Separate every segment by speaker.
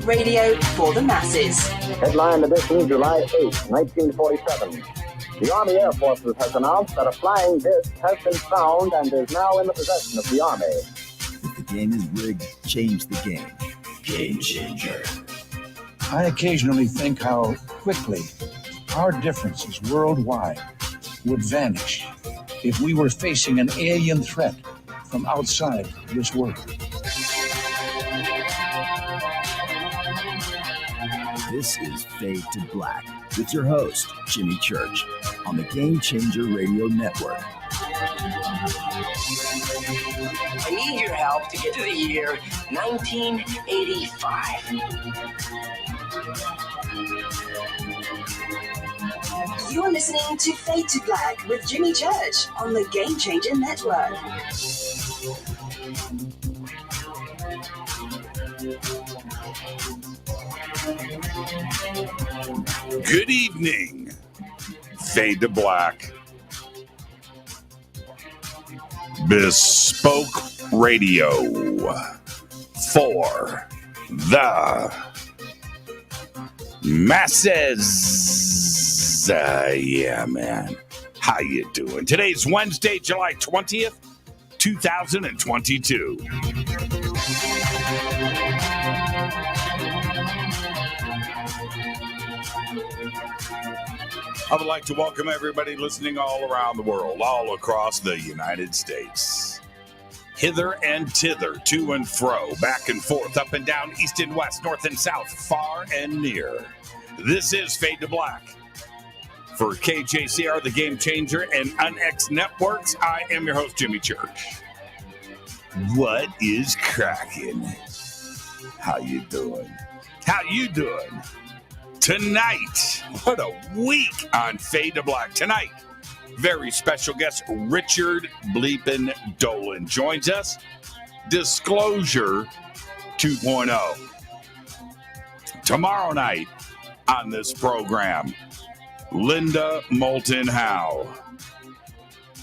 Speaker 1: Radio for the masses.
Speaker 2: Headline edition, July 8, 1947. The Army Air Forces has announced that a flying disc has been found and is now in the possession of the Army.
Speaker 3: If the game is rigged, change the game. Game changer.
Speaker 4: I occasionally think how quickly our differences worldwide would vanish if we were facing an alien threat from outside this world.
Speaker 3: This is Fade to Black with your host, Jimmy Church, on the Game Changer Radio Network.
Speaker 5: I need your help to get to the year 1985.
Speaker 1: You're listening to Fade to Black with Jimmy Church on the Game Changer Network.
Speaker 6: Good evening, Fade to Black. Bespoke Radio for the masses. Yeah, man. How you doing? Today's Wednesday, July 20th, 2022. I would like to welcome everybody listening all around the world, all across the United States. Hither and thither, to and fro, back and forth, up and down, east and west, north and south, far and near. This is Fade to Black. For KJCR, the Game Changer, and UnX Networks, I am your host, Jimmy Church. What is cracking? How you doing? How you doing? Tonight, what a week on Fade to Black. Tonight, very special guest, Richard Bleepin' Dolan joins us. Disclosure 2.0. Tomorrow night on this program, Linda Moulton Howe.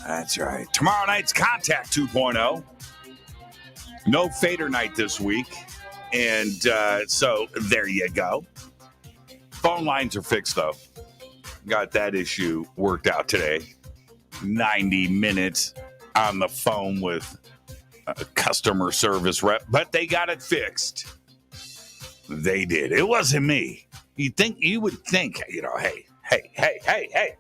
Speaker 6: That's right. Tomorrow night's Contact 2.0. No Fader night this week. And so there you go. Phone lines are fixed, though. Got that issue worked out today. 90 minutes on the phone with a customer service rep, but they got it fixed. They did. It wasn't me. You would think, hey. I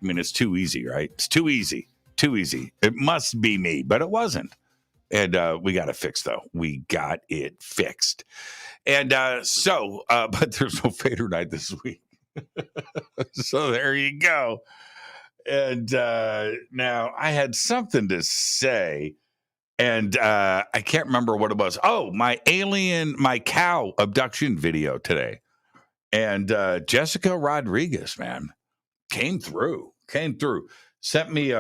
Speaker 6: mean, it's too easy, right? It's too easy. Too easy. It must be me, but it wasn't. And we got it fixed, though. We got it fixed. And but there's no Fader night this week. So there you go. And now I had something to say, and I can't remember what it was. Oh, my cow abduction video today. And Jessica Rodriguez, man, came through. Sent me,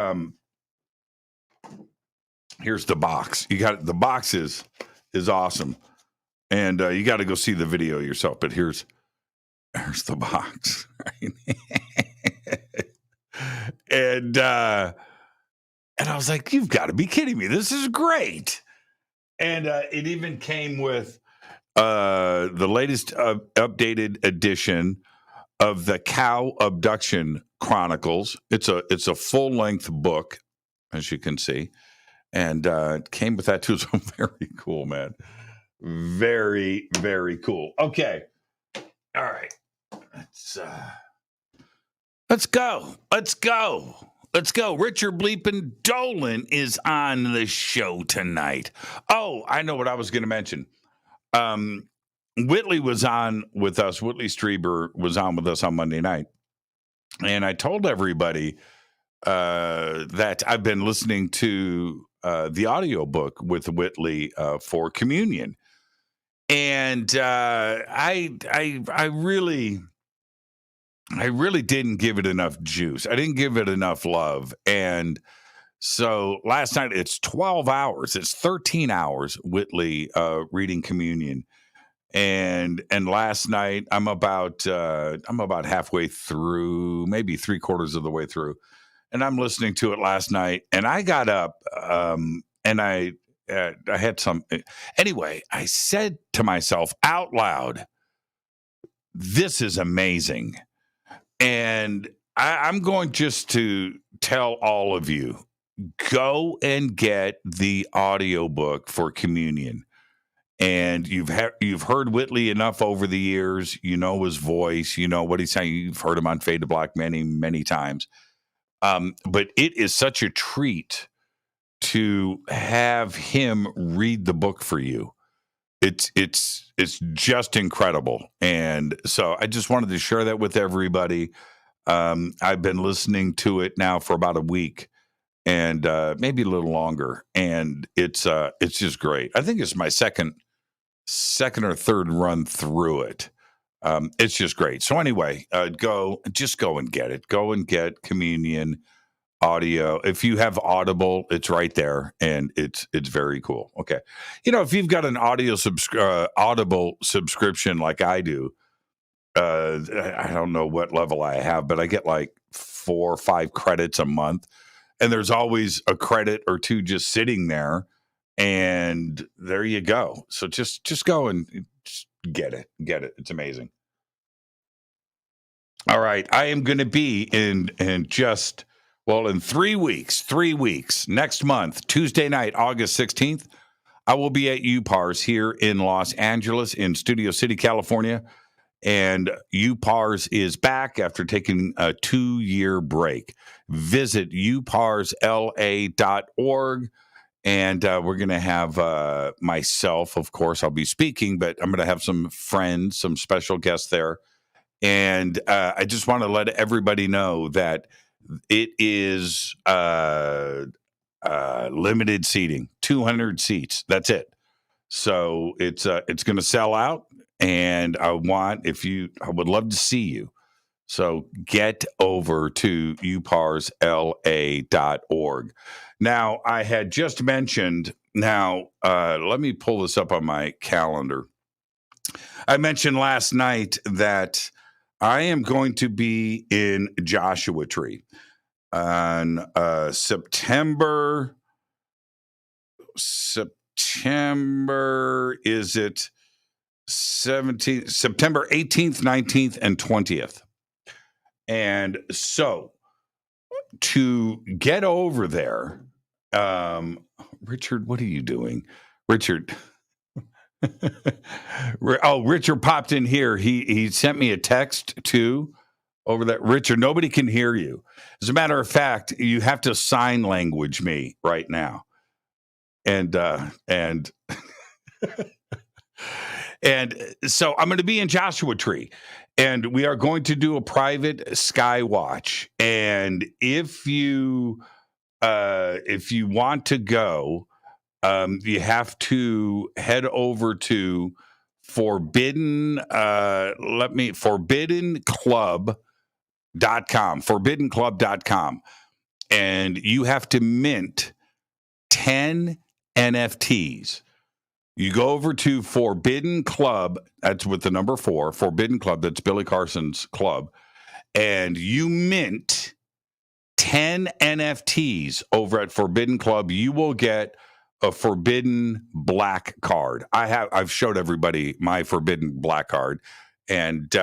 Speaker 6: here's the box. You got the box is awesome. And you got to go see the video yourself. But here's the box. Right? And I was like, you've got to be kidding me. This is great. And it even came with the latest updated edition of the Cow Abduction Chronicles. It's a full-length book, as you can see. And it came with that too. So very cool, man. Very, very cool. Okay. All right. Let's go. Richard Bleepin' Dolan is on the show tonight. Oh, I know what I was going to mention. Whitley was on with us. Whitley Strieber was on with us on Monday night. And I told everybody that I've been listening to the audiobook with Whitley for communion. And I really didn't give it enough juice. I didn't give it enough love. And so last night, it's 12 hours. It's 13 hours, Whitley, reading communion. And last night, I'm about halfway through, maybe 3/4 of the way through. And I'm listening to it last night. And I got up and I I had some. Anyway, I said to myself out loud, this is amazing. And I'm going just to tell all of you, go and get the audiobook for communion. And you've heard Whitley enough over the years. You know his voice. You know what he's saying. You've heard him on Fade to Black many, many times. But it is such a treat to have him read the book for you. It's just incredible. And so I just wanted to share that with everybody. I've been listening to it now for about a week and maybe a little longer. And it's just great. I think it's my second or third run through it. It's just great. So anyway, go and get it. Go and get Communion audio. If you have Audible, it's right there, and it's very cool. Okay, if you've got an Audible subscription like I do, I don't know what level I have, but I get like 4 or 5 credits a month, and there's always a credit or two just sitting there, and there you go. So just go and just get it. It's amazing. All right, I am going to be in 3 weeks, next month, Tuesday night, August 16th, I will be at UPARS here in Los Angeles in Studio City, California. And UPARS is back after taking a 2-year break. Visit uparsla.org. And we're going to have myself, of course, I'll be speaking, but I'm going to have some friends, some special guests there. And I just want to let everybody know that it is limited seating, 200 seats. That's it. So it's going to sell out, and I would love to see you. So get over to uparsla.org. Now, I had just mentioned. Now, let me pull this up on my calendar. I mentioned last night that I am going to be in Joshua Tree on September, is it 17th, September 18th, 19th, and 20th. And so to get over there, Richard, what are you doing? Richard. Richard popped in here. He sent me a text too over that. Richard, nobody can hear you. As a matter of fact, you have to sign language me right now. And so I'm going to be in Joshua Tree, and we are going to do a private sky watch. And if you want to go, you have to head over to forbiddenclub.com, and you have to mint 10 NFTs. You go over to Forbidden Club, that's with the number 4, Forbidden Club, that's Billy Carson's club, and you mint 10 NFTs over at Forbidden Club. You will get a Forbidden Black card. I've showed everybody my Forbidden Black card, and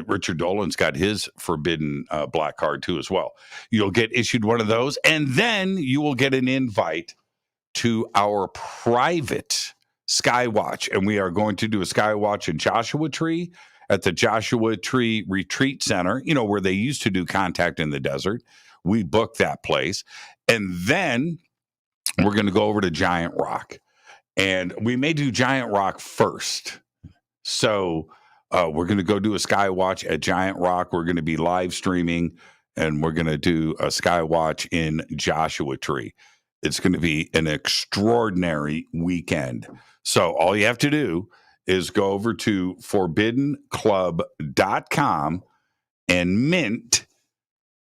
Speaker 6: Richard Dolan's got his Forbidden Black card too as well. You'll get issued one of those, and then you will get an invite to our private Skywatch, and we are going to do a Skywatch in Joshua Tree at the Joshua Tree Retreat Center, where they used to do Contact in the Desert. We booked that place, and then we're going to go over to Giant Rock, and we may do Giant Rock first. So we're going to go do a Skywatch at Giant Rock. We're going to be live streaming, and we're going to do a Skywatch in Joshua Tree. It's going to be an extraordinary weekend. So all you have to do is go over to forbiddenclub.com and mint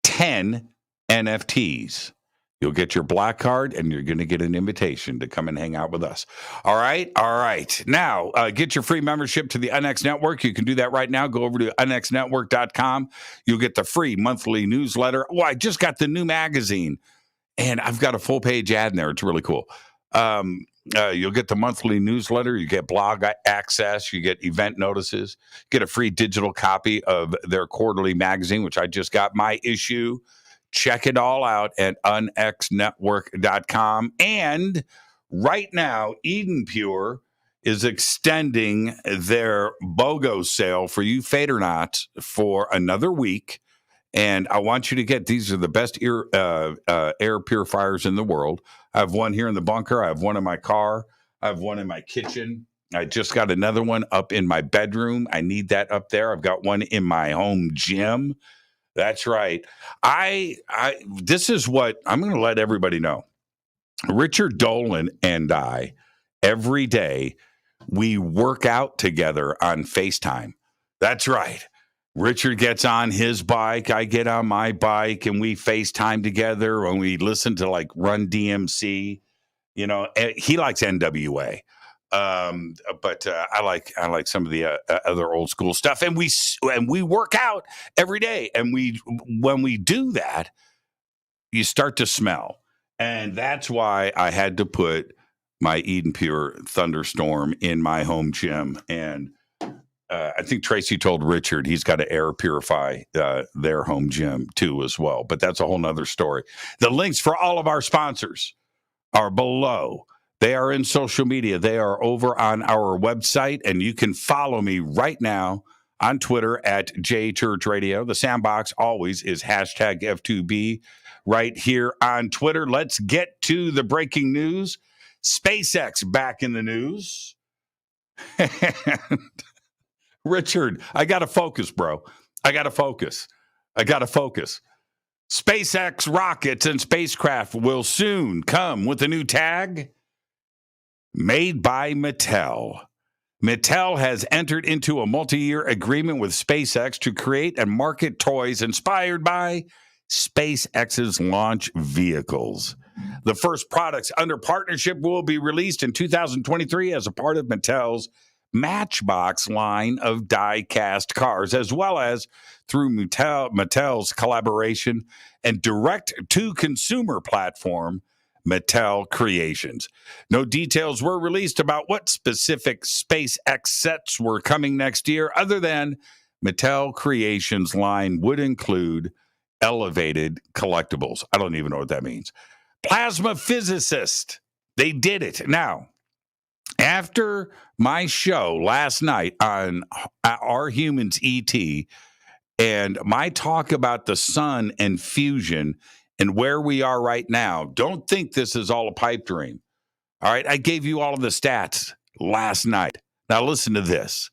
Speaker 6: 10 NFTs. You'll get your black card, and you're going to get an invitation to come and hang out with us. All right. Now, get your free membership to the UNX Network. You can do that right now. Go over to unxnetwork.com. You'll get the free monthly newsletter. Oh, I just got the new magazine, and I've got a full-page ad in there. It's really cool. You'll get the monthly newsletter. You get blog access. You get event notices. Get a free digital copy of their quarterly magazine, which I just got my issue. Check it all out at unxnetwork.com. And right now, Eden Pure is extending their BOGO sale for you Fadernauts for another week. And I want you to get, these are the best air purifiers in the world. I have one here in the bunker. I have one in my car. I have one in my kitchen. I just got another one up in my bedroom. I need that up there. I've got one in my home gym. That's right. This is what I'm going to let everybody know. Richard Dolan and I, every day, we work out together on FaceTime. That's right. Richard gets on his bike, I get on my bike, and we FaceTime together, and we listen to like Run DMC. You know, he likes NWA, but I like some of the other old school stuff. And we work out every day, and when we do that, you start to smell, and that's why I had to put my Eden Pure Thunderstorm in my home gym. And I think Tracy told Richard he's got to air purify their home gym too as well. But that's a whole nother story. The links for all of our sponsors are below. They are in social media. They are over on our website. And you can follow me right now on Twitter at JChurchRadio. The sandbox always is hashtag F2B right here on Twitter. Let's get to the breaking news. SpaceX back in the news. Richard, I got to focus, bro. I got to focus. SpaceX rockets and spacecraft will soon come with a new tag made by Mattel. Mattel has entered into a multi-year agreement with SpaceX to create and market toys inspired by SpaceX's launch vehicles. The first products under partnership will be released in 2023 as a part of Mattel's Matchbox line of die-cast cars, as well as through Mattel's collaboration and direct-to-consumer platform, Mattel Creations. No details were released about what specific SpaceX sets were coming next year, other than Mattel Creations line would include elevated collectibles. I don't even know what that means. Plasma physicist. They did it. Now, after my show last night on Our Humans ET and my talk about the sun and fusion and where we are right now, don't think this is all a pipe dream. All right, I gave you all of the stats last night. Now listen to this.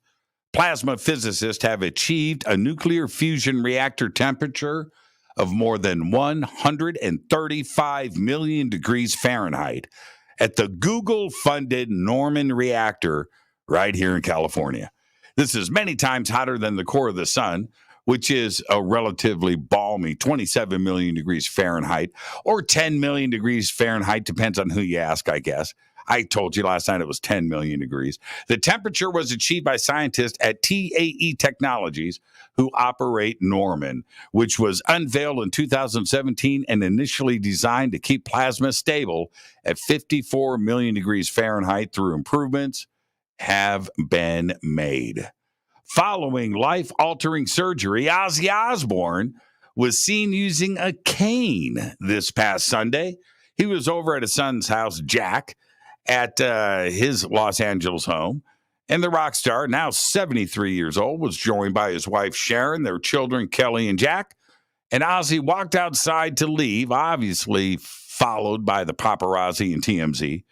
Speaker 6: Plasma physicists have achieved a nuclear fusion reactor temperature of more than 135 million degrees Fahrenheit at the Google-funded Norman reactor right here in California. This is many times hotter than the core of the sun, which is a relatively balmy 27 million degrees Fahrenheit, or 10 million degrees Fahrenheit, depends on who you ask, I guess. I told you last night it was 10 million degrees. The temperature was achieved by scientists at TAE Technologies, who operate Norman, which was unveiled in 2017 and initially designed to keep plasma stable at 54 million degrees Fahrenheit through improvements have been made. Following life-altering surgery, Ozzy Osbourne was seen using a cane this past Sunday. He was over at his son's house, Jack, at his Los Angeles home. And the rock star, now 73 years old, was joined by his wife, Sharon, their children, Kelly and Jack. And Ozzy walked outside to leave, obviously followed by the paparazzi and TMZ.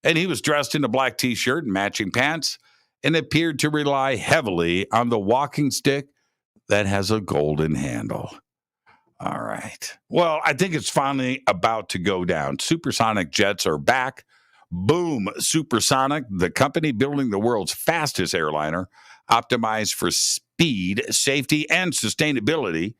Speaker 6: And he was dressed in a black T-shirt and matching pants and appeared to rely heavily on the walking stick that has a golden handle. All right. Well, I think it's finally about to go down. Supersonic jets are back. Boom, Supersonic, the company building the world's fastest airliner, optimized for speed, safety, and sustainability.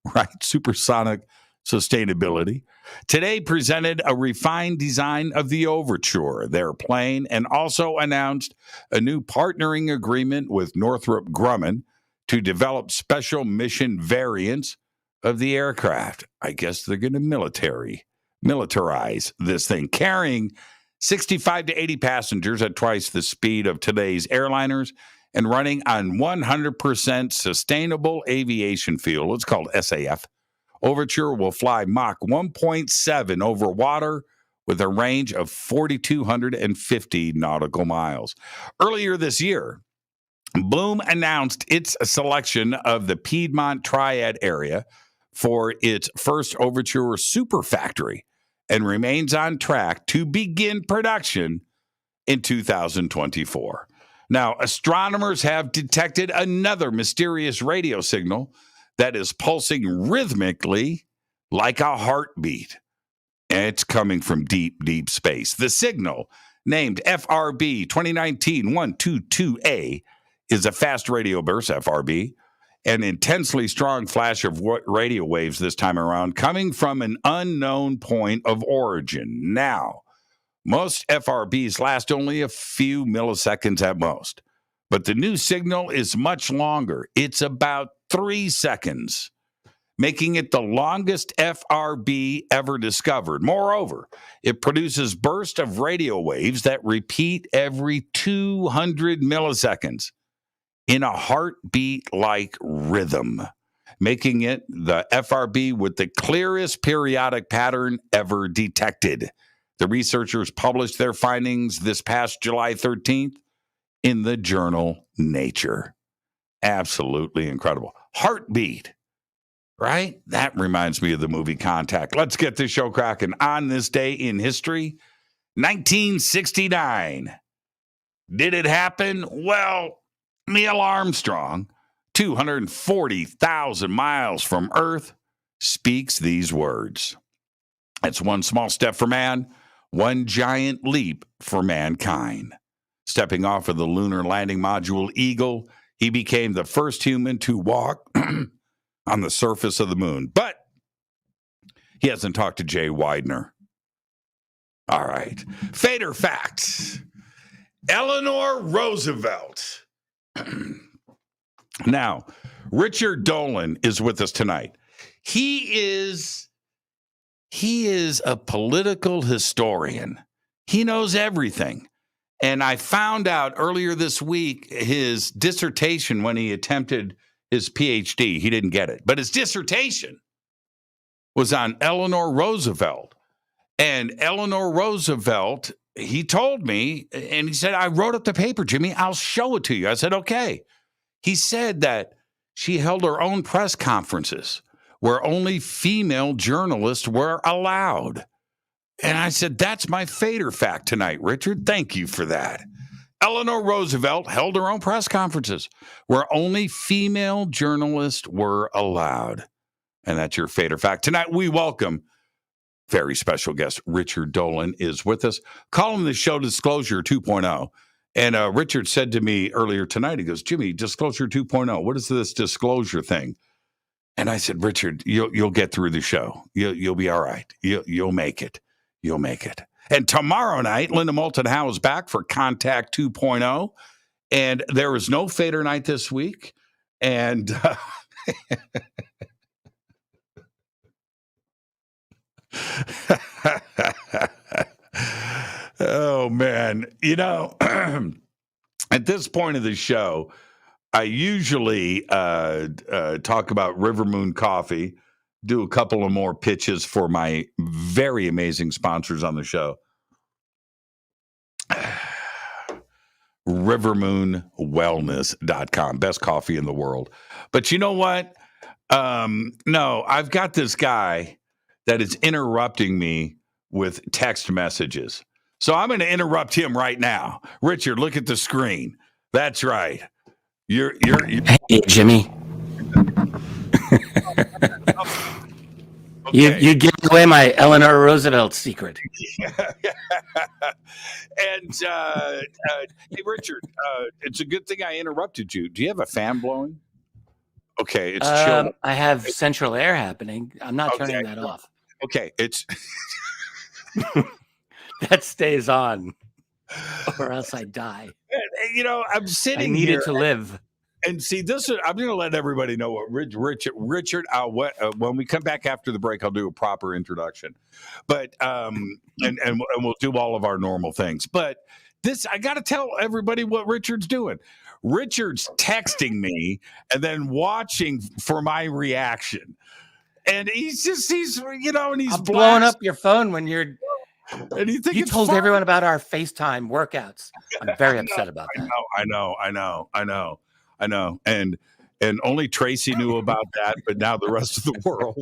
Speaker 6: Right, Supersonic sustainability. Today presented a refined design of the Overture, their plane, and also announced a new partnering agreement with Northrop Grumman to develop special mission variants of the aircraft. I guess they're going to militarize this thing, carrying 65 to 80 passengers at twice the speed of today's airliners, and running on 100% sustainable aviation fuel. It's called SAF. Overture will fly Mach 1.7 over water with a range of 4,250 nautical miles. Earlier this year, Bloom announced its selection of the Piedmont Triad area for its first Overture super factory and remains on track to begin production in 2024. Now, astronomers have detected another mysterious radio signal that is pulsing rhythmically like a heartbeat. And it's coming from deep, deep space. The signal, named FRB 2019-122A, is a fast radio burst, FRB, an intensely strong flash of radio waves this time around, coming from an unknown point of origin. Now, most FRBs last only a few milliseconds at most, but the new signal is much longer. It's about 3 seconds, making it the longest FRB ever discovered. Moreover, it produces bursts of radio waves that repeat every 200 milliseconds in a heartbeat-like rhythm, making it the FRB with the clearest periodic pattern ever detected. The researchers published their findings this past July 13th in the journal Nature. Absolutely incredible. Heartbeat, right? That reminds me of the movie Contact. Let's get this show cracking. On this day in history, 1969. Did it happen? Well, Neil Armstrong, 240,000 miles from Earth, speaks these words. It's one small step for man, one giant leap for mankind. Stepping off of the lunar landing module Eagle, he became the first human to walk on the surface of the moon. But he hasn't talked to Jay Widener. All right. Fader facts. Eleanor Roosevelt. Now, Richard Dolan is with us tonight. He is a political historian. He knows everything. And I found out earlier this week his dissertation when he attempted his PhD. He didn't get it. But his dissertation was on Eleanor Roosevelt. And Eleanor Roosevelt, he told me, and he said, I wrote up the paper, Jimmy. I'll show it to you. I said, okay. He said that she held her own press conferences where only female journalists were allowed. And I said, that's my fader fact tonight, Richard. Thank you for that. Eleanor Roosevelt held her own press conferences where only female journalists were allowed. And that's your fader fact. Tonight, we welcome very special guest Richard Dolan is with us. Call him the show Disclosure 2.0. And Richard said to me earlier tonight, he goes, Jimmy, Disclosure 2.0, what is this disclosure thing? And I said, Richard, you'll get through the show. You'll be all right. You'll make it. You'll make it. And tomorrow night, Linda Moulton Howe is back for Contact 2.0. And there is no Fader night this week. And oh, man. You know, at this point of the show, I usually talk about River Moon Coffee, do a couple of more pitches for my very amazing sponsors on the show. rivermoonwellness.com, best coffee in the world. But you know what? No, I've got this guy that is interrupting me with text messages. So I'm going to interrupt him right now. Richard, look at the screen. That's right. You're
Speaker 5: Hey, Jimmy.
Speaker 6: Okay.
Speaker 5: You gave away my Eleanor Roosevelt secret.
Speaker 6: And hey, Richard, it's a good thing I interrupted you. Do you have a fan blowing? Okay, it's chill.
Speaker 5: I have central air happening. I'm not turning that off.
Speaker 6: Okay, it's
Speaker 5: that stays on, or else I die.
Speaker 6: You know, I'm sitting
Speaker 5: I need
Speaker 6: here.
Speaker 5: it to live.
Speaker 6: And see, I'm going to let everybody know what Richard. When we come back after the break, I'll do a proper introduction. But and we'll do all of our normal things. But I got to tell everybody what Richard's doing. Richard's texting me and then watching for my reaction. And he's and he's
Speaker 7: blowing up your phone when you're.
Speaker 6: And you
Speaker 7: told everyone about our FaceTime workouts. I'm very upset about that.
Speaker 6: I know. And only Tracy knew about that, but now the rest of the world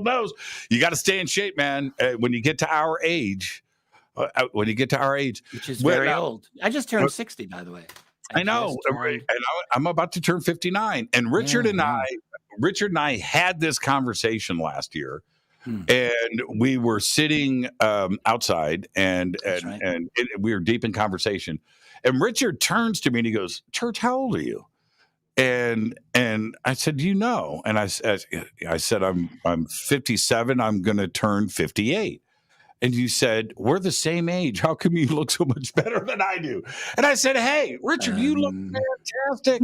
Speaker 6: knows. You got to stay in shape, man. When you get to our age,
Speaker 7: which is very old. I just turned 60, by the way.
Speaker 6: I know. And I'm about to turn 59. And Richard and I had this conversation last year. And we were sitting outside, and we were deep in conversation. And Richard turns to me and he goes, "Church, how old are you?" And I said, "Do you know?" And I said, "I'm 57. I'm going to turn 58." And you said, "We're the same age. How come you look so much better than I do?" And I said, "Hey, Richard, you look fantastic."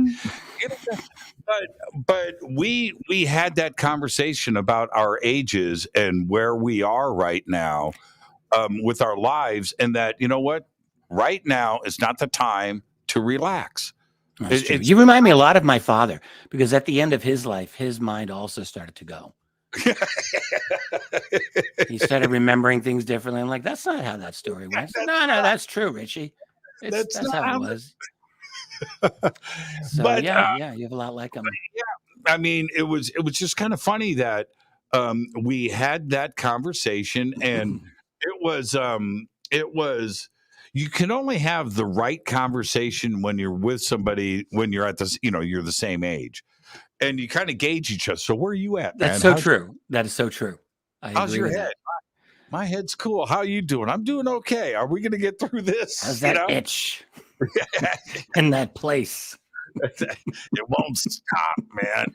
Speaker 6: But we had that conversation about our ages and where we are right now with our lives, and that, you know what, right now is not the time to relax.
Speaker 7: You remind me a lot of my father, because at the end of his life, his mind also started to go. He started remembering things differently. I'm like, that's not how that story went. No, that's true, Richie. That's how it was. So, but yeah, you have a lot like him.
Speaker 6: Yeah, I mean, it was just kind of funny that we had that conversation, and it was. You can only have the right conversation when you're with somebody, when you're at this, you're the same age, and you kind of gauge each other. So where are you at, man?
Speaker 7: That's so true. That is so true.
Speaker 6: How's your head? My head's cool. How are you doing? I'm doing okay. Are we going to get through this?
Speaker 7: How's that itch in that place?
Speaker 6: It won't stop, man.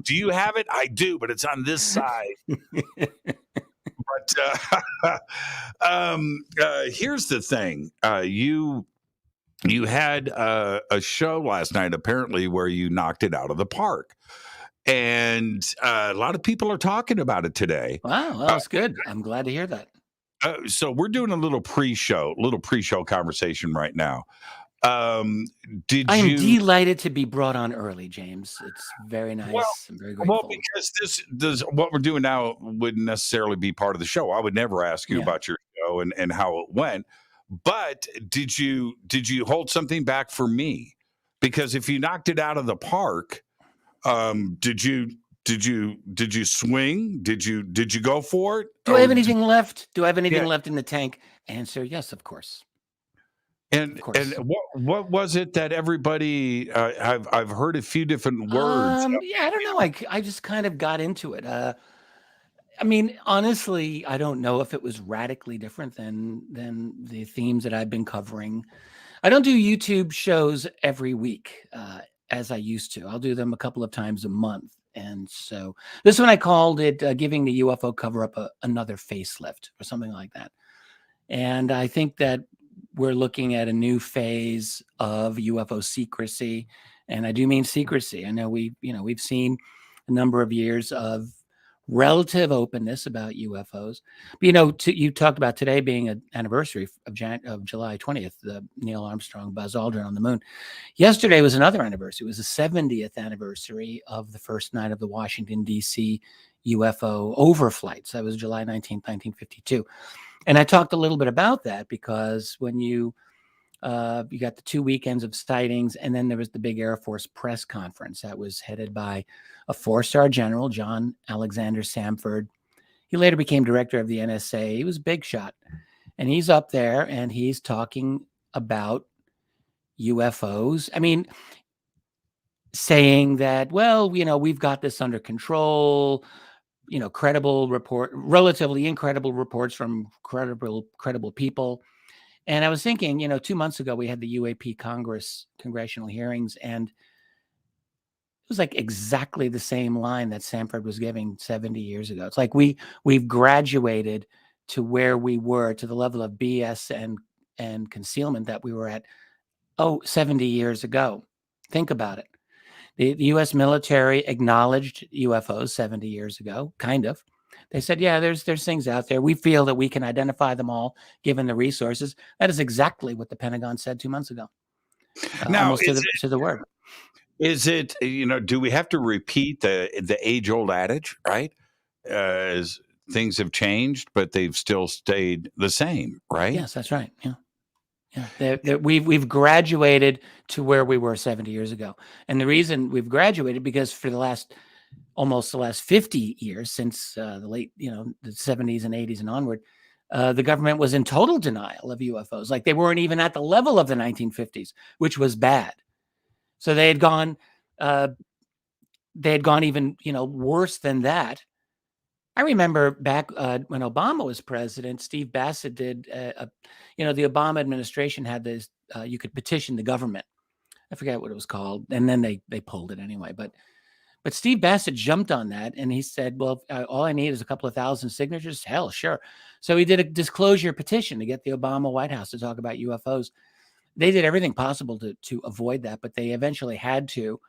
Speaker 6: Do you have it? I do, but it's on this side. But here's the thing. You had a show last night, apparently, where you knocked it out of the park. And a lot of people are talking about it today.
Speaker 7: Wow, well, that's good. I'm glad to hear that.
Speaker 6: So we're doing a little pre-show conversation right now. I'm
Speaker 7: delighted to be brought on early, James. It's very nice.
Speaker 6: Well,
Speaker 7: I'm very grateful.
Speaker 6: Well, because what we're doing now wouldn't necessarily be part of the show. I would never ask you about your show and how it went. But did you hold something back for me? Because if you knocked it out of the park, did you swing? Did you go for it?
Speaker 7: Do I have anything left? Do I have anything left in the tank? Answer: yes, of course.
Speaker 6: And what was it that everybody? I've heard a few different words.
Speaker 7: I don't know. I just kind of got into it. I mean, honestly, I don't know if it was radically different than the themes that I've been covering. I don't do YouTube shows every week as I used to. I'll do them a couple of times a month. And so this one I called it giving the UFO cover-up another facelift or something like that. And I think that we're looking at a new phase of UFO secrecy. And I do mean secrecy. I know we've seen a number of years of relative openness about UFOs. But, you talked about today being an anniversary of July 20th, the Neil Armstrong, Buzz Aldrin on the moon. Yesterday was another anniversary. It was the 70th anniversary of the first night of the Washington, D.C. UFO overflights. That was July 19th, 1952. And I talked a little bit about that because when you got the 2 weekends of sightings, and then there was the big Air Force press conference that was headed by a 4-star general, John Alexander Samford. He later became director of the NSA. He was a big shot. And he's up there and he's talking about UFOs. I mean, saying that, well, we've got this under control. Relatively incredible reports from credible people. And I was thinking, 2 months ago, we had the UAP congressional hearings, and it was like exactly the same line that Samford was giving 70 years ago. It's like we've graduated to where we were, to the level of BS and concealment that we were at 70 years ago. Think about it. The U.S. military acknowledged UFOs 70 years ago, kind of. They said, yeah, there's things out there. We feel that we can identify them all, given the resources. That is exactly what the Pentagon said 2 months ago.
Speaker 6: Now,
Speaker 7: almost to the word.
Speaker 6: Is it, do we have to repeat the age-old adage, right? As things have changed, but they've still stayed the same, right?
Speaker 7: Yes, that's right. Yeah. We've graduated to where we were 70 years ago. And the reason we've graduated, because for almost the last 50 years, since the late, the 70s and 80s and onward, the government was in total denial of UFOs. Like, they weren't even at the level of the 1950s, which was bad. So they had gone even, worse than that. I remember back when Obama was president, Steve Bassett did, the Obama administration had this, you could petition the government. I forget what it was called. And then they pulled it anyway. But Steve Bassett jumped on that, and he said, well, all I need is a couple of thousand signatures. Hell, sure. So he did a disclosure petition to get the Obama White House to talk about UFOs. They did everything possible to avoid that, but they eventually had to.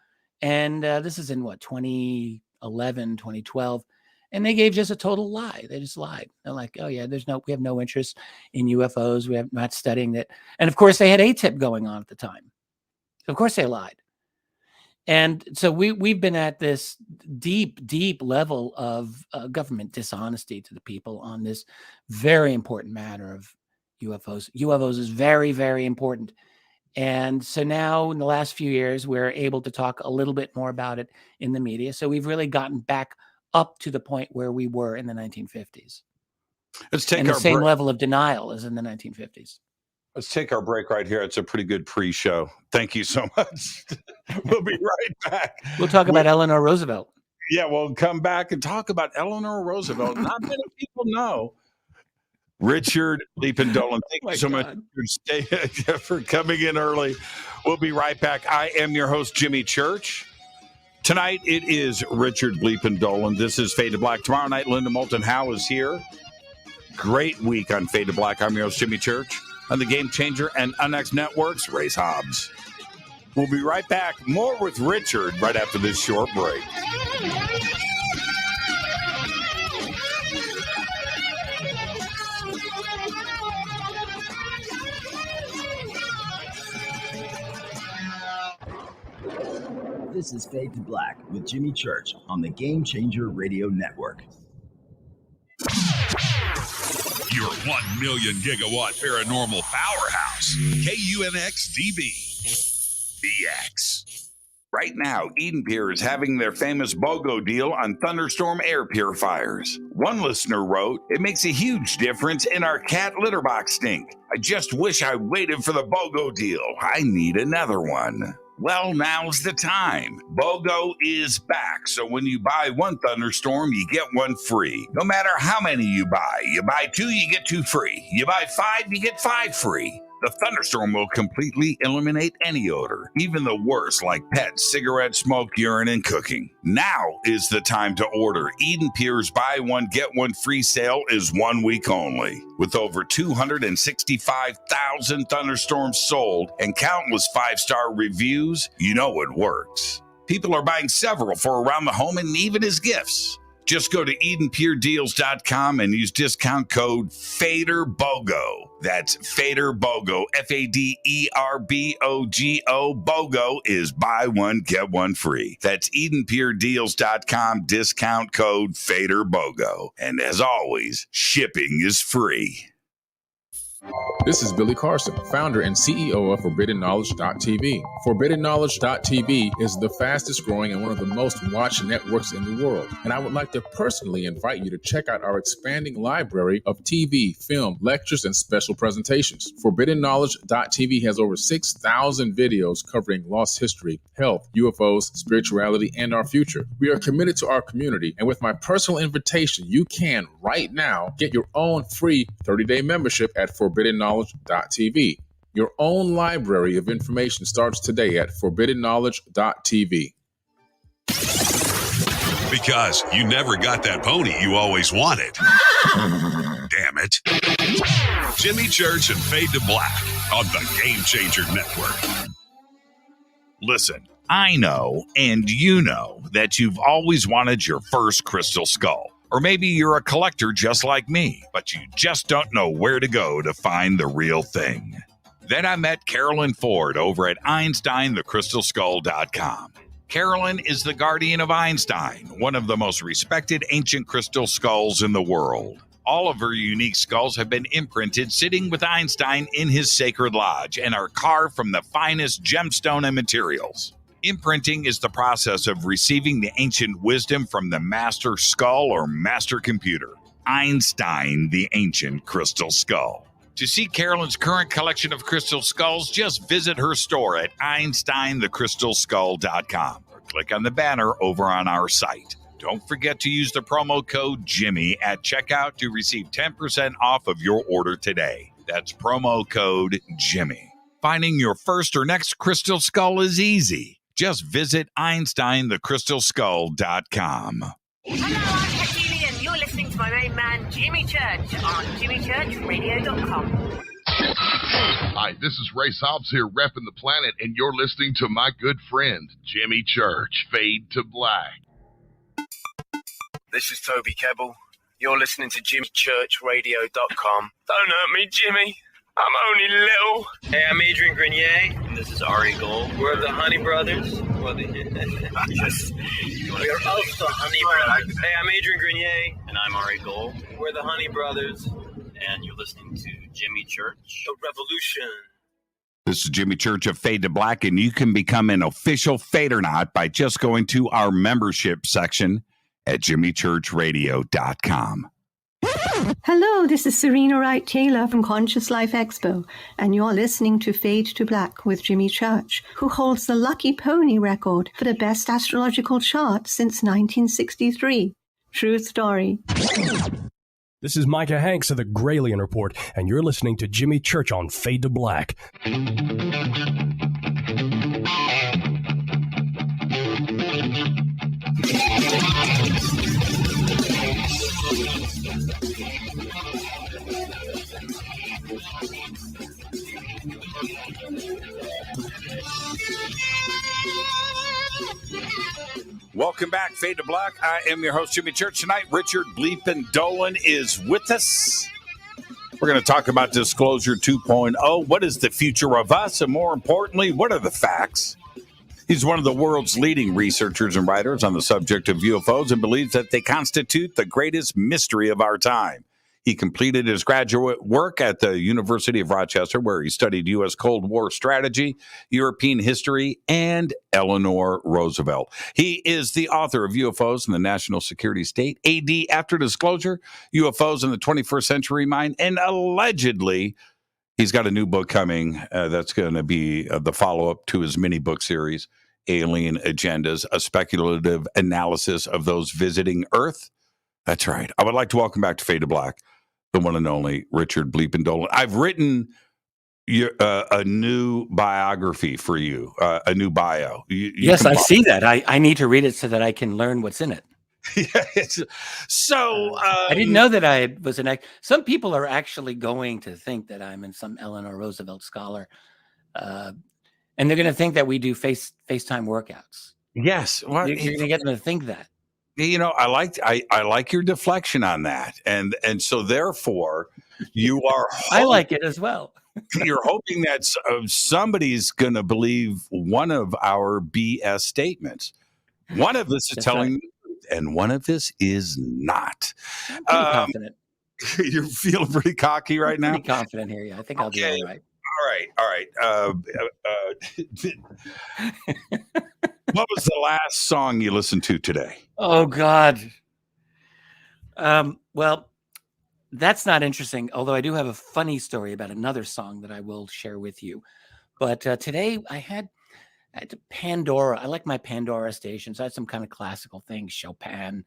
Speaker 7: And this is in 2011, 2012. And they gave just a total lie. They just lied. They're like, oh yeah, we have no interest in UFOs. We have not studying that. And of course they had ATIP going on at the time. So of course they lied. And so we've been at this deep level of government dishonesty to the people on this very important matter of UFOs. UFOs is very, very important. And so now in the last few years, we're able to talk a little bit more about it in the media. So we've really gotten back up to the point where we were in the 1950s.
Speaker 6: Let's take
Speaker 7: and the
Speaker 6: our
Speaker 7: same
Speaker 6: break.
Speaker 7: level of denial as in the 1950s.
Speaker 6: Let's take our break right here. It's a pretty good pre-show. Thank you so much. We'll be right back.
Speaker 7: We'll talk about Eleanor Roosevelt.
Speaker 6: Yeah, we'll come back and talk about Eleanor Roosevelt. Not many people know. Richard Dolan, thank you so much for coming in early. We'll be right back. I am your host, Jimmy Church. Tonight, it is Richard Dolan. This is Fade to Black. Tomorrow night, Linda Moulton Howe is here. Great week on Fade to Black. I'm your host, Jimmy Church. On the Game Changer and Unnext Networks, Race Hobbs. We'll be right back. More with Richard right after this short break.
Speaker 3: This is Fade to Black with Jimmy Church on the Game Changer Radio Network.
Speaker 8: Your 1 million gigawatt paranormal powerhouse, KUNX-DB BX.
Speaker 6: Right now, Eden Pier is having their famous BOGO deal on thunderstorm air purifiers. One listener wrote, "It makes a huge difference in our cat litter box stink. I just wish I waited for the BOGO deal. I need another one." Well, now's the time. BOGO is back, so when you buy one thunderstorm, you get one free. No matter how many you buy 2, you get 2 free. You buy 5, you get 5 free. The thunderstorm will completely eliminate any odor, even the worst like pets, cigarette smoke, urine, and cooking. Now is the time to order. Eden Pier's buy one, get one free sale is 1 week only. With over 265,000 thunderstorms sold and countless 5-star reviews, you know it works. People are buying several for around the home and even as gifts. Just go to EdenPureDeals.com and use discount code FADERBOGO. That's FADERBOGO, FADERBOGO. BOGO is buy one, get one free. That's EdenPureDeals.com, discount code FADERBOGO. And as always, shipping is free.
Speaker 9: This is Billy Carson, founder and CEO of ForbiddenKnowledge.tv. ForbiddenKnowledge.tv is the fastest growing and one of the most watched networks in the world. And I would like to personally invite you to check out our expanding library of TV, film, lectures, and special presentations. ForbiddenKnowledge.tv has over 6,000 videos covering lost history, health, UFOs, spirituality, and our future. We are committed to our community, and with my personal invitation, you can right now get your own free 30-day membership at ForbiddenKnowledge.tv. Your own library of information starts today at ForbiddenKnowledge.tv.
Speaker 8: Because you never got that pony you always wanted. Damn it. Jimmy Church and Fade to Black on the Game Changer Network. Listen,
Speaker 6: I know, and you know, that you've always wanted your first crystal skull. Or maybe you're a collector just like me, but you just don't know where to go to find the real thing. Then I met Carolyn Ford over at EinsteinTheCrystalSkull.com. Carolyn is the guardian of Einstein, one of the most respected ancient crystal skulls in the world. All of her unique skulls have been imprinted sitting with Einstein in his sacred lodge and are carved from the finest gemstone and materials. Imprinting is the process of receiving the ancient wisdom from the master skull or master computer. Einstein, the ancient crystal skull. To see Carolyn's current collection of crystal skulls, just visit her store at EinsteinTheCrystalSkull.com or click on the banner over on our site. Don't forget to use the promo code Jimmy at checkout to receive 10% off of your order today. That's promo code Jimmy. Finding your first or next crystal skull is easy. Just visit EinsteinTheCrystalSkull.com.
Speaker 10: Hello, I'm Katie, and you're listening to my main man, Jimmy Church, on JimmyChurchRadio.com.
Speaker 11: Hi, this is Ray Hobbs here, repping the planet, and you're listening to my good friend, Jimmy Church, Fade to Black.
Speaker 12: This is Toby Kebbell. You're listening to JimmyChurchRadio.com. Don't hurt me, Jimmy. I'm only little. Hey, I'm Adrian Grenier. And this is Ari Gold. We're the Honey Brothers. We're also the Honey Brothers. Hey, I'm Adrian Grenier. And I'm Ari Gold. We're the Honey Brothers. And you're listening to Jimmy Church. The Revolution.
Speaker 6: This is Jimmy Church of Fade to Black, and you can become an official Fadernaut by just going to our membership section at JimmyChurchRadio.com.
Speaker 13: Hello, this is Serena Wright Taylor from Conscious Life Expo, and you're listening to Fade to Black with Jimmy Church, who holds the Lucky Pony record for the best astrological chart since 1963. True story.
Speaker 14: This is Micah Hanks of the Gralien Report, and you're listening to Jimmy Church on Fade to Black.
Speaker 6: Welcome back, Fade to Black. I am your host, Jimmy Church. Tonight, Richard Bleepin' Dolan is with us. We're going to talk about Disclosure 2.0. What is the future of us? And more importantly, what are the facts? He's one of the world's leading researchers and writers on the subject of UFOs and believes that they constitute the greatest mystery of our time. He completed his graduate work at the University of Rochester, where he studied U.S. Cold War strategy, European history, and Eleanor Roosevelt. He is the author of UFOs in the National Security State, AD After Disclosure, UFOs in the 21st Century Mind, and allegedly, he's got a new book coming that's going to be the follow-up to his mini-book series, Alien Agendas, a speculative analysis of those visiting Earth. That's right. I would like to welcome back to Fade to Black the one and only Richard Bleepin' Dolan. I've written a new biography for you, a new bio.
Speaker 7: Yes, I see that. I need to read it so that I can learn what's in it.
Speaker 6: So
Speaker 7: I didn't know that I was an. Some people are actually going to think that I'm in some Eleanor Roosevelt scholar, and they're going to think that we do FaceTime workouts.
Speaker 6: Yes,
Speaker 7: well, you're going to get them to think that.
Speaker 6: You know, I like your deflection on that, and so therefore, you are.
Speaker 7: I like it as well.
Speaker 6: You're hoping that somebody's going to believe one of our BS statements. One of us is telling the truth, and one of us is not.
Speaker 7: I'm pretty confident.
Speaker 6: You're feeling pretty cocky right now.
Speaker 7: Pretty confident here. Yeah, I think I'll do all right.
Speaker 6: All right. What was the last song you listened to today?
Speaker 7: Oh, God. Well, that's not interesting, although I do have a funny story about another song that I will share with you. But today I had Pandora. I like my Pandora stations. I had some kind of classical thing, Chopin,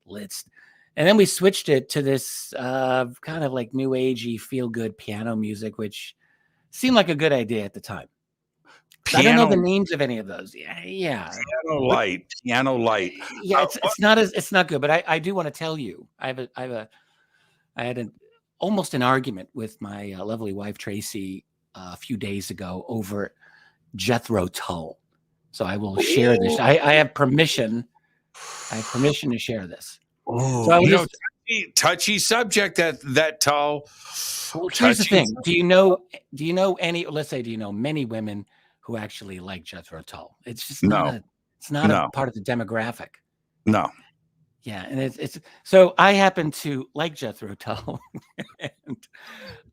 Speaker 7: Liszt. And then we switched it to this kind of like new agey, feel-good piano music, which seemed like a good idea at the time. I don't know the names of any of those. Yeah.
Speaker 6: Piano light.
Speaker 7: Yeah, it's not good. But I do want to tell you, I had almost an argument with my lovely wife Tracy a few days ago over Jethro Tull. So I will share this. I have permission. I have permission to share this.
Speaker 6: Oh,
Speaker 7: so I was
Speaker 6: touchy subject. That tall.
Speaker 7: Well, here's the thing. Do you know any? Let's say, do you know many women who actually like Jethro Tull? It's just not a part of the demographic.
Speaker 6: No.
Speaker 7: Yeah, and it's so I happen to like Jethro Tull,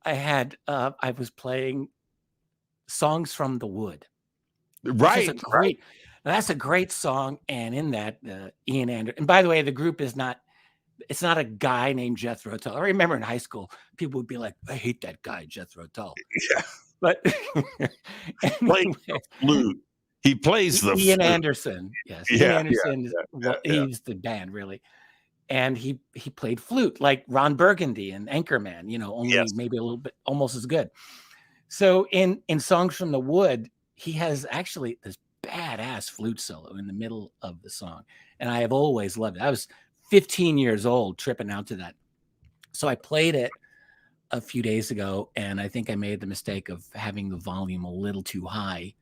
Speaker 7: and I was playing Songs from the Wood.
Speaker 6: Right.
Speaker 7: That's a great song, and in that Ian Anderson. And by the way, the group is not. It's not a guy named Jethro Tull. I remember in high school, people would be like, "I hate that guy, Jethro Tull."
Speaker 6: Yeah,
Speaker 7: but
Speaker 6: anyway, flute. He plays the
Speaker 7: Ian
Speaker 6: flute.
Speaker 7: Anderson. Yes, Ian Anderson. He's the band really, and he played flute like Ron Burgundy and Anchorman. Only maybe a little bit, almost as good. So in Songs from the Wood, he has actually this badass flute solo in the middle of the song, and I have always loved it. I was 15 years old tripping out to that. So I played it a few days ago, and I think I made the mistake of having the volume a little too high.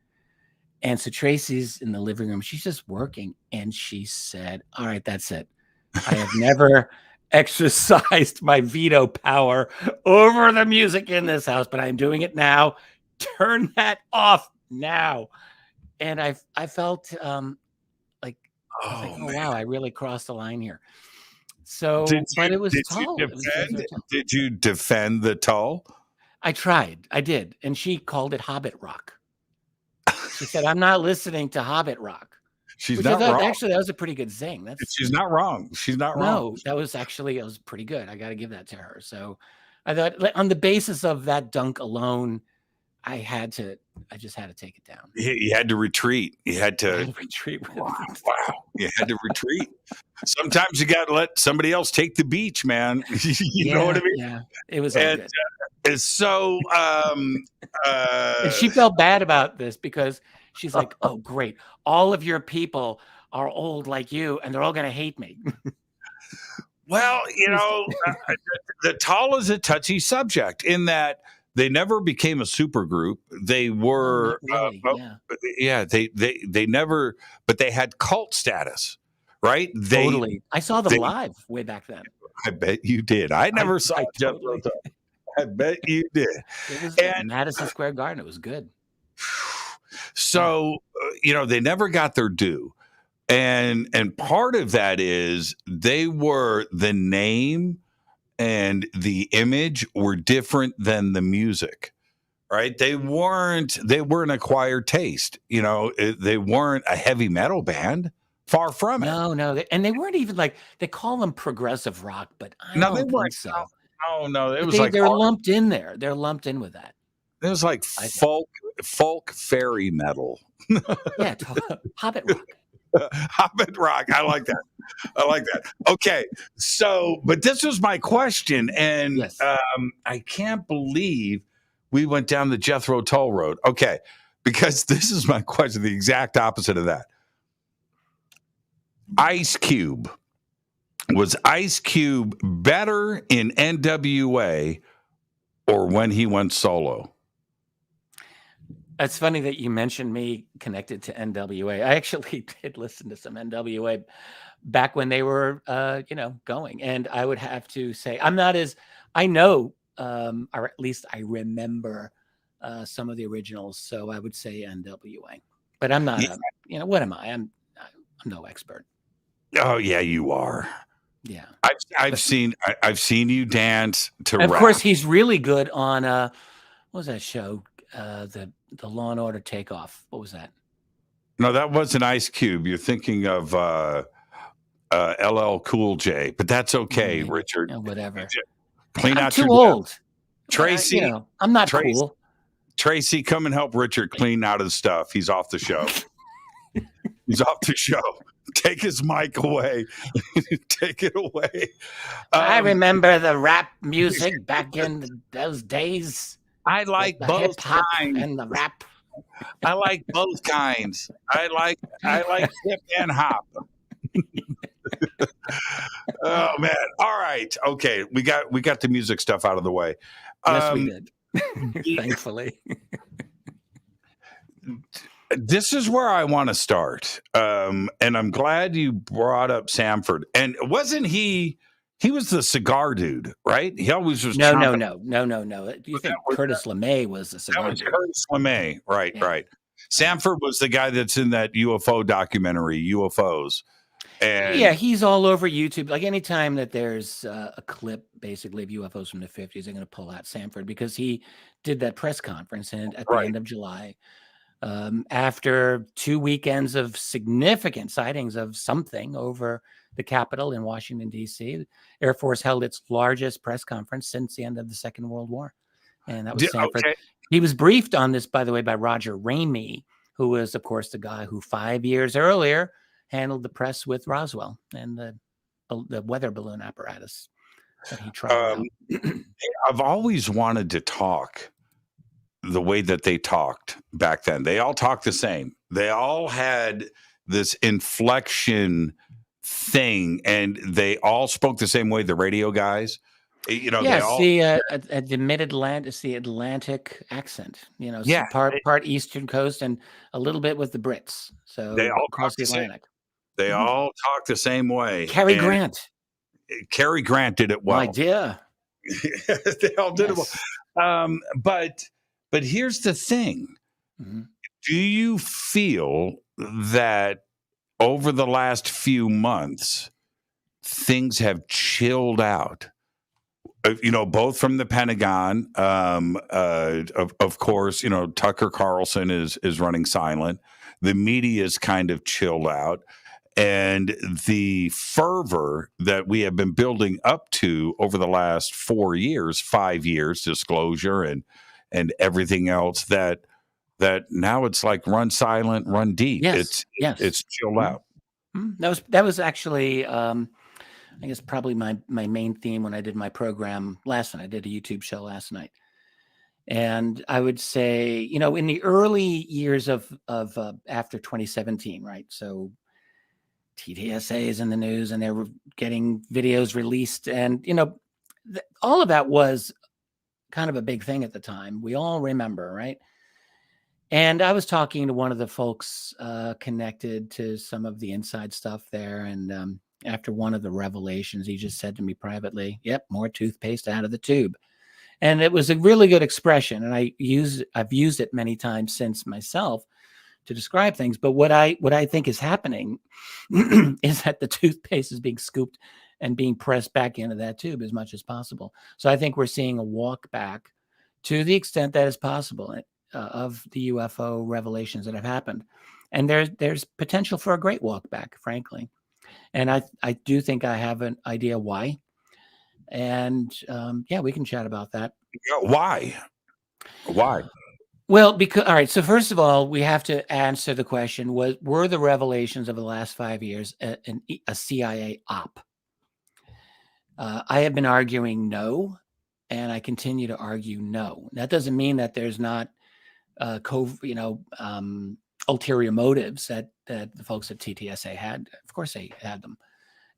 Speaker 7: And so Tracy's in the living room. She's just working, and she said, "All right, that's it. I have never exercised my veto power over the music in this house, but I'm doing it now. Turn that off now." And I felt like, oh wow, I really crossed the line here. So, but it was Tull.
Speaker 6: Did you defend the Tull?
Speaker 7: I tried. I did. And she called it Hobbit rock. She said, "I'm not listening to Hobbit rock."
Speaker 6: She's not wrong.
Speaker 7: Actually, that was a pretty good zing.
Speaker 6: She's not wrong. She's not wrong.
Speaker 7: No, that was pretty good. I got to give that to her. So I thought on the basis of that dunk alone, I just had to take it down.
Speaker 6: You had to retreat. You had to
Speaker 7: retreat.
Speaker 6: Wow. You had to retreat. Sometimes you got to let somebody else take the beach, man. You know what I mean?
Speaker 7: Yeah, it was all good.
Speaker 6: So,
Speaker 7: and she felt bad about this because she's like, "Oh, great. All of your people are old like you, and they're all going to hate me."
Speaker 6: Well, the Tull is a touchy subject in that they never became a super group. They were, they never, but they had cult status, right?
Speaker 7: Totally. I saw them live way back then.
Speaker 6: I bet you did. I never saw Jethro Tull. I bet you did.
Speaker 7: It was in Madison Square Garden. It was good.
Speaker 6: So, they never got their due. And part of that is they were the name and the image were different than the music, right? They weren't acquired taste. They weren't a heavy metal band. Far from it.
Speaker 7: No. And they weren't even like, they call them progressive rock, but I don't think so.
Speaker 6: No. It was
Speaker 7: they're lumped in there. They're lumped in with that.
Speaker 6: It was like folk fairy metal.
Speaker 7: Yeah, Hobbit rock.
Speaker 6: Hobbit rock. I like that. Okay. So, but this was my question. And
Speaker 7: yes.
Speaker 6: I can't believe we went down the Jethro Tull road. Okay. Because this is my question, the exact opposite of that. Ice Cube. Was Ice Cube better in NWA or when he went solo?
Speaker 7: It's funny that you mentioned me connected to NWA. I actually did listen to some NWA back when they were, going. And I would have to say, I'm not as, I know, or at least I remember some of the originals. So I would say NWA. But I'm not, what am I? I'm no expert.
Speaker 6: Oh, yeah, you are.
Speaker 7: Yeah,
Speaker 6: I've seen you dance to rap.
Speaker 7: Of course, he's really good on what was that show? The Law and Order Takeoff. What was that?
Speaker 6: No, that wasn't Ice Cube. You're thinking of LL Cool J, but that's okay, Richard.
Speaker 7: Whatever.
Speaker 6: Clean
Speaker 7: I'm
Speaker 6: out
Speaker 7: too
Speaker 6: your
Speaker 7: old.
Speaker 6: Tracy.
Speaker 7: I'm not cool.
Speaker 6: Tracy, come and help Richard clean out his stuff. He's off the show. He's off the show. Take his mic away. Take it away.
Speaker 7: I remember the rap music back in those days.
Speaker 6: I like both kinds.
Speaker 7: And the rap.
Speaker 6: I like both kinds. I like hip and hop. Oh man. All right. Okay. We got the music stuff out of the way.
Speaker 7: Yes, we did. Thankfully.
Speaker 6: This is where I want to start. And I'm glad you brought up Sanford. And wasn't he was the cigar dude, right? He always was.
Speaker 7: No. You think Curtis LeMay was the cigar dude?
Speaker 6: Curtis LeMay, right, right. Sanford was the guy that's in that UFO documentary, UFOs. And
Speaker 7: yeah, he's all over YouTube. Like anytime that there's a clip, basically, of UFOs from the 50s, they're going to pull out Sanford because he did that press conference at the end of July. After 2 weekends of significant sightings of something over the Capitol in Washington, D.C., the Air Force held its largest press conference since the end of the Second World War. And that was Sanford. Okay. He was briefed on this, by the way, by Roger Ramey, who was, of course, the guy who 5 years earlier handled the press with Roswell and the weather balloon apparatus that he tried.
Speaker 6: I've always wanted to talk the way that they talked back then. They all talked the same. They all had this inflection thing, and they all spoke the same way. The radio guys,
Speaker 7: they all the mid-Atlantic, it's the Atlantic accent. Part Eastern Coast and a little bit with the Brits. So
Speaker 6: they all
Speaker 7: across the Atlantic.
Speaker 6: They all talk the same way.
Speaker 7: Cary Grant
Speaker 6: did it well.
Speaker 7: My dear.
Speaker 6: They all did it well. But here's the thing. Mm-hmm. Do you feel that over the last few months, things have chilled out? Both from the Pentagon, of course, Tucker Carlson is running silent. The media's kind of chilled out. And the fervor that we have been building up to over the last 5 years, disclosure and everything else, that now it's like run silent, run deep.
Speaker 7: Yes.
Speaker 6: It's chilled out.
Speaker 7: That was actually, I guess, probably my main theme when I did my program last night. I did a YouTube show last night. And I would say, in the early years of after 2017, right? So TTSA is in the news and they were getting videos released. And, all of that was kind of a big thing at the time. We all remember, right? And I was talking to one of the folks connected to some of the inside stuff there. And after one of the revelations, he just said to me privately, "Yep, more toothpaste out of the tube." And it was a really good expression. And I've used it many times since myself to describe things. But what I think is happening is that the toothpaste is being scooped and being pressed back into that tube as much as possible. So I think we're seeing a walk back to the extent that is possible of the UFO revelations that have happened. And there's potential for a great walk back, frankly. And I do think I have an idea why. And we can chat about that.
Speaker 6: Why?
Speaker 7: Well, because, all right. So first of all, we have to answer the question: were the revelations of the last 5 years a CIA op? I have been arguing no, and I continue to argue no. That doesn't mean that there's not ulterior motives that the folks at TTSA had. Of course, they had them.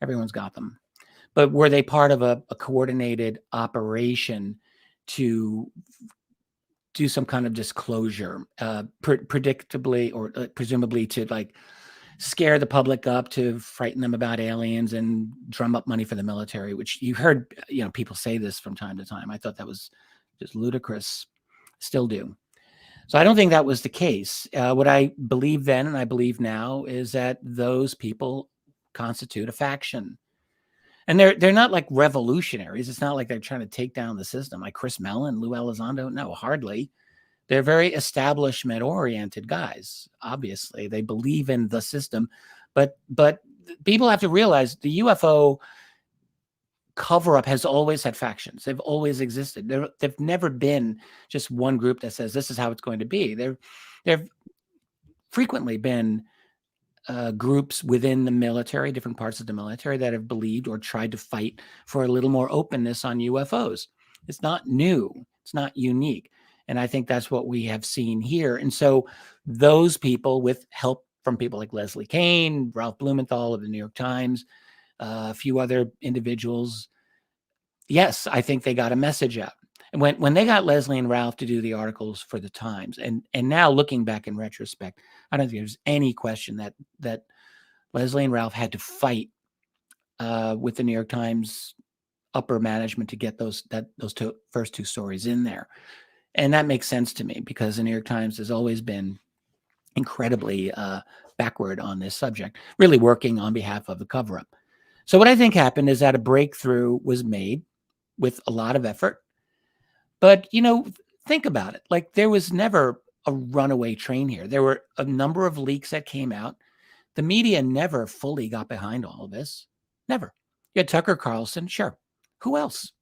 Speaker 7: Everyone's got them. But were they part of a coordinated operation to do some kind of disclosure, predictably or presumably to scare the public up, to frighten them about aliens and drum up money for the military, which you heard, people say this from time to time. I thought that was just ludicrous. Still do. So I don't think that was the case. What I believe then and I believe now is that those people constitute a faction. And they're not like revolutionaries. It's not like they're trying to take down the system like Chris Mellon, Lou Elizondo. No, hardly. They're very establishment-oriented guys. Obviously, they believe in the system, but people have to realize the UFO cover-up has always had factions. They've always existed. They've never been just one group that says this is how it's going to be. There've frequently been groups within the military, different parts of the military, that have believed or tried to fight for a little more openness on UFOs. It's not new. It's not unique. And I think that's what we have seen here. And so those people, with help from people like Leslie Kean, Ralph Blumenthal of the New York Times, a few other individuals, yes, I think they got a message out. And when they got Leslie and Ralph to do the articles for the Times, and now looking back in retrospect, I don't think there's any question that Leslie and Ralph had to fight with the New York Times upper management to get those first two stories in there. And that makes sense to me because the New York Times has always been incredibly backward on this subject, really working on behalf of the cover-up. So what I think happened is that a breakthrough was made with a lot of effort. But, think about it. Like, there was never a runaway train here. There were a number of leaks that came out. The media never fully got behind all of this. Never. You had Tucker Carlson, sure. Who else?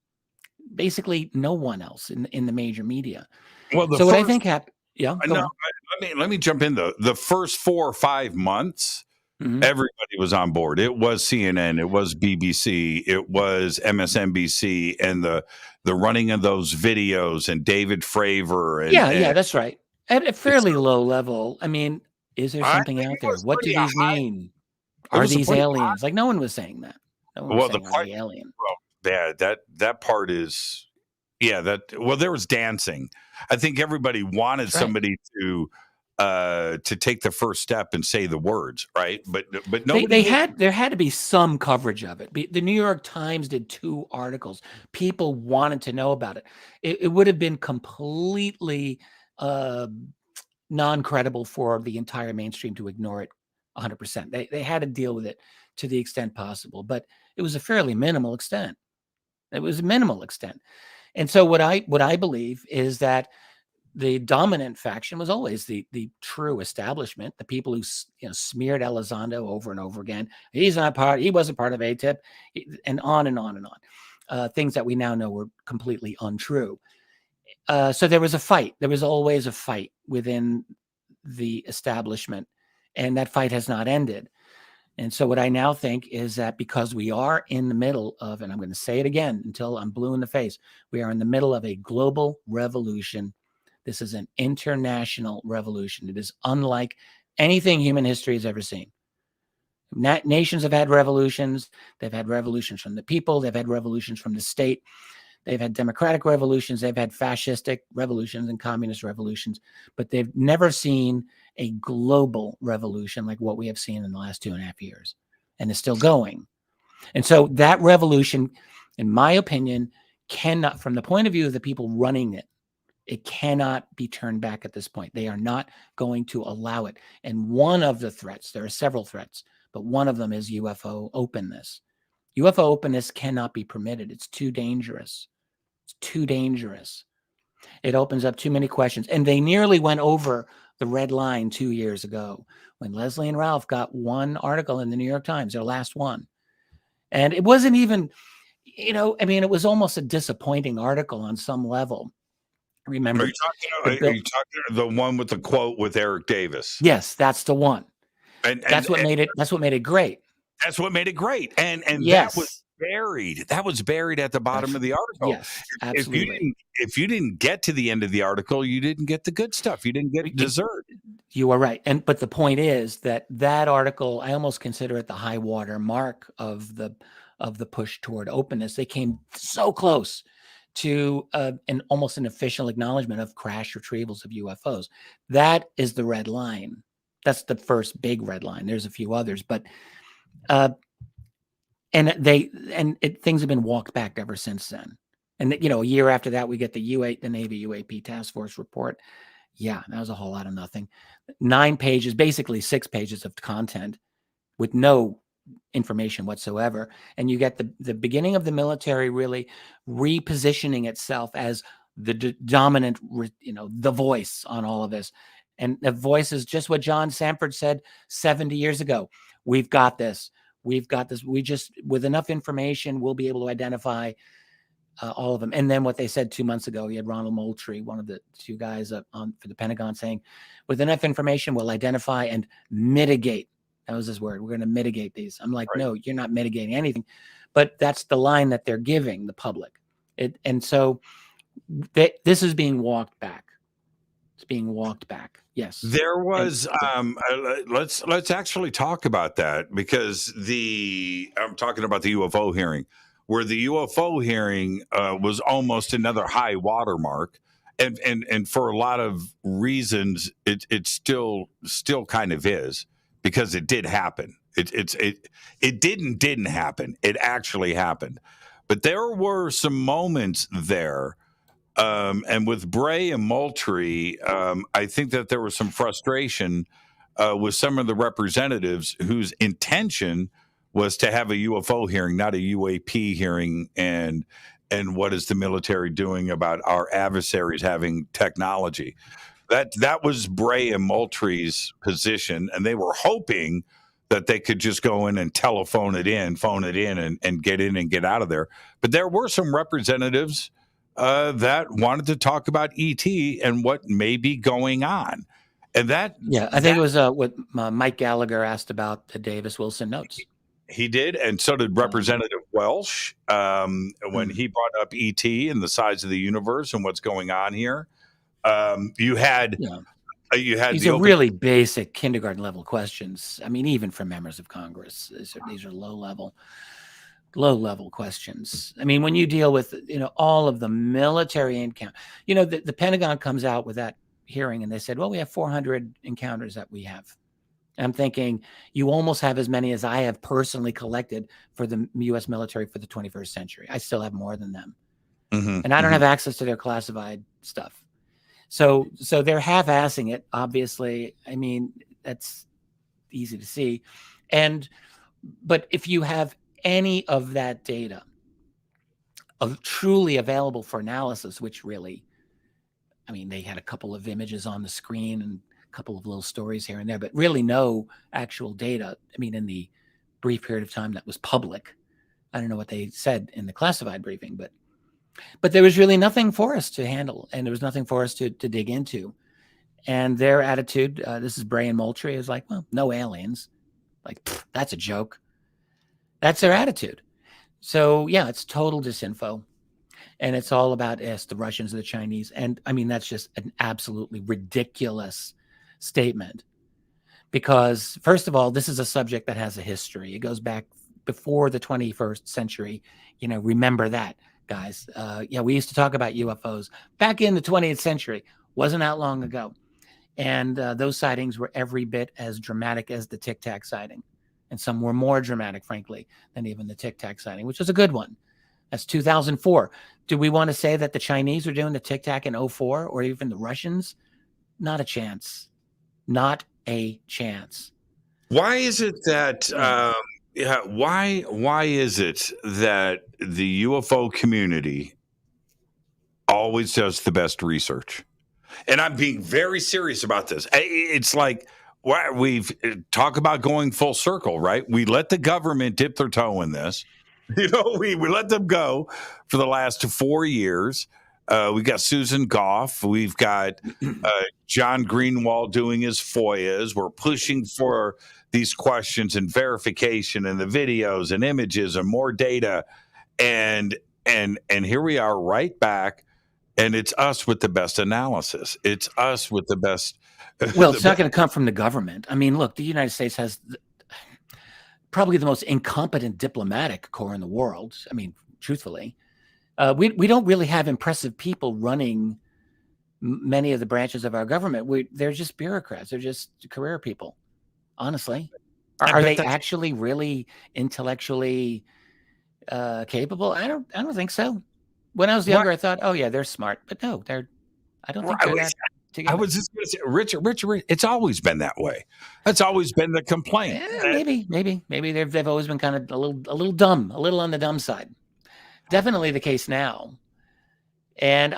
Speaker 7: Basically, no one else in the major media.
Speaker 6: Well,
Speaker 7: what I think happened,
Speaker 6: let me jump in though. The first 4 or 5 months, everybody was on board. It was CNN, it was BBC, it was MSNBC, and the running of those videos and David Fravor. And,
Speaker 7: that's right. At a fairly low level. I mean, is there something out there? What do these mean? Are these aliens? Like, no one was saying that. No one was saying, are they alien?
Speaker 6: Well, that part is, there was dancing. I think everybody wanted somebody to take the first step and say the words, right? But nobody.
Speaker 7: There had to be some coverage of it. The New York Times did 2 articles. People wanted to know about it. It would have been completely non-credible for the entire mainstream to ignore it 100%. They had to deal with it to the extent possible, but it was a fairly minimal extent. It was a minimal extent. And so what I believe is that the dominant faction was always the true establishment, the people who smeared Elizondo over and over again. He wasn't part of ATIP, and on and on and on. Things that we now know were completely untrue. So there was a fight. There was always a fight within the establishment, and that fight has not ended. And so what I now think is that because we are in the middle of, and I'm going to say it again until I'm blue in the face, we are in the middle of a global revolution. This is an international revolution. It is unlike anything human history has ever seen. Nations have had revolutions. They've had revolutions from the people. They've had revolutions from the state. They've had democratic revolutions. They've had fascistic revolutions and communist revolutions, but they've never seen a global revolution like what we have seen in the last 2.5 years, and it's still going. And so that revolution, in my opinion, cannot, from the point of view of the people running it, it cannot be turned back at this point. They are not going to allow it. And one of the threats, there are several threats, but one of them is UFO openness. UFO openness cannot be permitted. It's too dangerous. It's too dangerous. It opens up too many questions. And they nearly went over the red line 2 years ago when Leslie and Ralph got one article in the New York Times, their last one. And it wasn't even, it was almost a disappointing article on some level. Remember,
Speaker 6: are you talking the one with the quote with Eric Davis?
Speaker 7: Yes, that's the one.
Speaker 6: And
Speaker 7: that's what made it great.
Speaker 6: That's what made it great. And
Speaker 7: yes.
Speaker 6: That was buried. That was buried at the bottom of the article.
Speaker 7: Yes, absolutely.
Speaker 6: If you didn't get to the end of the article, you didn't get the good stuff. You didn't get dessert.
Speaker 7: You are right. But the point is that article, I almost consider it the high water mark of the push toward openness. They came so close to almost an official acknowledgement of crash retrievals of UFOs. That is the red line. That's the first big red line. There's a few others, but things have been walked back ever since then. And a year after that, we get the Navy UAP Task Force report. Yeah, that was a whole lot of nothing. 9 pages, basically 6 pages of content with no information whatsoever. And you get the beginning of the military really repositioning itself as the dominant, the voice on all of this. And the voice is just what John Sanford said 70 years ago. We've got this. We've got this. We just, with enough information, we'll be able to identify all of them. And then what they said 2 months ago, you had Ronald Moultrie, one of the 2 guys for the Pentagon, saying, with enough information, we'll identify and mitigate. That was his word. We're going to mitigate these. I'm like, no, you're not mitigating anything. But that's the line that they're giving the public. And so this is being walked back. It's being walked back. Yes.
Speaker 6: There was, let's actually talk about that, because I'm talking about the UFO hearing. where the UFO hearing was almost another high watermark. And for a lot of reasons, it still kind of is, because it did happen. It didn't happen. It actually happened. But there were some moments there, and with Bray and Moultrie, I think that there was some frustration with some of the representatives whose intention was to have a UFO hearing, not a UAP hearing, and what is the military doing about our adversaries having technology. That was Bray and Moultrie's position, and they were hoping that they could just go in and phone it in and get in and get out of there. But there were some representatives that wanted to talk about ET and what may be going on. And that,
Speaker 7: I think it was what Mike Gallagher asked about the Davis Wilson notes.
Speaker 6: He did, and so did Representative Welsh when he brought up ET and the size of the universe and what's going on here. You had
Speaker 7: these are really basic kindergarten level questions. I mean, even for members of Congress, these are low level questions. I mean, when you deal with all of the military encounter, the Pentagon comes out with that hearing and they said, well, we have 400 encounters that we have. And I'm thinking you almost have as many as I have personally collected for the U.S. military for the 21st century. I still have more than them. And I don't have access to their classified stuff. So they're half-assing it, obviously. I mean, that's easy to see. But if you have any of that data truly available for analysis, which really, I mean, they had a couple of images on the screen and a couple of little stories here and there, but really no actual data. I mean, in the brief period of time that was public, I don't know what they said in the classified briefing, but there was really nothing for us to handle, and there was nothing for us to dig into. And their attitude, this is Bray and Moultrie, is like, well, no aliens. Like, that's a joke. That's their attitude. So, yeah, it's total disinfo. And it's all about the Russians and the Chinese. And, I mean, that's just an absolutely ridiculous statement. Because, first of all, this is a subject that has a history. It goes back before the 21st century. Remember that. Guys, we used to talk about UFOs back in the 20th century. Wasn't that long ago. And those sightings were every bit as dramatic as the Tic Tac sighting. And some were more dramatic, frankly, than even the Tic Tac sighting, which was a good one. That's 2004. Do we want to say that the Chinese are doing the Tic Tac in 2004 or even the Russians? Not a chance. Not a chance.
Speaker 6: Why is it that... why is it that the UFO community always does the best research? And I'm being very serious about this. It's like we've talked about going full circle, right? We let the government dip their toe in this. We let them go for the last 4 years. We've got Susan Goff. We've got John Greenwald doing his FOIAs. We're pushing for these questions and verification and the videos and images and more data. And here we are right back. And it's us with the best analysis. It's us with the best.
Speaker 7: Well, it's not going to come from the government. I mean, look, the United States has probably the most incompetent diplomatic corps in the world. I mean, truthfully, we don't really have impressive people running many of the branches of our government. They're just bureaucrats. They're just career people. Honestly, are they actually really intellectually capable? I don't think so. When I was younger, I thought, oh yeah, they're smart, but no, I don't think they're that together.
Speaker 6: I was just going to say, Richard, it's always been that way. That's always been the complaint.
Speaker 7: Yeah, maybe they've always been kind of a little dumb, a little on the dumb side. Definitely the case now. And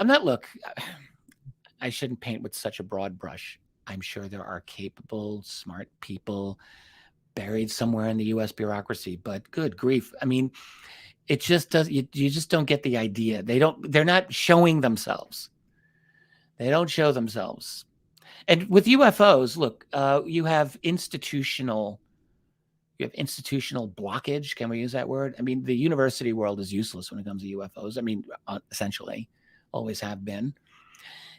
Speaker 7: I shouldn't paint with such a broad brush. I'm sure there are capable, smart people buried somewhere in the U.S. bureaucracy, but good grief. I mean, it just does. You just don't get the idea. They're not showing themselves. They don't show themselves. And with UFOs, look, you have institutional blockage. Can we use that word? I mean, the university world is useless when it comes to UFOs. I mean, essentially, always have been.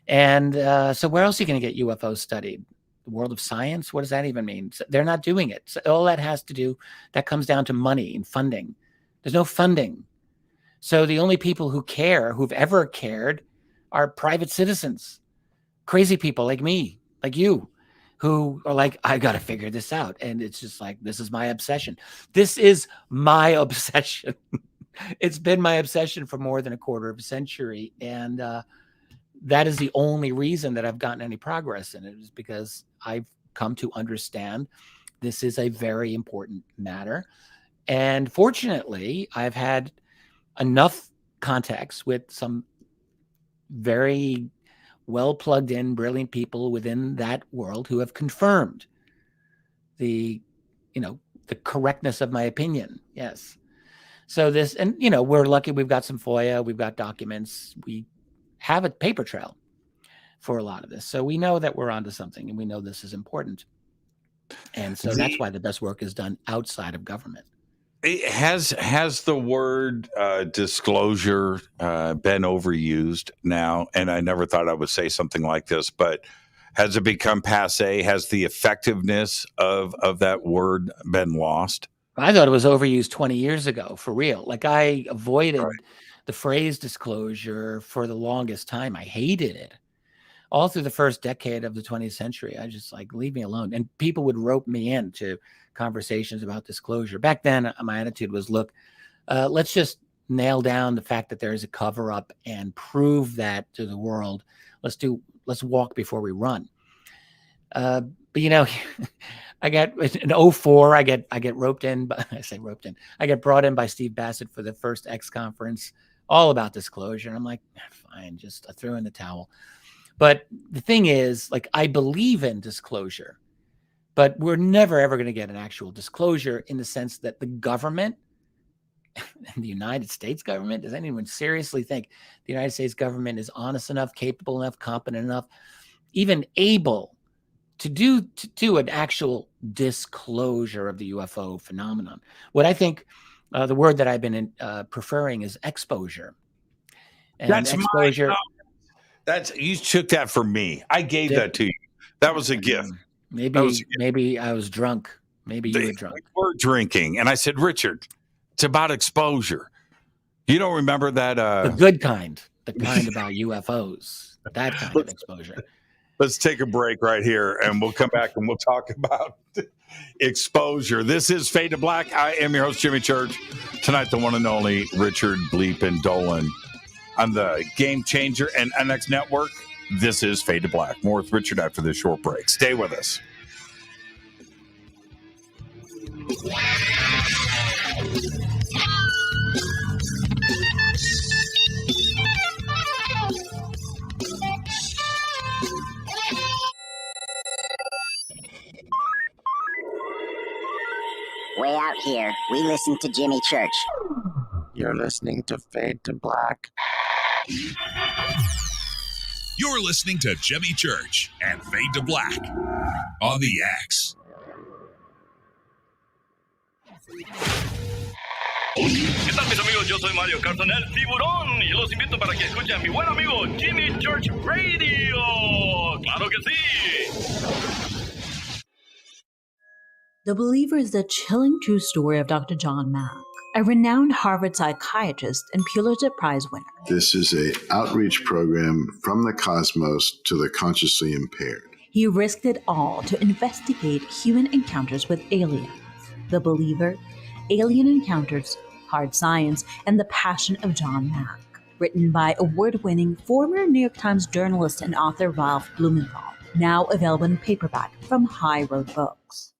Speaker 7: And so where else are you going to get UFOs studied? The world of science? What does that even mean? So they're not doing it. So all that comes down to money and funding. There's no funding. So the only people who care, who've ever cared, are private citizens, crazy people like me, like you, who are like, I got to figure this out. And it's just like, this is my obsession. This is my obsession. It's been my obsession for more than a quarter of a century. And that is the only reason that I've gotten any progress in it, is because I've come to understand this is a very important matter. And fortunately, I've had enough contacts with some very well plugged in, brilliant people within that world who have confirmed the correctness of my opinion. Yes. So this, and we're lucky we've got some FOIA, we've got documents, we have a paper trail for a lot of this. So we know that we're onto something, and we know this is important. And so that's why the best work is done outside of government.
Speaker 6: Has the word disclosure been overused now? And I never thought I would say something like this, but has it become passé? Has the effectiveness of that word been lost?
Speaker 7: I thought it was overused 20 years ago, for real. Like, I avoided the phrase disclosure for the longest time. I hated it. All through the first decade of the 20th century, I just like, leave me alone. And people would rope me into conversations about disclosure. Back then, my attitude was, look, let's just nail down the fact that there is a cover up and prove that to the world. Let's walk before we run. But I got in 2004, I get roped in, but I say roped in. I get brought in by Steve Bassett for the first X conference, all about disclosure. And I'm like, fine, just I threw in the towel. But the thing is, like, I believe in disclosure, but we're never, ever going to get an actual disclosure in the sense that the government, the United States government, does anyone seriously think the United States government is honest enough, capable enough, competent enough, even able to do an actual disclosure of the UFO phenomenon? What I think the word that I've been preferring is exposure. And
Speaker 6: that's
Speaker 7: exposure.
Speaker 6: You took that from me. I gave that to you. That was a gift.
Speaker 7: Maybe I was drunk. Maybe you were drunk.
Speaker 6: We were drinking, and I said, Richard, it's about exposure. You don't remember that?
Speaker 7: The good kind, the kind about UFOs, that kind of exposure.
Speaker 6: Let's take a break right here, and we'll come back and we'll talk about exposure. This is Fade to Black. I am your host, Jimmy Church. Tonight, the one and only Richard Bleepin' Dolan on the Game Changer and NX Network. This is Fade to Black. More with Richard after this short break. Stay with us.
Speaker 15: Way out here, we listen to Jimmy Church.
Speaker 16: You're listening to Fade to Black.
Speaker 8: You're listening to Jimmy Church and Fade to Black on the X.
Speaker 17: ¿Qué tal, mis amigos? Yo soy Mario Carson, el tiburón, y los invito para que escuchen a mi buen amigo Jimmy Church Radio. ¡Claro que sí!
Speaker 18: The Believer is the chilling true story of Dr. John Mack, a renowned Harvard psychiatrist and Pulitzer Prize winner.
Speaker 19: This is an outreach program from the cosmos to the consciously impaired.
Speaker 18: He risked it all to investigate human encounters with aliens. The Believer, Alien Encounters, Hard Science, and the Passion of John Mack. Written by award-winning former New York Times journalist and author Ralph Blumenthal. Now available in paperback from High Road Books.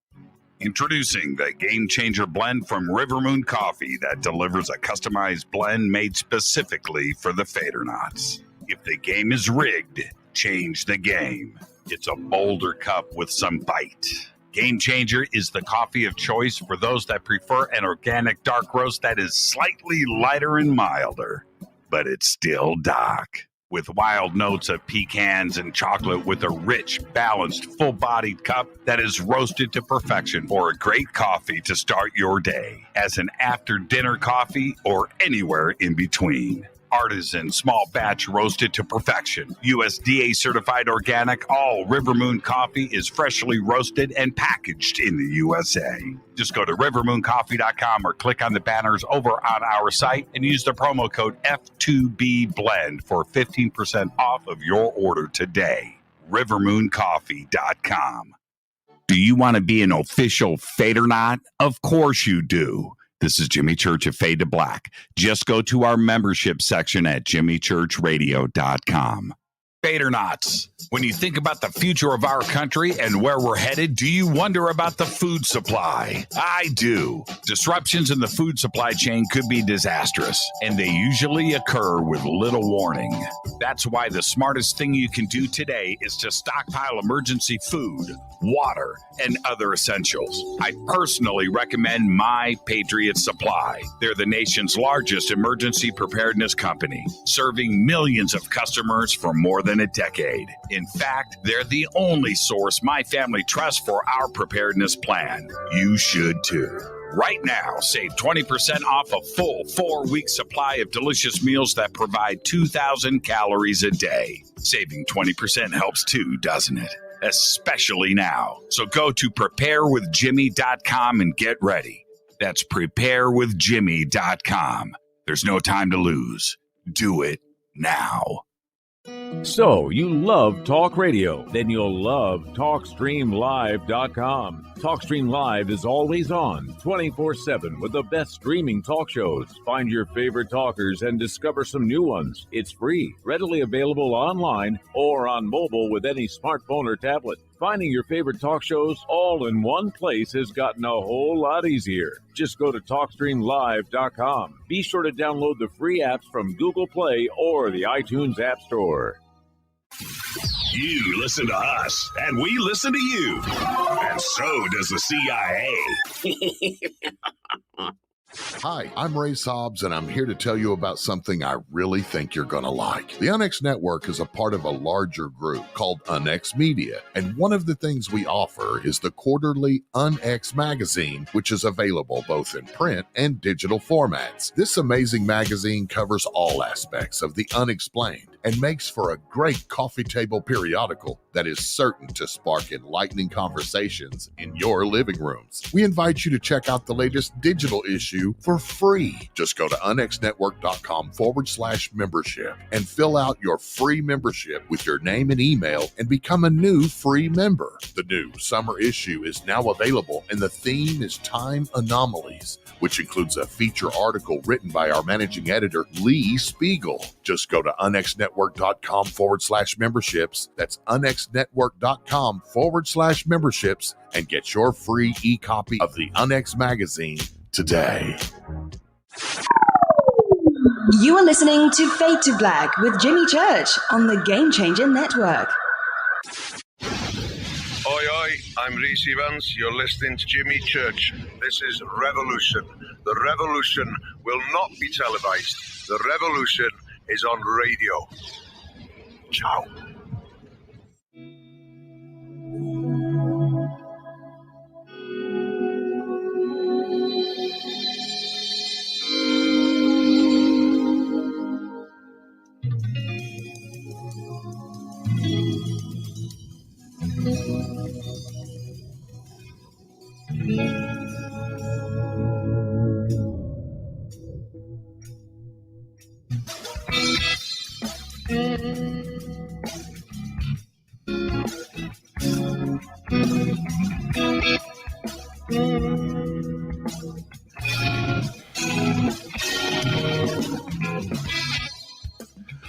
Speaker 6: Introducing the Game Changer blend from River Moon Coffee that delivers a customized blend made specifically for the Fadernauts. If the game is rigged, change the game. It's a bolder cup with some bite. Game Changer is the coffee of choice for those that prefer an organic dark roast that is slightly lighter and milder, but it's still dark. With wild notes of pecans and chocolate with a rich, balanced, full-bodied cup that is roasted to perfection for a great coffee to start your day, as an after-dinner coffee or anywhere in between. artisan, small batch roasted to perfection. USDA certified organic, all River Moon coffee is freshly roasted and packaged in the USA. Just go to rivermooncoffee.com or click on the banners over on our site and use the promo code F2BBLEND for 15% off of your order today. rivermooncoffee.com. Do you want to be an official Fade or Not? Of course you do. This is Jimmy Church of Fade to Black. Just go to our membership section at jimmychurchradio.com. Fade or Nots. When you think about the future of our country and where we're headed, do you wonder about the food supply? I do. Disruptions in the food supply chain could be disastrous, and they usually occur with little warning. That's why the smartest thing you can do today is to stockpile emergency food, water, and other essentials. I personally recommend My Patriot Supply. They're the nation's largest emergency preparedness company, serving millions of customers for more than a decade. In fact, they're the only source my family trusts for our preparedness plan. You should too. Right now, save 20% off a full 4-week supply of delicious meals that provide 2,000 calories a day. Saving 20% helps too, doesn't it? Especially now. So go to preparewithjimmy.com and get ready. That's preparewithjimmy.com. There's no time to lose. Do it now.
Speaker 20: So, you love talk radio? Then you'll love TalkStreamLive.com. TalkStream Live is always on, 24/7, with the best streaming talk shows. Find your favorite talkers and discover some new ones. It's free, readily available online or on mobile with any smartphone or tablet. Finding your favorite talk shows all in one place has gotten a whole lot easier. Just go to TalkStreamLive.com. Be sure to download the free apps from Google Play or the iTunes App Store.
Speaker 8: You listen to us, and we listen to you. And so does the CIA.
Speaker 11: Hi, I'm Ray Sobbs, and I'm here to tell you about something I really think you're going to like. The UNX Network is a part of a larger group called UNX Media, and one of the things we offer is the quarterly UNX magazine, which is available both in print and digital formats. This amazing magazine covers all aspects of the unexplained and makes for a great coffee table periodical that is certain to spark enlightening conversations in your living rooms. We invite you to check out the latest digital issue for free. Just go to unxnetwork.com/membership and fill out your free membership with your name and email and become a new free member. The new summer issue is now available, and the theme is Time Anomalies, which includes a feature article written by our managing editor, Lee Spiegel. Just go to unxnetwork.com/memberships. That's unxnetwork.com/memberships and get your free e-copy of the UNX magazine today.
Speaker 1: You are listening to Fade to Black with Jimmy Church on the Game Changer Network.
Speaker 21: Oi, oi, I'm Reese Evans. You're listening to Jimmy Church. This is Revolution. The revolution will not be televised. The revolution is on radio. Ciao.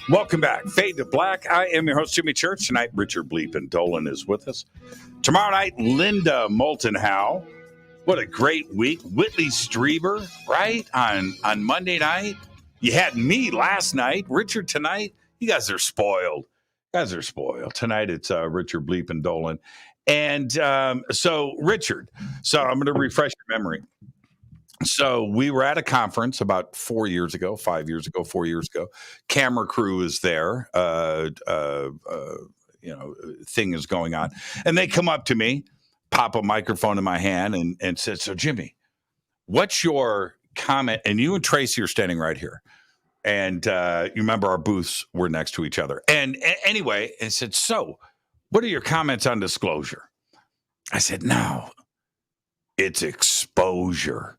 Speaker 6: Welcome back. Fade to Black. I am your host, Jimmy Church. Tonight, Richard Bleepin' Dolan is with us. Tomorrow night, Linda Moulton Howe. What a great week. Whitley Strieber, right? On Monday night. You had me last night. Richard tonight. You guys are spoiled. Tonight, it's Richard Bleepin' Dolan. And so, Richard, I'm going to refresh your memory. So we were at a conference about 4 years ago, 5 years ago, 4 years ago. Camera crew is there. Thing is going on. And they come up to me, pop a microphone in my hand and said, so Jimmy, what's your comment? And you and Tracy are standing right here. And you remember our booths were next to each other. And anyway, I said, so what are your comments on disclosure? I said, no, it's exposure.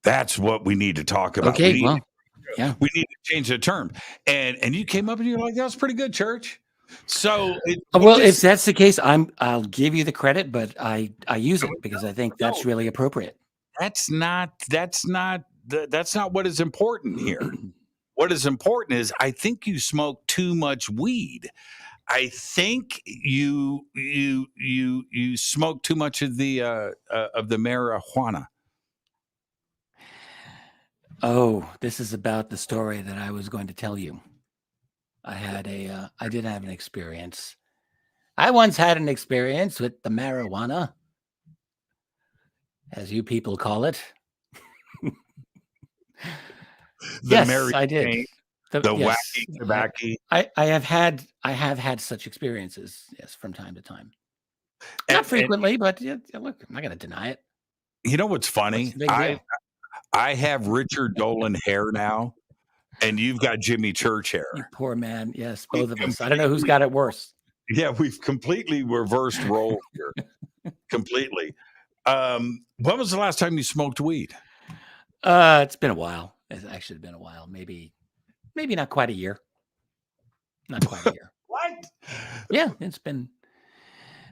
Speaker 6: That's what we need to talk about.
Speaker 7: Okay,
Speaker 6: we need to change the term. And you came up and you're like, that was pretty good, Church. So
Speaker 7: if that's the case, I'll give you the credit, but I use it because I think that's really appropriate.
Speaker 6: That's not what is important here. What is important is I think you smoke too much weed. I think you smoke too much of the marijuana.
Speaker 7: Oh, this is about the story that I was going to tell you. I did have an experience. I once had an experience with the marijuana, as you people call it. Yes, I did.
Speaker 6: Wacky tobacco.
Speaker 7: I have had such experiences, yes, from time to time. Not frequently, but look, I'm not going to deny it.
Speaker 6: You know what's funny? I have Richard Dolan hair now, and you've got Jimmy Church hair.
Speaker 7: You poor man. Yes, both of us. I don't know who's got it worse.
Speaker 6: Yeah, we've completely reversed roles here. Completely. When was the last time you smoked weed?
Speaker 7: It's been a while. It's actually been a while. Maybe not quite a year. Not quite a year.
Speaker 6: What?
Speaker 7: Yeah, it's been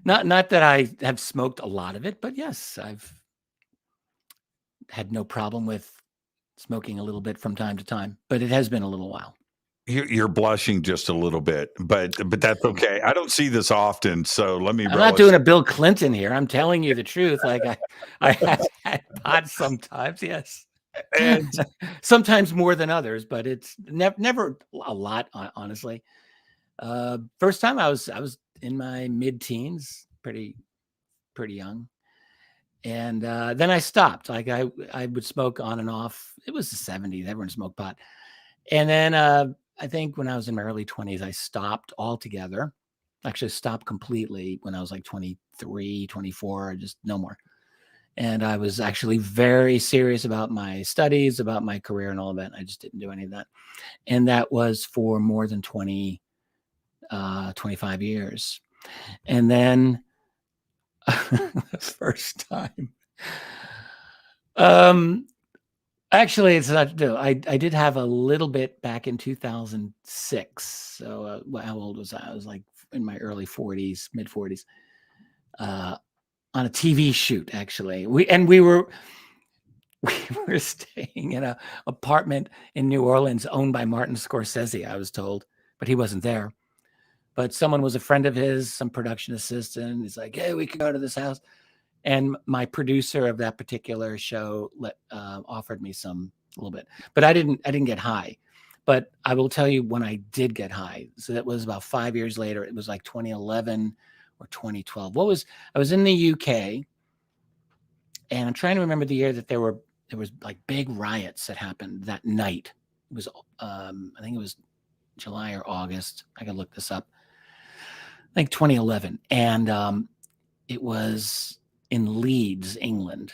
Speaker 7: not that I have smoked a lot of it, but yes, I've had no problem with smoking a little bit from time to time, but it has been a little while.
Speaker 6: You're blushing just a little bit, but that's okay. I don't see this often, so let me.
Speaker 7: I'm not doing a Bill Clinton here. I'm telling you the truth. Like I have had pot sometimes, yes, and sometimes more than others, but it's never a lot, honestly. First time I was in my mid-teens, pretty young. And then I stopped. Like I would smoke on and off. It was the 70s. Everyone smoked pot. And then I think when I was in my early 20s, I stopped altogether. Actually stopped completely when I was like 23, 24, just no more. And I was actually very serious about my studies, about my career and all of that. I just didn't do any of that. And that was for more than 25 years. And then the first time. Actually, it's not. I did have a little bit back in 2006. So how old was I? I was like in my early 40s, mid 40s, on a TV shoot. Actually, we were staying in an apartment in New Orleans owned by Martin Scorsese, I was told, but he wasn't there. But someone was a friend of his, some production assistant. He's like, hey, we can go to this house. And my producer of that particular show offered me a little bit. But I didn't get high. But I will tell you when I did get high. So that was about 5 years later. It was like 2011 or 2012. I was in the UK. And I'm trying to remember the year that there was like big riots that happened that night. It was, I think it was July or August. I can look this up. I think 2011. And it was in Leeds, England.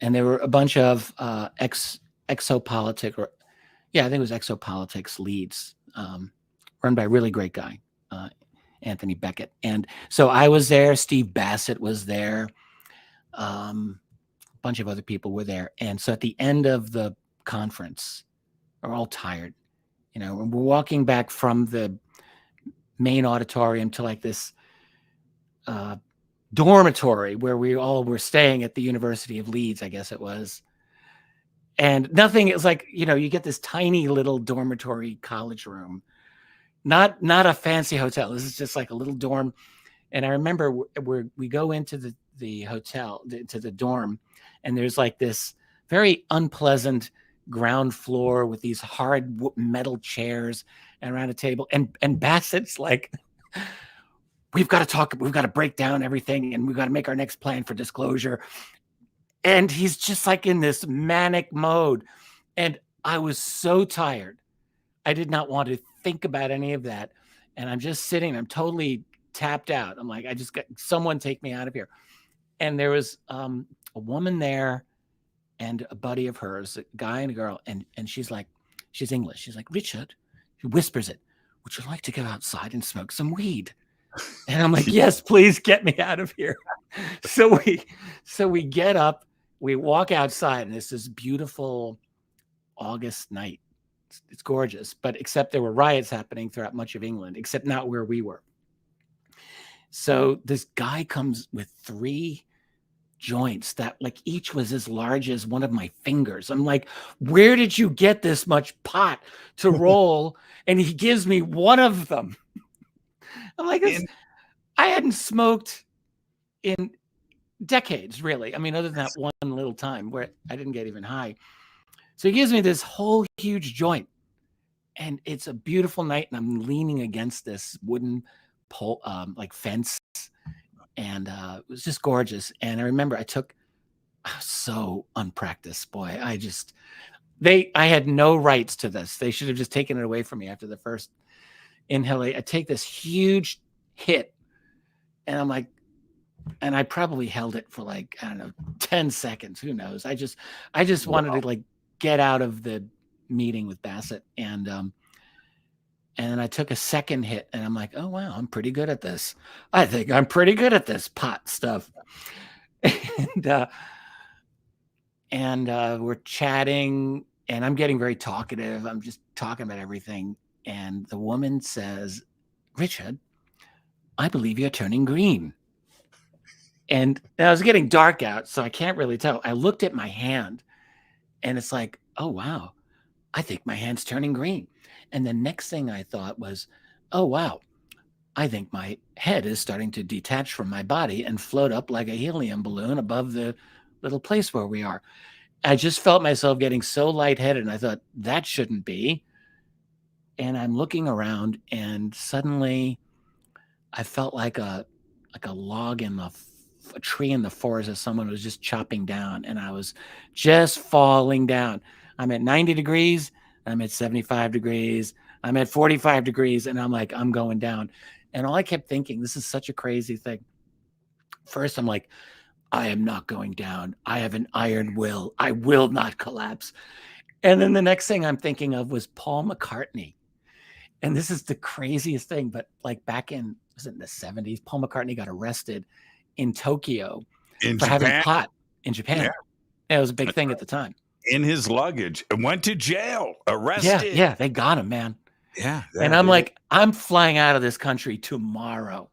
Speaker 7: And there were a bunch of exopolitics, I think it was Exopolitics Leeds, run by a really great guy, Anthony Beckett. And so I was there. Steve Bassett was there. A bunch of other people were there. And so at the end of the conference, we're all tired. We're walking back from the main auditorium to like this dormitory where we all were staying at the University of Leeds, I guess it was. And nothing, it's like, you get this tiny little dormitory college room, not a fancy hotel. This is just like a little dorm. And I remember we go into the hotel, to the dorm, and there's like this very unpleasant ground floor with these hard metal chairs and around a table. And Bassett's like, we've got to talk, we've got to break down everything, and we've got to make our next plan for disclosure. And he's just like in this manic mode. And I was so tired. I did not want to think about any of that. And I'm just sitting, I'm totally tapped out. I'm like, I just got someone take me out of here. And there was a woman there and a buddy of hers, a guy and a girl. And she's like, She's English. She's like, Richard, she whispers it, would you like to go outside and smoke some weed? And I'm like, yes, please get me out of here. So we get up, we walk outside, and it's this beautiful August night. It's gorgeous, but except there were riots happening throughout much of England, except not where we were. So this guy comes with 3 joints that like each was as large as one of my fingers. I'm like, where did you get this much pot to roll? And he gives me one of them. I'm like, I hadn't smoked in decades, really. I mean, other than that one little time where I didn't get even high. So he gives me this whole huge joint, and it's a beautiful night, and I'm leaning against this wooden pole, like fence, and it was just gorgeous. And I remember I was so unpracticed, boy. I had no rights to this. They should have just taken it away from me after the first inhale. I take this huge hit, and I'm like, and I probably held it for like, I don't know, 10 seconds. Who knows? I just wanted to like get out of the meeting with Bassett. And then I took a second hit, and I'm like, oh, wow, I'm pretty good at this. I think I'm pretty good at this pot stuff. And we're chatting, and I'm getting very talkative. I'm just talking about everything. And the woman says, Richard, I believe you're turning green. And it was getting dark out, so I can't really tell. I looked at my hand, and it's like, oh, wow, I think my hand's turning green. And the next thing I thought was, oh, wow, I think my head is starting to detach from my body and float up like a helium balloon above the little place where we are. I just felt myself getting so lightheaded, and I thought, that shouldn't be. And I'm looking around, and suddenly I felt like a log in a tree in the forest as someone was just chopping down, and I was just falling down. I'm at 90 degrees. I'm at 75 degrees. I'm at 45 degrees. And I'm like, I'm going down. And all I kept thinking, this is such a crazy thing. First, I'm like, I am not going down. I have an iron will. I will not collapse. And then the next thing I'm thinking of was Paul McCartney. And this is the craziest thing. But like back in the 70s, Paul McCartney got arrested in Tokyo for having pot in Japan. Yeah, it was a big thing at the time.
Speaker 6: In his luggage, and went to jail, arrested.
Speaker 7: Yeah, they got him, man.
Speaker 6: Yeah.
Speaker 7: And I'm like, I'm flying out of this country tomorrow.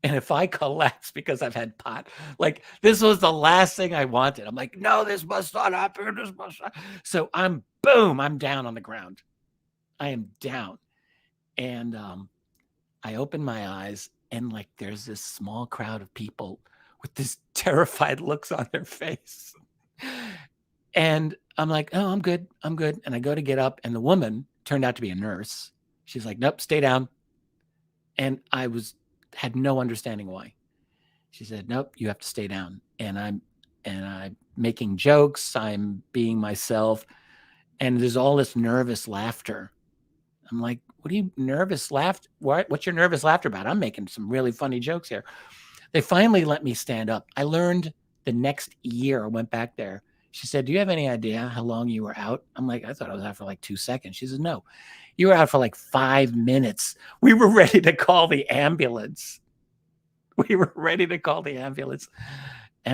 Speaker 7: And if I collapse because I've had pot, like this was the last thing I wanted. I'm like, no, this must not happen. This must not. So I'm down on the ground. I am down. And I open my eyes, and like there's this small crowd of people with this terrified looks on their face. And I'm like, oh, I'm good. And I go to get up, and the woman turned out to be a nurse. She's like, nope, stay down. And I had no understanding why. She said, nope, you have to stay down. And I'm making jokes. I'm being myself. And there's all this nervous laughter. I'm like, what are you nervous laugh? What's your nervous laughter about? I'm making some really funny jokes here. They finally let me stand up. I learned the next year I went back there. She said, do you have any idea how long you were out? I'm like, I thought I was out for like 2 seconds. She said, no, you were out for like 5 minutes. We were ready to call the ambulance. And I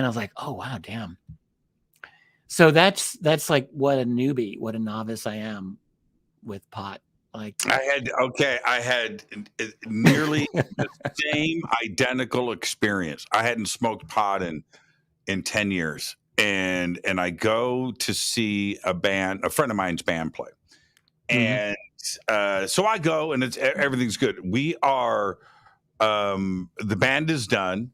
Speaker 7: was like, oh, wow, damn. So that's like what a novice I am with pot. Like
Speaker 6: I had nearly the same identical experience. I hadn't smoked pot in 10 years. And I go to see a friend of mine's band play. And so I go, and everything's good. We are, the band is done,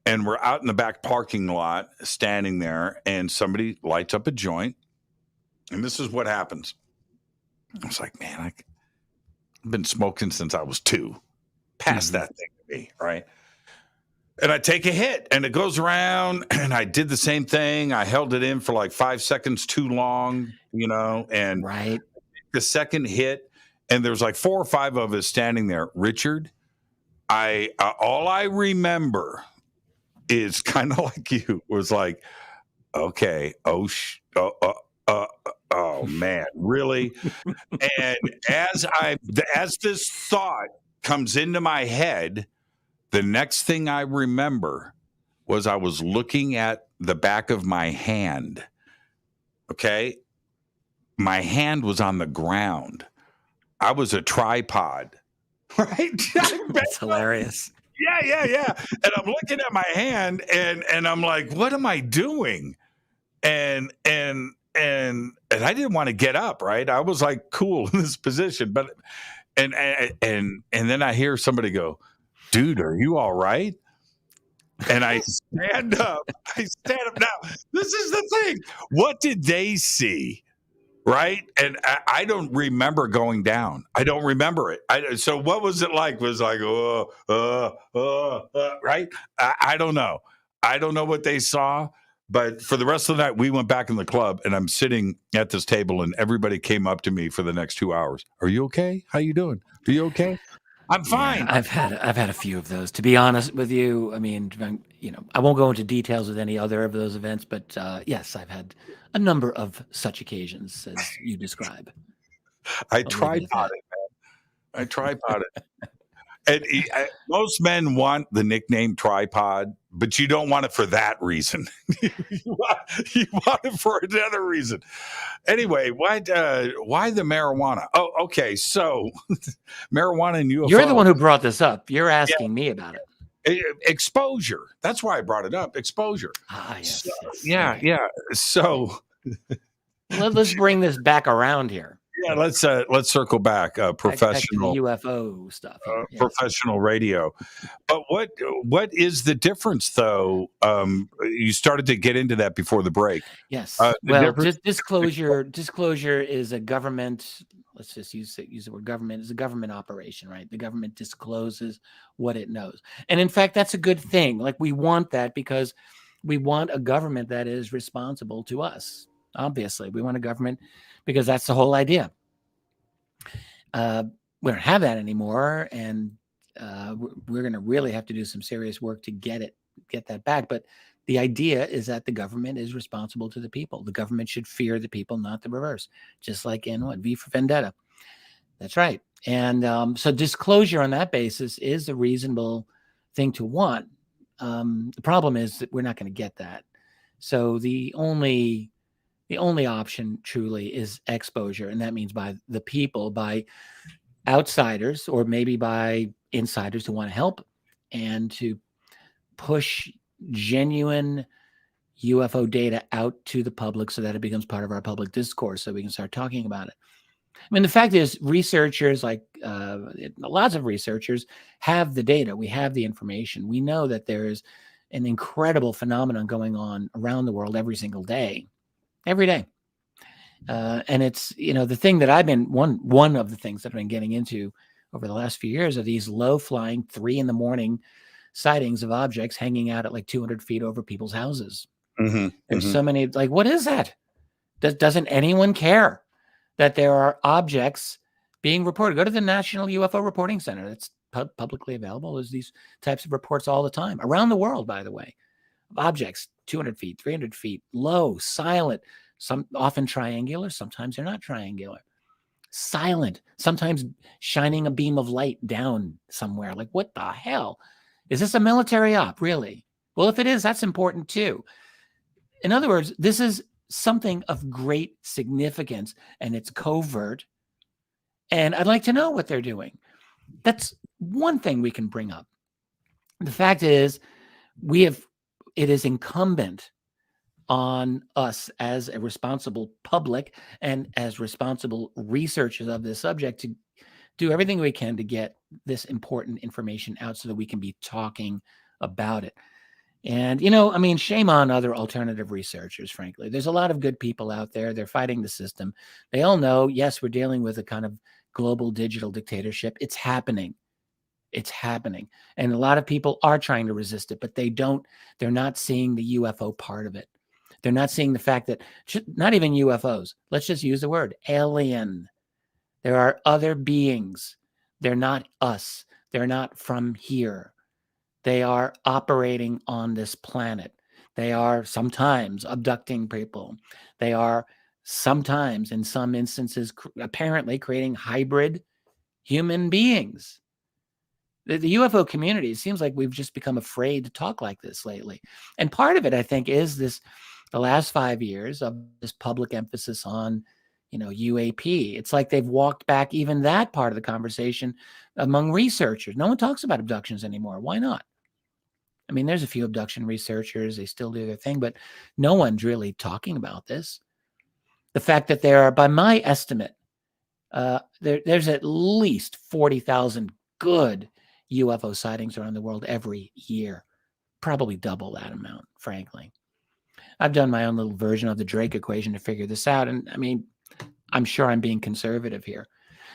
Speaker 6: and we're out in the back parking lot standing there, and somebody lights up a joint. And this is what happens. I was like, man, I've been smoking since I was 2. Pass that thing to me, right? And I take a hit, and it goes around, and I did the same thing. I held it in for like 5 seconds too long, and
Speaker 7: right.
Speaker 6: The second hit, and there's like 4 or 5 of us standing there. Richard, all I remember is kind of like you, was like, okay, Oh man, really? And as this thought comes into my head, the next thing I remember was I was looking at the back of my hand. Okay. My hand was on the ground. I was a tripod. Right?
Speaker 7: That's hilarious.
Speaker 6: Yeah. And I'm looking at my hand and I'm like, what am I doing? And I didn't want to get up, right? I was like cool in this position, but and then I hear somebody go, dude, are you all right? And I stand up. Now, this is the thing. What did they see? Right? And I don't remember going down. I don't remember it. So what was it like? It was like, right? I don't know. I don't know what they saw. But for the rest of the night, we went back in the club, and I'm sitting at this table, and everybody came up to me for the next 2 hours. Are you okay? How you doing? Are you okay? I'm fine.
Speaker 7: Yeah, I've had a few of those. To be honest with you, I mean, I won't go into details with any other of those events, but yes, I've had a number of such occasions as you describe.
Speaker 6: I tripod it, man. I tripod it. And most men want the nickname tripod, but you don't want it for that reason. you want it for another reason. Anyway, why the marijuana? Oh, okay. So marijuana and UFO.
Speaker 7: You're the one who brought this up. You're asking me about it.
Speaker 6: Exposure. That's why I brought it up. Exposure.
Speaker 7: Yes.
Speaker 6: So, yeah. So
Speaker 7: let's bring this back around here.
Speaker 6: Yeah, let's circle back. Professional
Speaker 7: back to the UFO stuff.
Speaker 6: Yes. Professional radio. But what is the difference, though? You started to get into that before the break.
Speaker 7: Yes. Well, disclosure is a government. Let's just use the word government. Is a government operation, right? The government discloses what it knows, and in fact, that's a good thing. Like we want that because we want a government that is responsible to us. Obviously, we want a government because that's the whole idea. We don't have that anymore, and we're going to really have to do some serious work to get that back. But the idea is that the government is responsible to the people. The government should fear the people, not the reverse. Just like in V for Vendetta. That's right. And so disclosure on that basis is a reasonable thing to want. The problem is that we're not going to get that. So the only option truly is exposure, and that means by the people, by outsiders, or maybe by insiders who want to help and to push genuine UFO data out to the public so that it becomes part of our public discourse so we can start talking about it. I mean, the fact is researchers, like lots of researchers, have the data. We have the information. We know that there is an incredible phenomenon going on around the world every single day. Every day. And it's, the thing that I've been, one of the things that I've been getting into over the last few years are these low flying 3 a.m. sightings of objects hanging out at like 200 feet over people's houses. There's so many, like, what is that? Doesn't anyone care that there are objects being reported? Go to the National UFO Reporting Center. It's publicly available. There's these types of reports all the time around the world, by the way. Objects 200 feet, 300 feet, low, silent, some often triangular, sometimes they're not triangular, silent, sometimes shining a beam of light down somewhere. Like, what the hell? Is this a military op, really? Well, if it is, that's important too. In other words, this is something of great significance, and it's covert, and I'd like to know what they're doing. That's one thing we can bring up. The fact is, it is incumbent on us as a responsible public and as responsible researchers of this subject to do everything we can to get this important information out so that we can be talking about it. And, shame on other alternative researchers, frankly. There's a lot of good people out there. They're fighting the system. They all know, yes, we're dealing with a kind of global digital dictatorship. It's happening. It's happening. And a lot of people are trying to resist it, but they're not seeing the UFO part of it. They're not seeing the fact that not even UFOs, let's just use the word alien. There are other beings. They're not us. They're not from here. They are operating on this planet. They are sometimes abducting people. They are sometimes, in some instances, apparently creating hybrid human beings. The UFO community, it seems like we've just become afraid to talk like this lately. And part of it, I think, is the last 5 years of this public emphasis on, UAP. It's like they've walked back even that part of the conversation among researchers. No one talks about abductions anymore. Why not? I mean, there's a few abduction researchers. They still do their thing, but no one's really talking about this. The fact that there are, by my estimate, there's at least 40,000 good UFO sightings around the world every year. Probably double that amount, frankly. I've done my own little version of the Drake equation to figure this out. And I mean, I'm sure I'm being conservative here.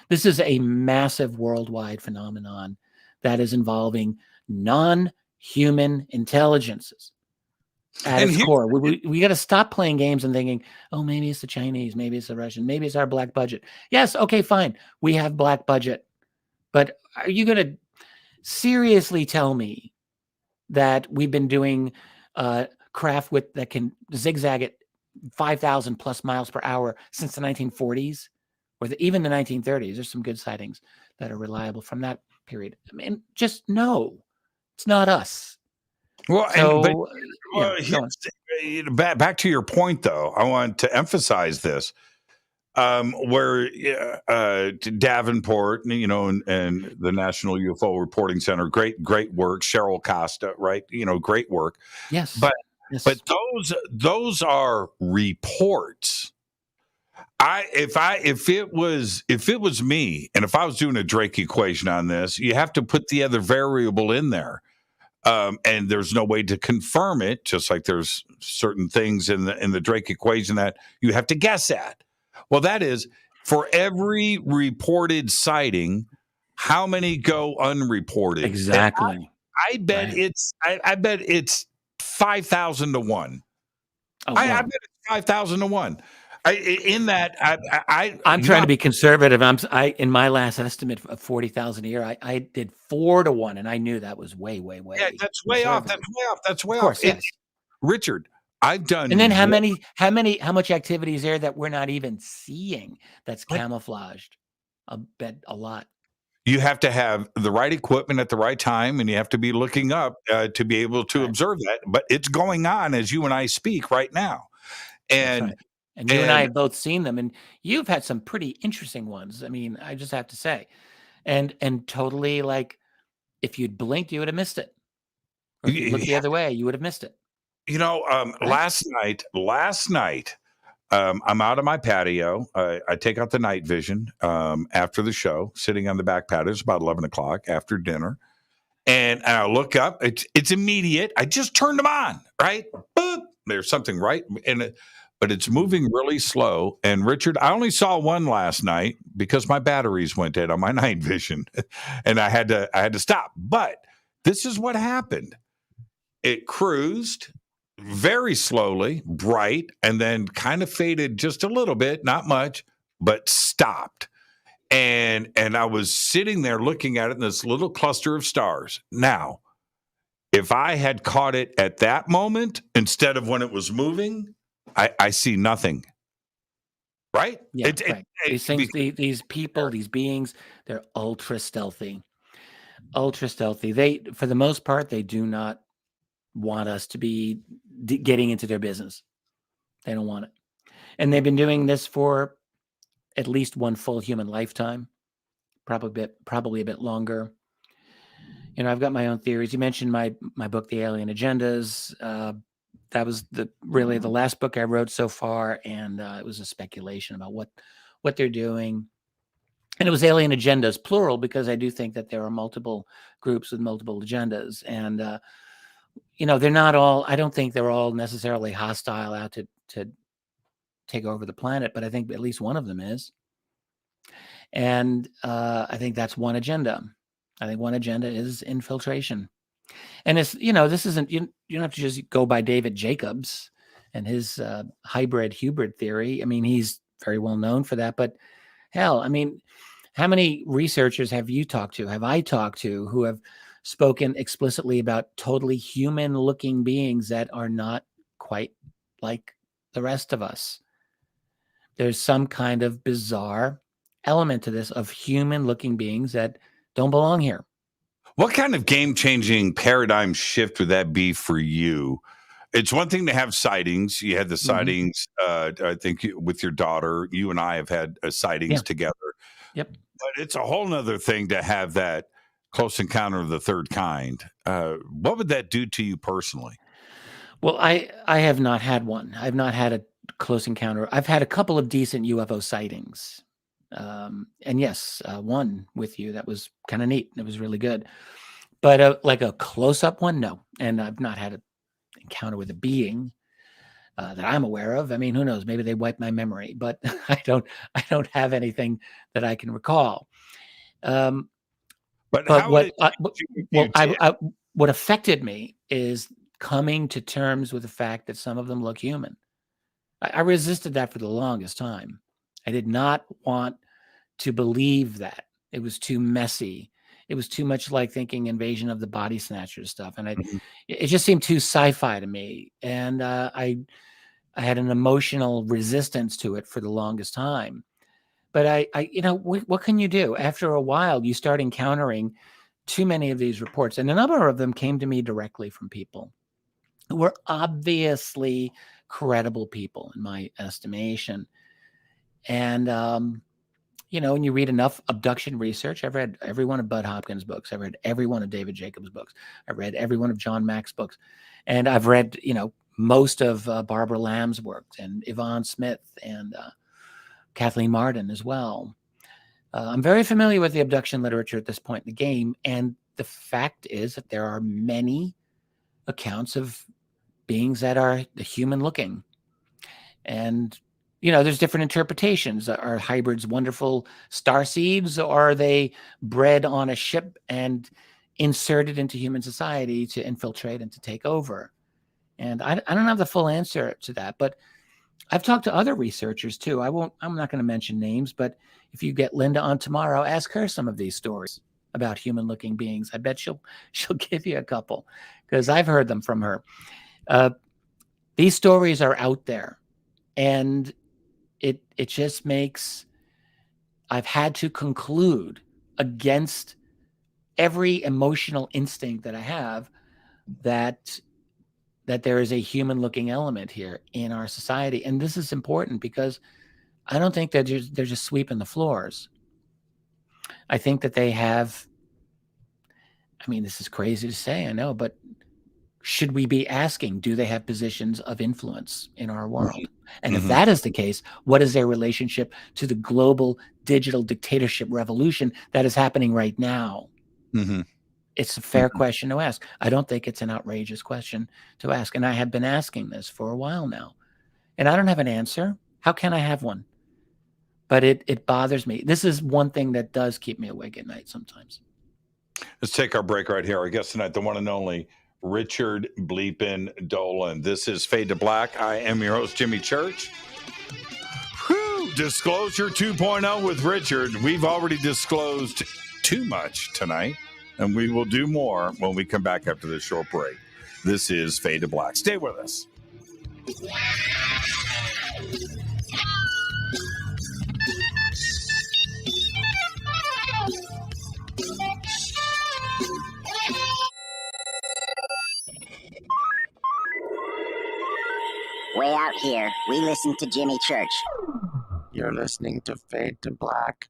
Speaker 7: This is a massive worldwide phenomenon that is involving non-human intelligences at its core. We got to stop playing games and thinking, oh, maybe it's the Chinese, maybe it's the Russian, maybe it's our black budget. Yes, okay, fine. We have black budget. But are you going to seriously tell me that we've been doing craft that can zigzag at 5,000 plus miles per hour since the 1940s or even the 1930s? There's some good sightings that are reliable from that period. I mean, just no, it's not us.
Speaker 6: Well,
Speaker 7: so,
Speaker 6: back to your point, though, I want to emphasize this. Where Davenport, and the National UFO Reporting Center, great work. Cheryl Costa, right? Great work.
Speaker 7: Yes,
Speaker 6: but those are reports. If it was me, and if I was doing a Drake equation on this, you have to put the other variable in there. And there's no way to confirm it, just like there's certain things in the Drake equation that you have to guess at. Well, that is, for every reported sighting, how many go unreported?
Speaker 7: Exactly.
Speaker 6: I bet it's 5,000 to 1.
Speaker 7: Oh,
Speaker 6: I bet it's 5,000 to 1.
Speaker 7: I'm trying to be conservative. In my last estimate of 40,000 a year, I did 4 to 1, and I knew that was way.
Speaker 6: Yeah, that's way off. That's way off.
Speaker 7: Yes.
Speaker 6: Richard, I've done.
Speaker 7: And then how much activity is there that we're not even seeing that's camouflaged? I bet a lot.
Speaker 6: You have to have the right equipment at the right time, and you have to be looking up to be able to observe that. But it's going on as you and I speak right now. And
Speaker 7: you and I have both seen them, and you've had some pretty interesting ones. I mean, I just have to say, and totally, like, if you'd blinked, you would have missed it. Or if you looked the other way, you would have missed it.
Speaker 6: Right? Last night, I'm out on my patio. I take out the night vision after the show, sitting on the back patio. It's about 11 o'clock after dinner. And I look up. It's immediate. I just turned them on, right? Boop. There's something right in it. But it's moving really slow. And Richard, I only saw one last night because my batteries went dead on my night vision, and I had to stop. But this is what happened. It cruised very slowly, bright, and then kind of faded just a little bit, not much, but stopped. And I was sitting there looking at it in this little cluster of stars. Now, if I had caught it at that moment instead of when it was moving, I see nothing. Right?
Speaker 7: Yeah, right. These things, these people, these beings, they're ultra stealthy. Ultra stealthy. They, for the most part, they do not want us to be getting into their business. They don't want it. And they've been doing this for at least one full human lifetime, probably a bit longer. I've got my own theories. You mentioned my book, The Alien Agendas. That was really the last book I wrote so far, and it was a speculation about what they're doing. And it was alien agendas, plural, because I do think that there are multiple groups with multiple agendas. And, they're not all, I don't think they're all necessarily hostile out to take over the planet, but I think at least one of them is. And I think that's one agenda. I think one agenda is infiltration. And it's, this isn't, you don't have to just go by David Jacobs and his hybrid theory. I mean, he's very well known for that, but hell, I mean, how many researchers have you talked to, have I talked to, who have spoken explicitly about totally human looking beings that are not quite like the rest of us? there's some kind of bizarre element to this of human-looking beings that don't belong here.
Speaker 6: What kind of game-changing paradigm shift would that be for you? It's one thing to have sightings. You had the sightings, I think, with your daughter. You and I have had sightings together.
Speaker 7: Yep.
Speaker 6: But it's a whole nother thing to have that close encounter of the third kind. What would that do to you personally?
Speaker 7: Well, I have not had one. I've not had a close encounter. I've had a couple of decent UFO sightings. And yes, one with you that was kind of neat. It was really good. But like a close-up one, no. And I've not had an encounter with a being that I'm aware of. I mean, who knows? Maybe they wiped my memory, but I don't have anything that I can recall. What affected me is coming to terms with the fact that some of them look human. I resisted that for the longest time. I did not want to believe that. It was too messy. It was too much like thinking Invasion of the Body Snatchers stuff. And it just seemed too sci-fi to me. And I had an emotional resistance to it for the longest time. But what can you do? After a while, you start encountering too many of these reports. And a number of them came to me directly from people who were obviously credible people in my estimation. And, when you read enough abduction research, I've read every one of Bud Hopkins' books. I've read every one of David Jacobs' books. I've read every one of John Mack's books. And I've read, most of Barbara Lamb's work and Yvonne Smith and Kathleen Marden as well. I'm very familiar with the abduction literature at this point in the game. And the fact is that there are many accounts of beings that are human looking. And, there's different interpretations. Are hybrids wonderful starseeds, or are they bred on a ship and inserted into human society to infiltrate and to take over? And I don't have the full answer to that, but I've talked to other researchers too. I'm not going to mention names, but if you get Linda on tomorrow, ask her some of these stories about human looking beings. I bet she'll give you a couple because I've heard them from her. These stories are out there, and it just makes, I've had to conclude against every emotional instinct that I have that there is a human looking element here in our society. And this is important because I don't think that they're just sweeping the floors. I think that they have, this is crazy to say, I know, but should we be asking, do they have positions of influence in our world? And if that is the case, what is their relationship to the global digital dictatorship revolution that is happening right now? It's a fair question to ask. I don't think it's an outrageous question to ask. And I have been asking this for a while now. And I don't have an answer. How can I have one? But it bothers me. This is one thing that does keep me awake at night sometimes.
Speaker 6: Let's take our break right here. Our guest tonight, the one and only Richard Bleepin Dolan. This is Fade to Black. I am your host, Jimmy Church. Disclosure 2.0 with Richard. We've already disclosed too much tonight, and we will do more when we come back after this short break. This is Fade to Black. Stay with us.
Speaker 15: Way out here, we listen to Jimmy Church.
Speaker 16: You're listening to Fade to Black.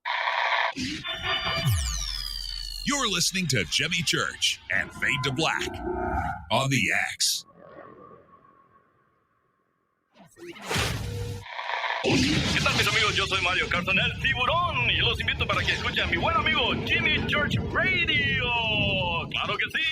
Speaker 8: You're listening to Jimmy Church and Fade to Black on the X.
Speaker 17: ¿Qué tal, mis amigos? Yo soy Mario Carson, el tiburón, y los invito para que escuchen a mi buen amigo Jimmy Church Radio. ¡Claro que sí!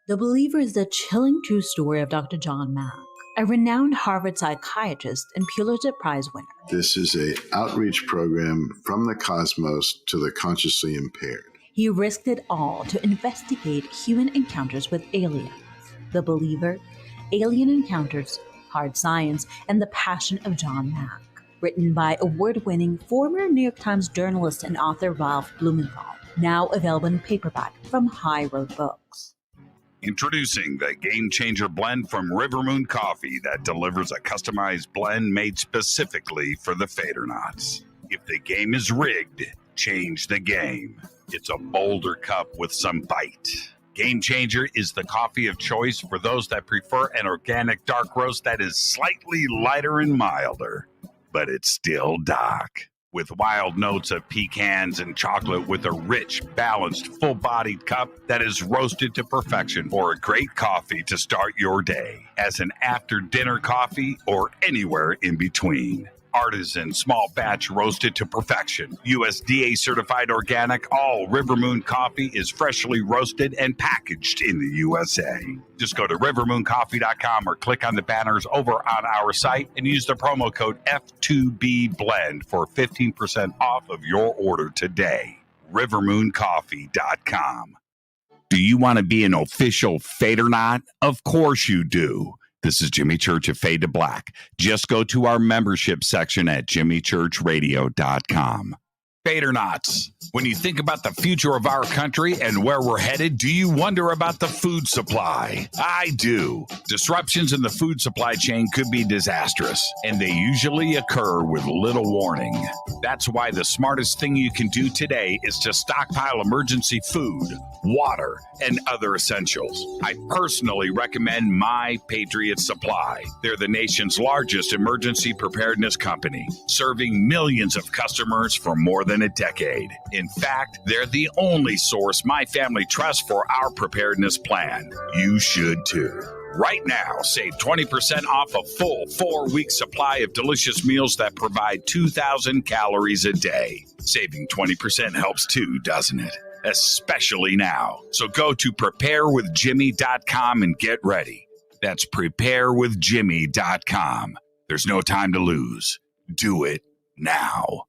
Speaker 18: The Believer is the chilling true story of Dr. John Mack, a renowned Harvard psychiatrist and Pulitzer Prize winner.
Speaker 19: This is an outreach program from the cosmos to the consciously impaired.
Speaker 18: He risked it all to investigate human encounters with aliens. The Believer, Alien Encounters, Hard Science, and the Passion of John Mack. Written by award-winning former New York Times journalist and author Ralph Blumenthal. Now available in paperback from High Road Books.
Speaker 6: Introducing the Game Changer blend from River Moon Coffee that delivers a customized blend made specifically for the Fadernauts. If the game is rigged, change the game. It's a bolder cup with some bite. Game Changer is the coffee of choice for those that prefer an organic dark roast that is slightly lighter and milder, but it's still dark. With wild notes of pecans and chocolate with a rich, balanced, full-bodied cup that is roasted to perfection for a great coffee to start your day, as an after-dinner coffee or anywhere in between. Artisan, small batch, roasted to perfection. USDA certified organic, all River Moon coffee is freshly roasted and packaged in the USA. Just go to rivermooncoffee.com or click on the banners over on our site and use the promo code F2BBLEND for 15% off of your order today. rivermooncoffee.com. Do you want to be an official Fadernaut? Of course you do. This is Jimmy Church of Fade to Black. Just go to our membership section at jimmychurchradio.com. Fadernauts, when you think about the future of our country and where we're headed, do you wonder about the food supply? I do. Disruptions in the food supply chain could be disastrous, and they usually occur with little warning. That's why the smartest thing you can do today is to stockpile emergency food, water, and other essentials. I personally recommend My Patriot Supply. They're the nation's largest emergency preparedness company, serving millions of customers for more than a decade. In fact, they're the only source my family trusts for our preparedness plan. You should too. Right now, save 20% off a full 4-week supply of delicious meals that provide 2,000 calories a day. Saving 20% helps too, doesn't it? Especially now. So go to preparewithjimmy.com and get ready. That's preparewithjimmy.com. There's no time to lose. Do it now.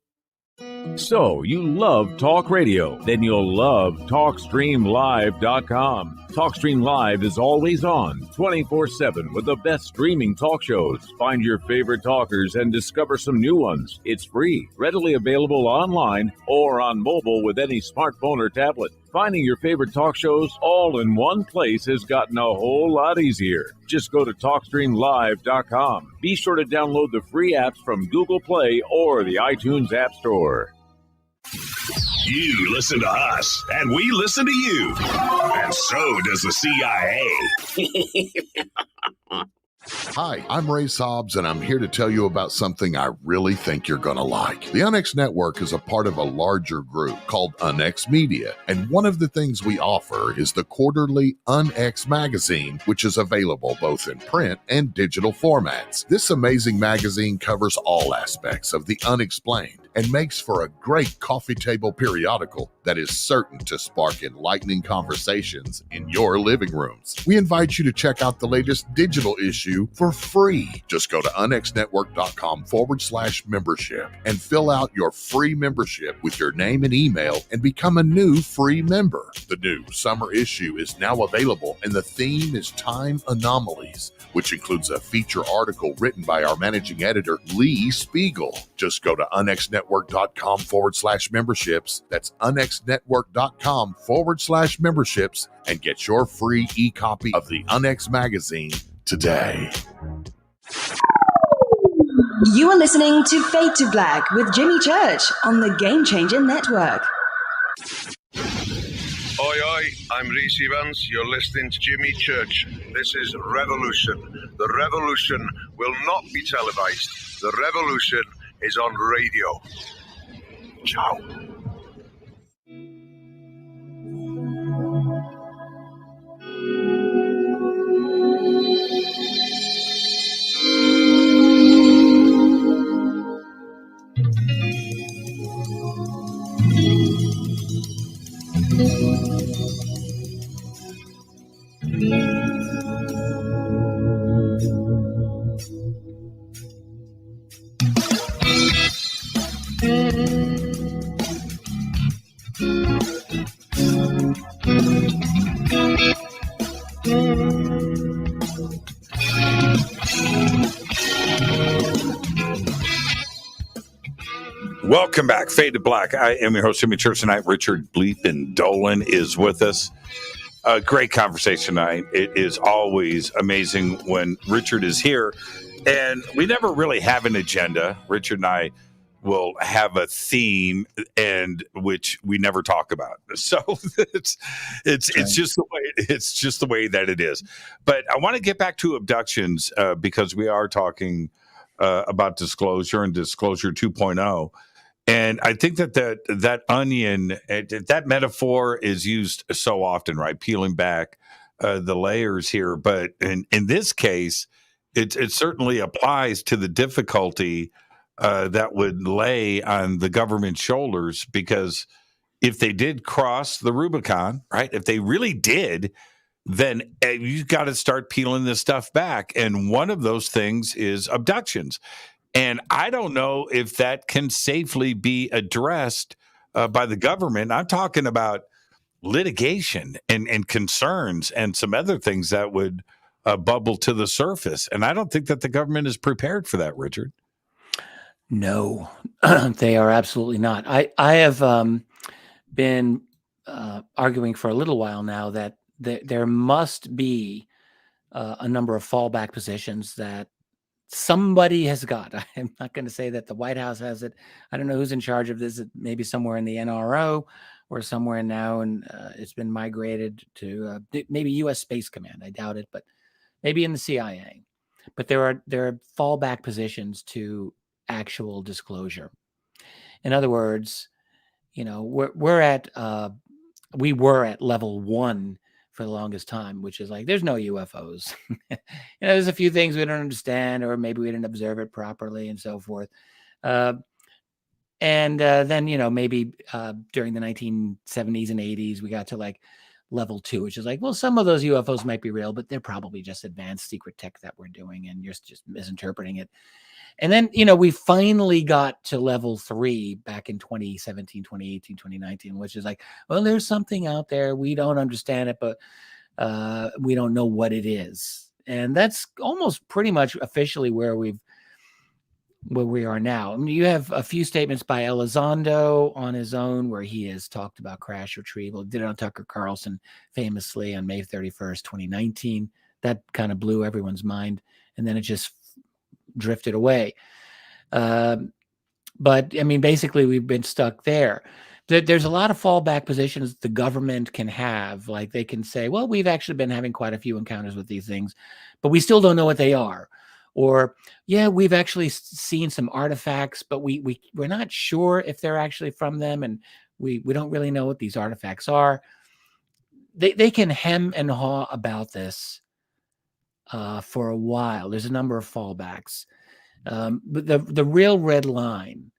Speaker 20: So, you love talk radio? Then you'll love TalkStreamLive.com. TalkStream Live is always on, 24/7, with the best streaming talk shows. Find your favorite talkers and discover some new ones. It's free, readily available online or on mobile with any smartphone or tablet. Finding your favorite talk shows all in one place has gotten a whole lot easier. Just go to TalkStreamLive.com. Be sure to download the free apps from Google Play or the iTunes App Store.
Speaker 8: You listen to us, and we listen to you. And so does the CIA.
Speaker 11: Hi, I'm Ray Sobbs, and I'm here to tell you about something I really think you're going to like. The UNX Network is a part of a larger group called UNX Media, and one of the things we offer is the quarterly UNX magazine, which is available both in print and digital formats. This amazing magazine covers all aspects of the unexplained and makes for a great coffee table periodical that is certain to spark enlightening conversations in your living rooms. We invite you to check out the latest digital issue for free. Just go to unxnetwork.com/membership and fill out your free membership with your name and email and become a new free member. The new summer issue is now available, and the theme is Time Anomalies, which includes a feature article written by our managing editor, Lee Spiegel. Just go to unxnetwork.com/memberships. That's unxnetwork.com/memberships and get your free e-copy of the UNX magazine today.
Speaker 1: You are listening to Fade to Black with Jimmy Church on the Game Changer Network.
Speaker 21: Oi, oi, I'm Reese Evans. You're listening to Jimmy Church. This is Revolution. The revolution will not be televised. The revolution is on radio. Ciao.
Speaker 6: Welcome back, Fade to Black. I am your host, Jimmy Church. Tonight, Richard Bleep and Dolan is with us. Great conversation tonight. It is always amazing when Richard is here. And we never really have an agenda. Richard and I will have a theme, and which we never talk about. So it's just the way that it is. But I want to get back to abductions because we are talking about disclosure and disclosure 2.0. And I think that onion, that metaphor is used so often, right? Peeling back the layers here. But in this case, it certainly applies to the difficulty that would lay on the government's shoulders, because if they did cross the Rubicon, right? If they really did, then you've got to start peeling this stuff back. And one of those things is abductions. And I don't know if that can safely be addressed by the government. I'm talking about litigation and concerns and some other things that would bubble to the surface. And I don't think that the government is prepared for that, Richard.
Speaker 7: No, they are absolutely not. I have been arguing for a little while now that there must be a number of fallback positions that somebody has got. I'm not going to say that the White House has it. I don't know who's in charge of this. Maybe somewhere in the NRO or somewhere now, and it's been migrated to maybe U.S. Space Command. I doubt it, but maybe in the CIA. But there are fallback positions to actual disclosure. In other words, we were at level 1 for the longest time, which is like, there's no UFOs. There's a few things we don't understand, or maybe we didn't observe it properly and so forth. And then, maybe during the 1970s and 80s, we got to like level 2, which is like, well, some of those UFOs might be real, but they're probably just advanced secret tech that we're doing, and you're just misinterpreting it. And then, we finally got to level 3 back in 2017, 2018, 2019, which is like, well, there's something out there. We don't understand it, but we don't know what it is. And that's almost pretty much officially where we are now. I mean, you have a few statements by Elizondo on his own where he has talked about crash retrieval. Did it on Tucker Carlson famously on May 31st, 2019. That kind of blew everyone's mind. And then it just drifted away. But I mean, basically we've been stuck there. There's a lot of fallback positions the government can have. Like they can say, well, we've actually been having quite a few encounters with these things, but we still don't know what they are. Or, yeah, we've actually seen some artifacts, but we're not sure if they're actually from them. And we don't really know what these artifacts are. They can hem and haw about this for a while. There's a number of fallbacks. But the real red line,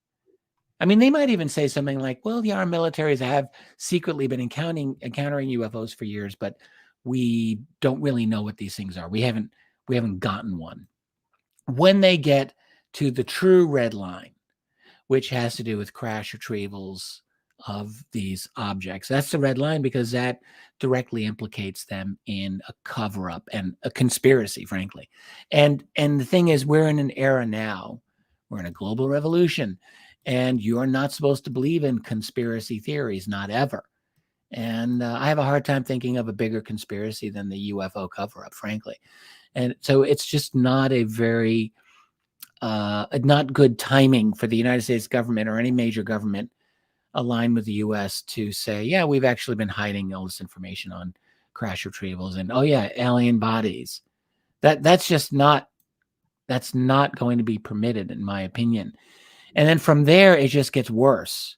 Speaker 7: I mean, they might even say something like, well, our militaries have secretly been encountering UFOs for years, but we don't really know what these things are. We haven't gotten one. When they get to the true red line, which has to do with crash retrievals of these objects, that's the red line, because that directly implicates them in a cover-up and a conspiracy, frankly. And the thing is, we're in an era now, we're in a global revolution, and you're not supposed to believe in conspiracy theories, not ever. And I have a hard time thinking of a bigger conspiracy than the UFO cover-up, frankly. And so it's just not a very, not good timing for the United States government or any major government aligned with the U.S. to say, yeah, we've actually been hiding all this information on crash retrievals and, oh yeah, alien bodies. That's not going to be permitted, in my opinion. And then from there, it just gets worse.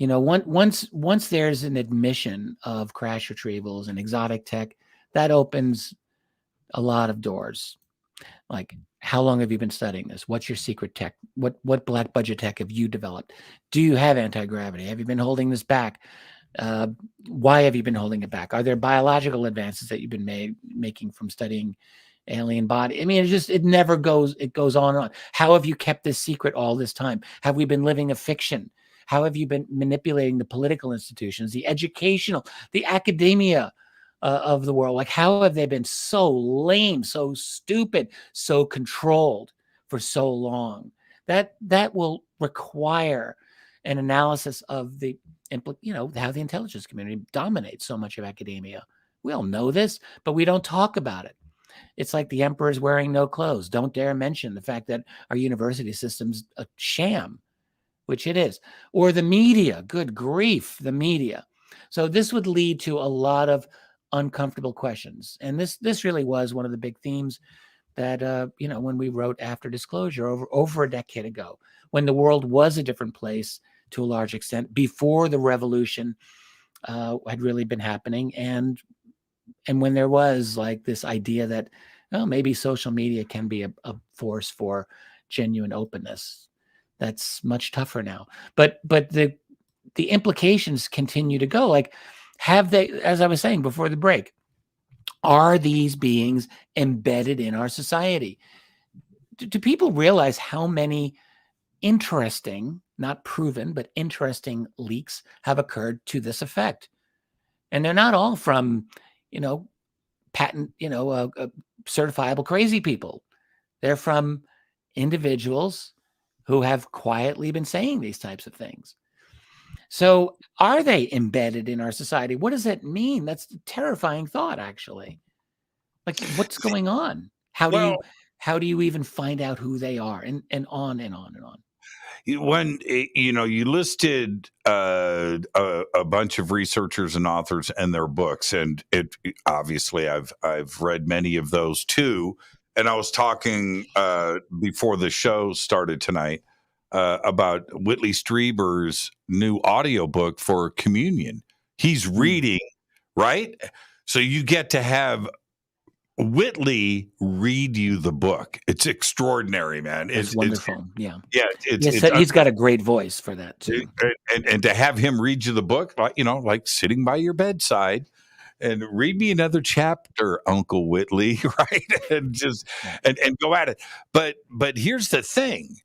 Speaker 7: Once there's an admission of crash retrievals and exotic tech, that opens a lot of doors. Like, how long have you been studying this? What's your secret tech? What black budget tech have you developed? Do you have anti-gravity? Have you been holding this back? Why have you been holding it back? Are there biological advances that you've been making from studying alien body? I mean, it goes on and on. How have you kept this secret all this time? Have we been living a fiction? How have you been manipulating the political institutions, the educational, the academia of the world? Like, how have they been so lame, so stupid, so controlled for so long? That will require an analysis of how the intelligence community dominates so much of academia We all know this, but we don't talk about it. It's like the emperor's wearing no clothes. Don't dare mention the fact that our university system's a sham, which it is. Or the media, good grief, the media. So this would lead to a lot of uncomfortable questions. And this really was one of the big themes that, when we wrote After Disclosure over a decade ago, when the world was a different place to a large extent, before the revolution had really been happening. And when there was like this idea that, maybe social media can be a force for genuine openness. That's much tougher now. But the implications continue to go. Like, have they, as I was saying before the break, are these beings embedded in our society? Do people realize how many interesting, not proven, but interesting leaks have occurred to this effect? And they're not all from, patent, certifiable crazy people. They're from individuals who have quietly been saying these types of things. So are they embedded in our society? What does that mean? That's a terrifying thought, actually. Like, what's going on? How do you even find out who they are? And on and on and on.
Speaker 6: When you listed a bunch of researchers and authors and their books, and obviously I've read many of those too. And I was talking before the show started tonight about Whitley Strieber's new audiobook for communion. He's reading, right? So you get to have Whitley read you the book. It's extraordinary, man.
Speaker 7: It's wonderful. Yeah.
Speaker 6: He's
Speaker 7: got a great voice for that too.
Speaker 6: And to have him read you the book, like sitting by your bedside, and read me another chapter, Uncle Whitley, right? And just and go at it. But here's the thing.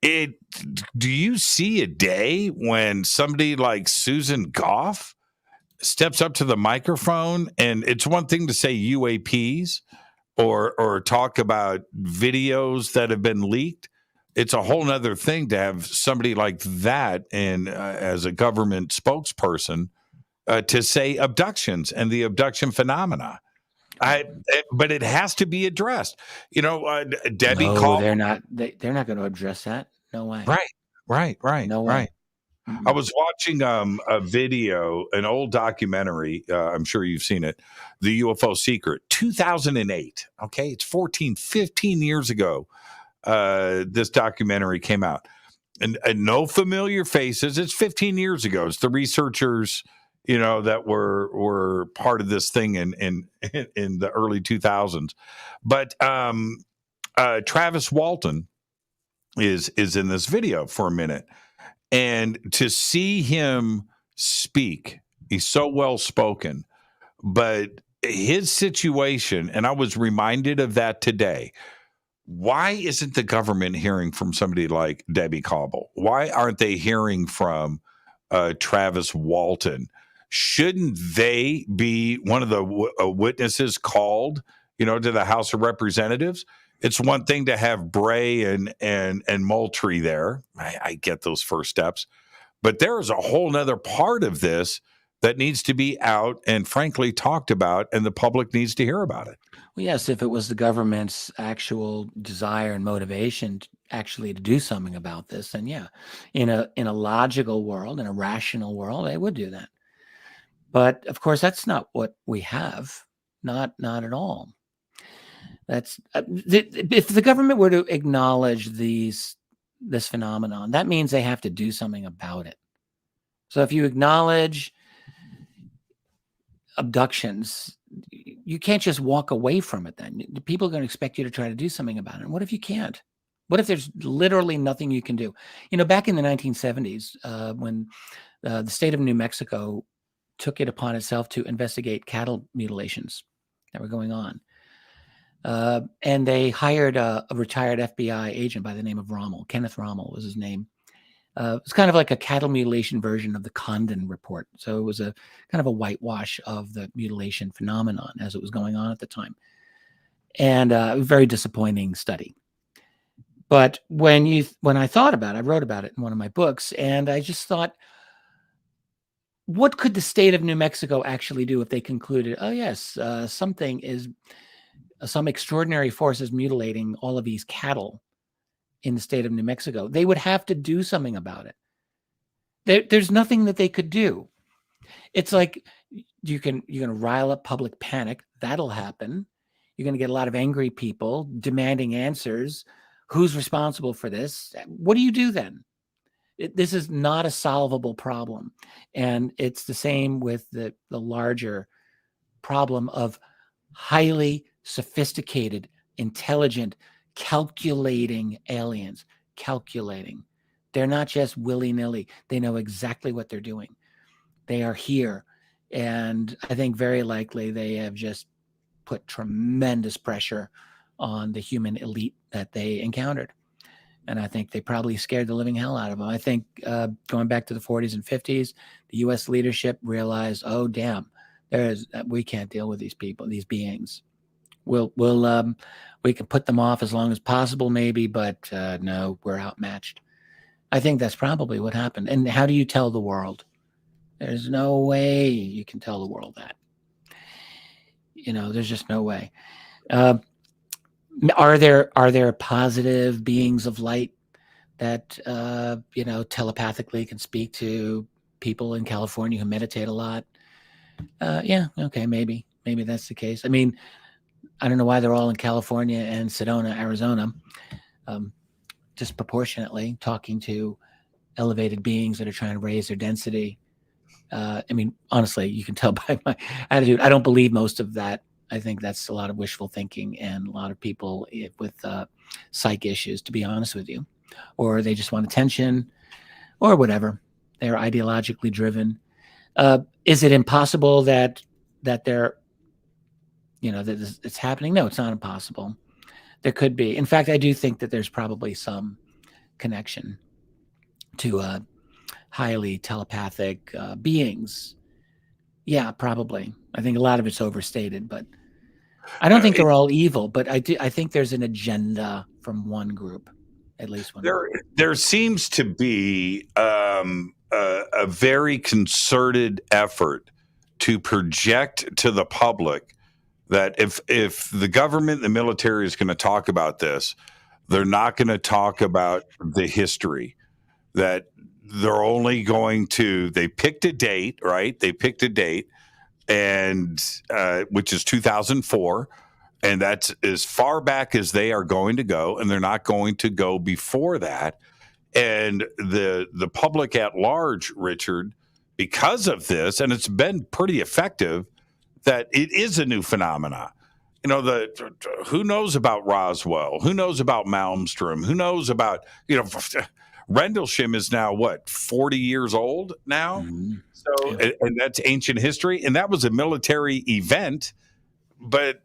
Speaker 6: Do you see a day when somebody like Susan Goff steps up to the microphone, and it's one thing to say UAPs or talk about videos that have been leaked. It's a whole nother thing to have somebody like that and as a government spokesperson to say abductions and the abduction phenomena. But it has to be addressed. Debbie called.
Speaker 7: They're not going to address that. No way.
Speaker 6: Right.
Speaker 7: No way.
Speaker 6: Right. I was watching a video, an old documentary. I'm sure you've seen it. The UFO Secret, 2008. Okay. It's 15 years ago. This documentary came out, and no familiar faces. It's 15 years ago. It's the researchers, that were part of this thing in the early 2000s. But Travis Walton is in this video for a minute. And to see him speak, he's so well spoken, but his situation, and I was reminded of that today. Why isn't the government hearing from somebody like Debbie Cobble? Why aren't they hearing from Travis Walton? Shouldn't they be one of the witnesses called, to the House of Representatives? It's one thing to have Bray and Moultrie there. I get those first steps. But there is a whole nother part of this that needs to be out and frankly talked about, and the public needs to hear about it.
Speaker 7: Well, yes, if it was the government's actual desire and motivation to do something about this, then yeah, in a logical world, in a rational world, they would do that. But of course, that's not what we have. Not at all. That's if the government were to acknowledge this phenomenon, that means they have to do something about it. So if you acknowledge abductions, you can't just walk away from it. Then people are going to expect you to try to do something about it. And what if you can't? What if there's literally nothing you can do? Back in the 1970s, when the state of New Mexico took it upon itself to investigate cattle mutilations that were going on. And they hired a retired FBI agent by the name of Rommel. Kenneth Rommel was his name. It's kind of like a cattle mutilation version of the Condon report. So it was a kind of a whitewash of the mutilation phenomenon as it was going on at the time. And a very disappointing study. But when I thought about it, I wrote about it in one of my books, and I just thought, what could the state of New Mexico actually do if they concluded, oh yes, some extraordinary force is mutilating all of these cattle in the state of New Mexico? They would have to do something about it. There's nothing that they could do. It's like you're going to rile up public panic. That'll happen. You're going to get a lot of angry people demanding answers. Who's responsible for this? What do you do then? This is not a solvable problem. And it's the same with the larger problem of highly sophisticated, intelligent, calculating aliens. Calculating. They're not just willy-nilly. They know exactly what they're doing. They are here. And I think very likely they have just put tremendous pressure on the human elite that they encountered. And I think they probably scared the living hell out of them. I think going back to the 40s and 50s, the U.S. leadership realized, oh, damn, we can't deal with these people, these beings. We can put them off as long as possible, maybe, but no, we're outmatched. I think that's probably what happened. And how do you tell the world? There's no way you can tell the world that. There's just no way. Are there positive beings of light that telepathically can speak to people in California who meditate a lot? Yeah, okay, maybe that's the case. I mean, I don't know why they're all in California and Sedona, Arizona, disproportionately talking to elevated beings that are trying to raise their density. I mean, honestly, you can tell by my attitude, I don't believe most of that. I think that's a lot of wishful thinking and a lot of people with psych issues, to be honest with you, or they just want attention or whatever. They're ideologically driven. Is it impossible that they're, that it's happening? No, it's not impossible. There could be. In fact, I do think that there's probably some connection to highly telepathic beings. Yeah, probably. I think a lot of it's overstated, but I don't think they're all evil, but I think there's an agenda from one group, at least one.
Speaker 6: There seems to be a very concerted effort to project to the public that if the government, the military is going to talk about this, they're not going to talk about the history. That they're only going to, they picked a date, right? They picked a date, and which is 2004, and that's as far back as they are going to go, and they're not going to go before that. And the public at large, Richard, because of this, and it's been pretty effective, that it is a new phenomena. Who knows about Roswell? Who knows about Malmstrom? Who knows about, Rendlesham is now, 40 years old now? Mm-hmm. So, and that's ancient history. And that was a military event, but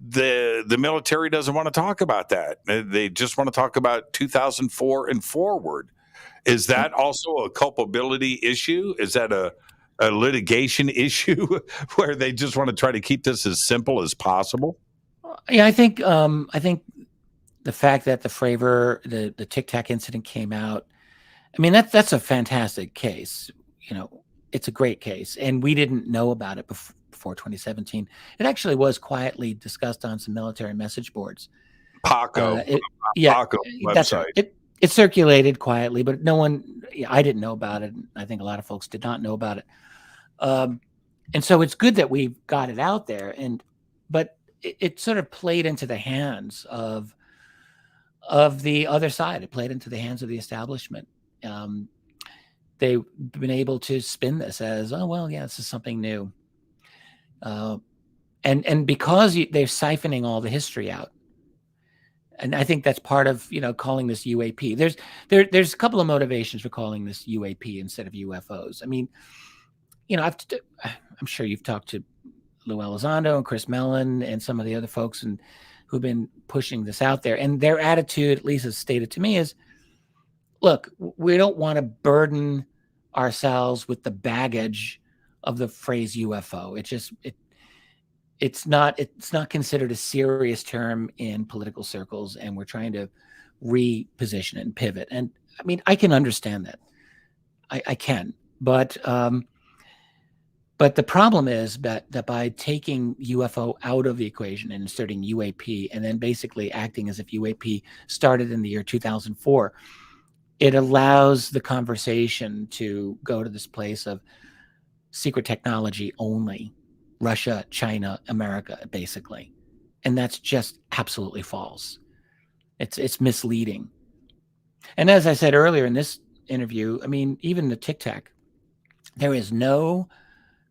Speaker 6: the military doesn't want to talk about that. They just want to talk about 2004 and forward. Is that also a culpability issue? Is that a litigation issue where they just want to try to keep this as simple as possible?
Speaker 7: Yeah, I think the fact that the Fravor, the Tic Tac incident came out, I mean, that's a fantastic case. It's a great case, and we didn't know about it before 2017. It actually was quietly discussed on some military message boards.
Speaker 6: Paco,
Speaker 7: Paco
Speaker 6: website.
Speaker 7: That's right. It circulated quietly, but no one. I didn't know about it. I think a lot of folks did not know about it, and so it's good that we've got it out there. But it sort of played into the hands of the other side. It played into the hands of the establishment. They've been able to spin this as, oh, well, yeah, this is something new. And because they're siphoning all the history out. And I think that's part of, calling this UAP. There's a couple of motivations for calling this UAP instead of UFOs. I mean, I'm sure you've talked to Lou Elizondo and Chris Mellon and some of the other folks who've been pushing this out there. And their attitude, at least as stated to me, is, look, we don't want to burden ourselves with the baggage of the phrase UFO. It's not considered a serious term in political circles, and we're trying to reposition it and pivot. And I mean, I can understand that. I can, but But the problem is that by taking UFO out of the equation and inserting UAP and then basically acting as if UAP started in the year 2004, it allows the conversation to go to this place of secret technology only, Russia, China, America, basically. And that's just absolutely false. It's misleading. And as I said earlier in this interview, I mean, even the Tic Tac, there is no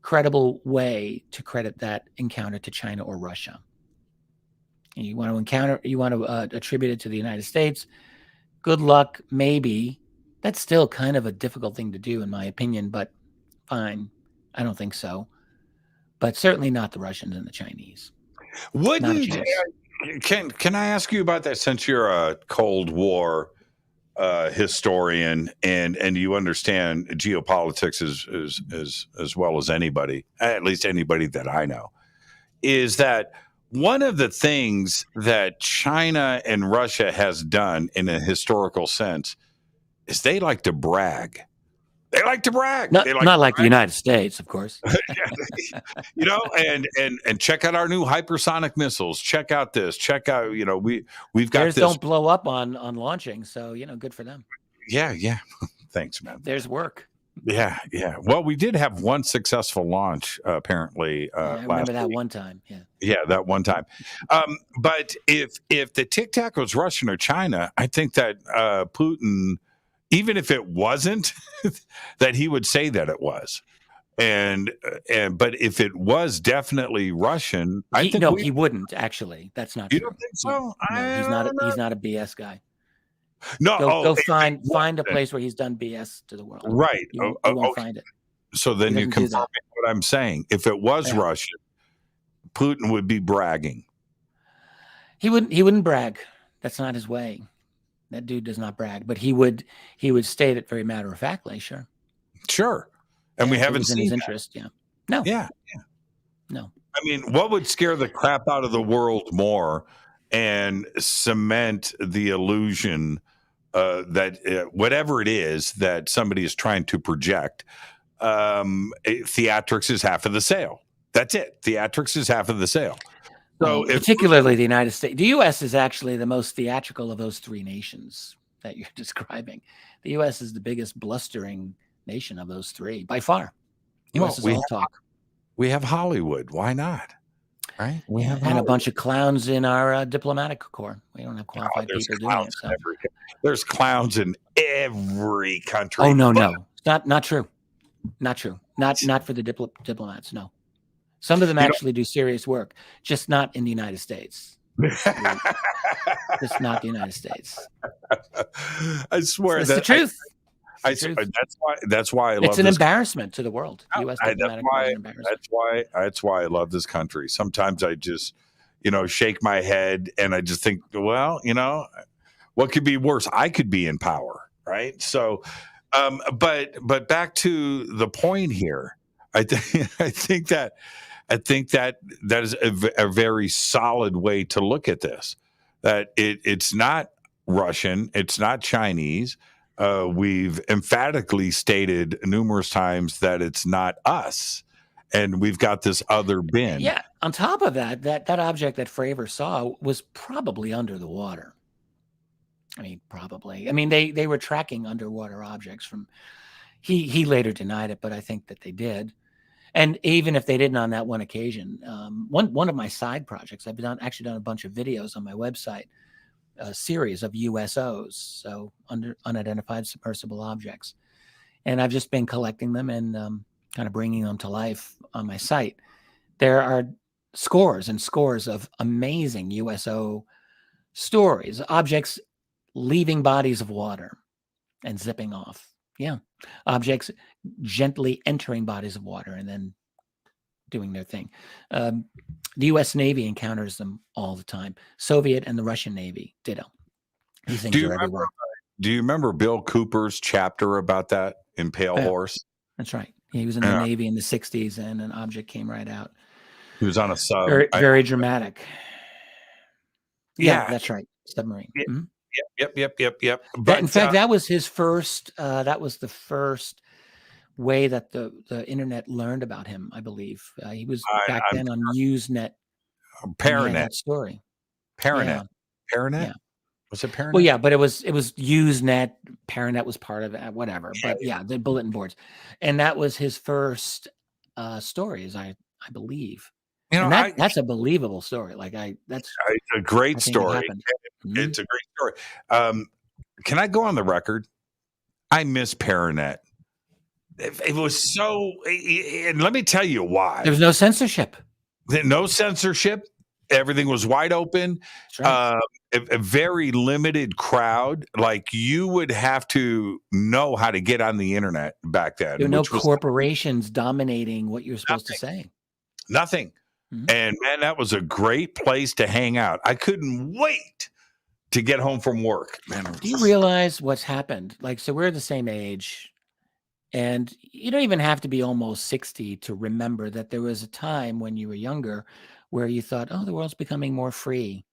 Speaker 7: credible way to credit that encounter to China or Russia. And you want to attribute it to the United States. Good luck, maybe. That's still kind of a difficult thing to do, in my opinion, but fine. I don't think so. But certainly not the Russians and the Chinese.
Speaker 6: Can I ask you about that, since you're a Cold War historian and you understand geopolitics as well as anybody, at least anybody that I know, is that one of the things that China and Russia has done in a historical sense is they like to brag. They like to brag.
Speaker 7: Not like the United States, of course.
Speaker 6: You know, and check out our new hypersonic missiles. Check out this. Check out, you know, we've got
Speaker 7: Theirs
Speaker 6: this.
Speaker 7: don't blow up on launching, so good for them.
Speaker 6: Yeah. Thanks, man.
Speaker 7: There's work.
Speaker 6: Yeah. Well, we did have one successful launch, apparently.
Speaker 7: I remember that one time.
Speaker 6: Yeah, that one time. But if the Tic Tac was Russian or China, I think that Putin, even if it wasn't, that he would say that it was. But if it was definitely Russian,
Speaker 7: he wouldn't actually. That's not
Speaker 6: You
Speaker 7: true.
Speaker 6: don't think so?
Speaker 7: No, he's not a BS guy.
Speaker 6: No,
Speaker 7: go find a place where he's done BS to the world.
Speaker 6: Right.
Speaker 7: You won't find it.
Speaker 6: So then
Speaker 7: He
Speaker 6: you
Speaker 7: doesn't do
Speaker 6: confirm what I'm saying. If it was Russian, Putin would be bragging.
Speaker 7: He wouldn't brag. That's not his way. That dude does not brag, but he would state it very matter of factly. Sure.
Speaker 6: And we haven't seen
Speaker 7: his
Speaker 6: that.
Speaker 7: interest. Yeah. No.
Speaker 6: Yeah.
Speaker 7: No.
Speaker 6: I mean, what would scare the crap out of the world more and cement the illusion that whatever it is that somebody is trying to project, theatrics is half of the sale. That's it. Theatrics is half of the sale. So
Speaker 7: particularly the United States. The U.S. is actually the most theatrical of those three nations that you're describing. The U.S. is the biggest blustering nation of those three by far. U.S. is all talk.
Speaker 6: We have Hollywood. Why not? Right? We have
Speaker 7: and a bunch of clowns in our diplomatic corps. We don't have qualified people doing it. So.
Speaker 6: There's clowns in every country.
Speaker 7: Oh no, not true. Not true. Not for the diplomats. No. Some of them actually do serious work, just not in the United States. Just not the United States.
Speaker 6: I swear
Speaker 7: that's the truth.
Speaker 6: That's why I love
Speaker 7: it's an embarrassment to the world.
Speaker 6: That's why I love this country. Sometimes I just, shake my head and I just think, well, what could be worse? I could be in power, right? So, but back to the point here. I think that is a very solid way to look at this. That it's not Russian, it's not Chinese. We've emphatically stated numerous times that it's not us, and we've got this other bin.
Speaker 7: Yeah. On top of that object that Fravor saw was probably under the water. I mean, probably. I mean, they were tracking underwater objects from. He later denied it, but I think that they did. And even if they didn't on that one occasion, one of my side projects, I've actually done a bunch of videos on my website, a series of USOs, so unidentified submersible objects. And I've just been collecting them and kind of bringing them to life on my site. There are scores and scores of amazing USO stories, objects leaving bodies of water and zipping off. Yeah. Objects gently entering bodies of water and then doing their thing. The U.S. Navy encounters them all the time. Soviet and the Russian Navy, ditto. These things are everywhere.
Speaker 6: Do you remember Bill Cooper's chapter about that in Pale Horse?
Speaker 7: That's right. He was in the Navy in the 60s and an object came right out.
Speaker 6: He was on a sub.
Speaker 7: Very dramatic.
Speaker 6: Yeah,
Speaker 7: that's right. Submarine.
Speaker 6: Yeah.
Speaker 7: Mm-hmm.
Speaker 6: Yep.
Speaker 7: But in fact, that was his first. That was the first way that the internet learned about him, I believe. He was back then on Usenet.
Speaker 6: Paranet.
Speaker 7: That story.
Speaker 6: Paranet.
Speaker 7: Yeah.
Speaker 6: Paranet?
Speaker 7: Yeah.
Speaker 6: Was it Paranet?
Speaker 7: Well, yeah, but it was Usenet. Paranet was part of it, whatever. But yeah, the bulletin boards. And that was his first stories, I believe. You know, and that's a believable story. That's
Speaker 6: a great story. It's a great story. Can I go on the record? I miss Paranet. It was so, and let me tell you why.
Speaker 7: There was no censorship.
Speaker 6: No censorship. Everything was wide open. Right. A very limited crowd. Like, you would have to know how to get on the internet back then.
Speaker 7: There were no corporations dominating what you were supposed to say.
Speaker 6: Nothing. Mm-hmm. And man, that was a great place to hang out. I couldn't wait to get home from work. Man,
Speaker 7: do you realize what's happened? So we're the same age, and you don't even have to be almost 60 to remember that there was a time when you were younger where you thought, oh, the world's becoming more free.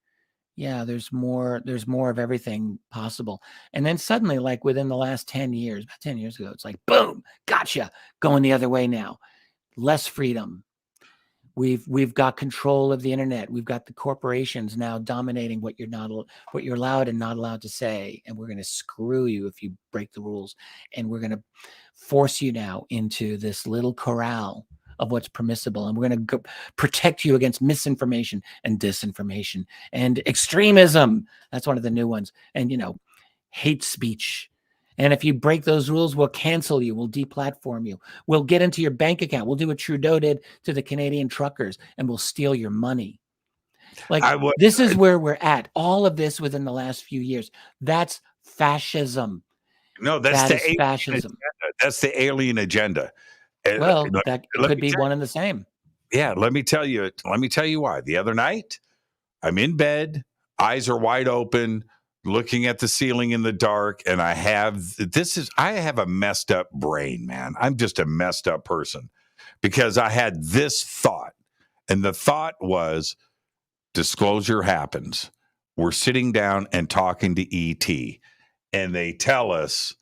Speaker 7: Yeah, there's more of everything possible. And then suddenly, within the last 10 years, about 10 years ago, it's like, boom, gotcha, going the other way now. Less freedom. We've got control of the internet. We've got the corporations now dominating what you're allowed and not allowed to say. And we're going to screw you if you break the rules. And we're going to force you now into this little corral of what's permissible. And we're going to protect you against misinformation and disinformation and extremism. That's one of the new ones. And, hate speech. And if you break those rules, we'll cancel you. We'll deplatform you. We'll get into your bank account. We'll do what Trudeau did to the Canadian truckers, and we'll steal your money. This is where we're at. All of this within the last few years. That's fascism.
Speaker 6: No, that's fascism. Agenda. That's the alien agenda.
Speaker 7: Well, that could be one and the same.
Speaker 6: Yeah, let me tell you why. The other night, I'm in bed, eyes are wide open, looking at the ceiling in the dark, and I have a messed up brain, man. I'm just a messed up person because I had this thought, and the thought was, disclosure happens. We're sitting down and talking to ET, and they tell us,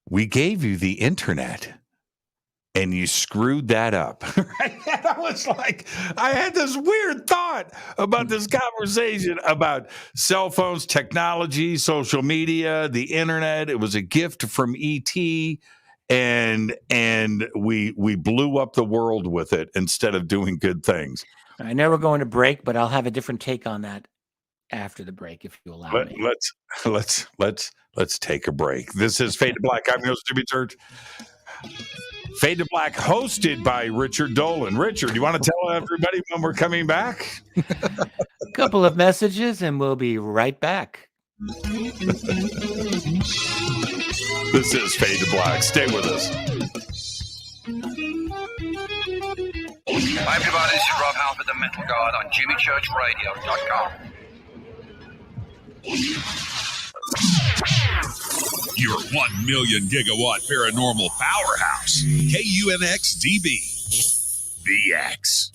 Speaker 6: we gave you the internet and you screwed that up. Right? And I was like, I had this weird thought about this conversation about cell phones, technology, social media, the internet. It was a gift from ET, and we blew up the world with it instead of doing good things.
Speaker 7: I know we're going to break, but I'll have a different take on that after the break, if you allow me.
Speaker 6: Let's take a break. This is Fade to Black. I'm your host, Jimmy Church. Fade to Black, hosted by Richard Dolan. Richard, you want to tell everybody when we're coming back?
Speaker 7: A couple of messages, and we'll be right back.
Speaker 6: This is Fade to Black. Stay with us.
Speaker 2: Hi, everybody. This is Rob Halford, the Metal God, on JimmyChurchRadio.com.
Speaker 8: Your 1 million gigawatt paranormal powerhouse, KUNX-DB, VX.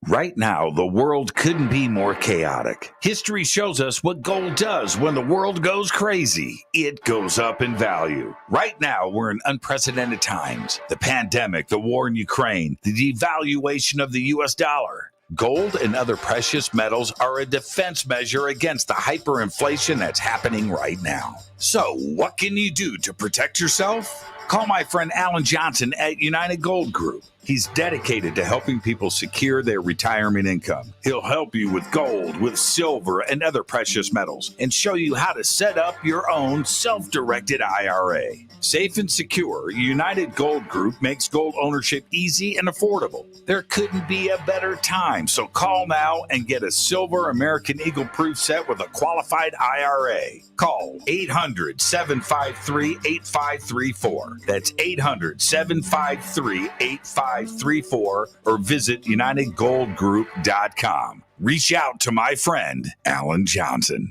Speaker 6: Right now, the world couldn't be more chaotic. History shows us what gold does when the world goes crazy. It goes up in value. Right now, we're in unprecedented times. The pandemic, the war in Ukraine, the devaluation of the U.S. dollar. Gold and other precious metals are a defense measure against the hyperinflation that's happening right now. So, what can you do to protect yourself? Call my friend Alan Johnson at United Gold Group. He's dedicated to helping people secure their retirement income. He'll help you with gold, with silver, and other precious metals, and show you how to set up your own self-directed IRA. Safe and secure, United Gold Group makes gold ownership easy and affordable. There couldn't be a better time, so call now and get a silver American Eagle proof set with a qualified IRA. Call 800-753-8534. That's 800-753-8534, or visit UnitedGoldGroup.com. Reach out to my friend, Alan Johnson.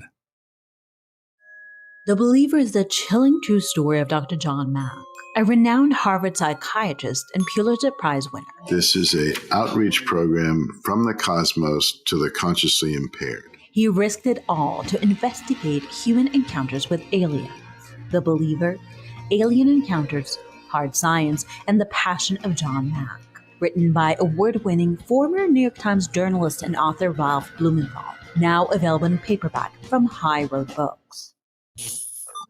Speaker 18: The Believer is the chilling true story of Dr. John Mack, a renowned Harvard psychiatrist and Pulitzer Prize winner.
Speaker 19: This is an outreach program from the cosmos to the consciously impaired.
Speaker 18: He risked it all to investigate human encounters with aliens. The Believer, Alien Encounters, Hard Science, and the Passion of John Mack. Written by award-winning former New York Times journalist and author Ralph Blumenthal. Now available in paperback from High Road Books.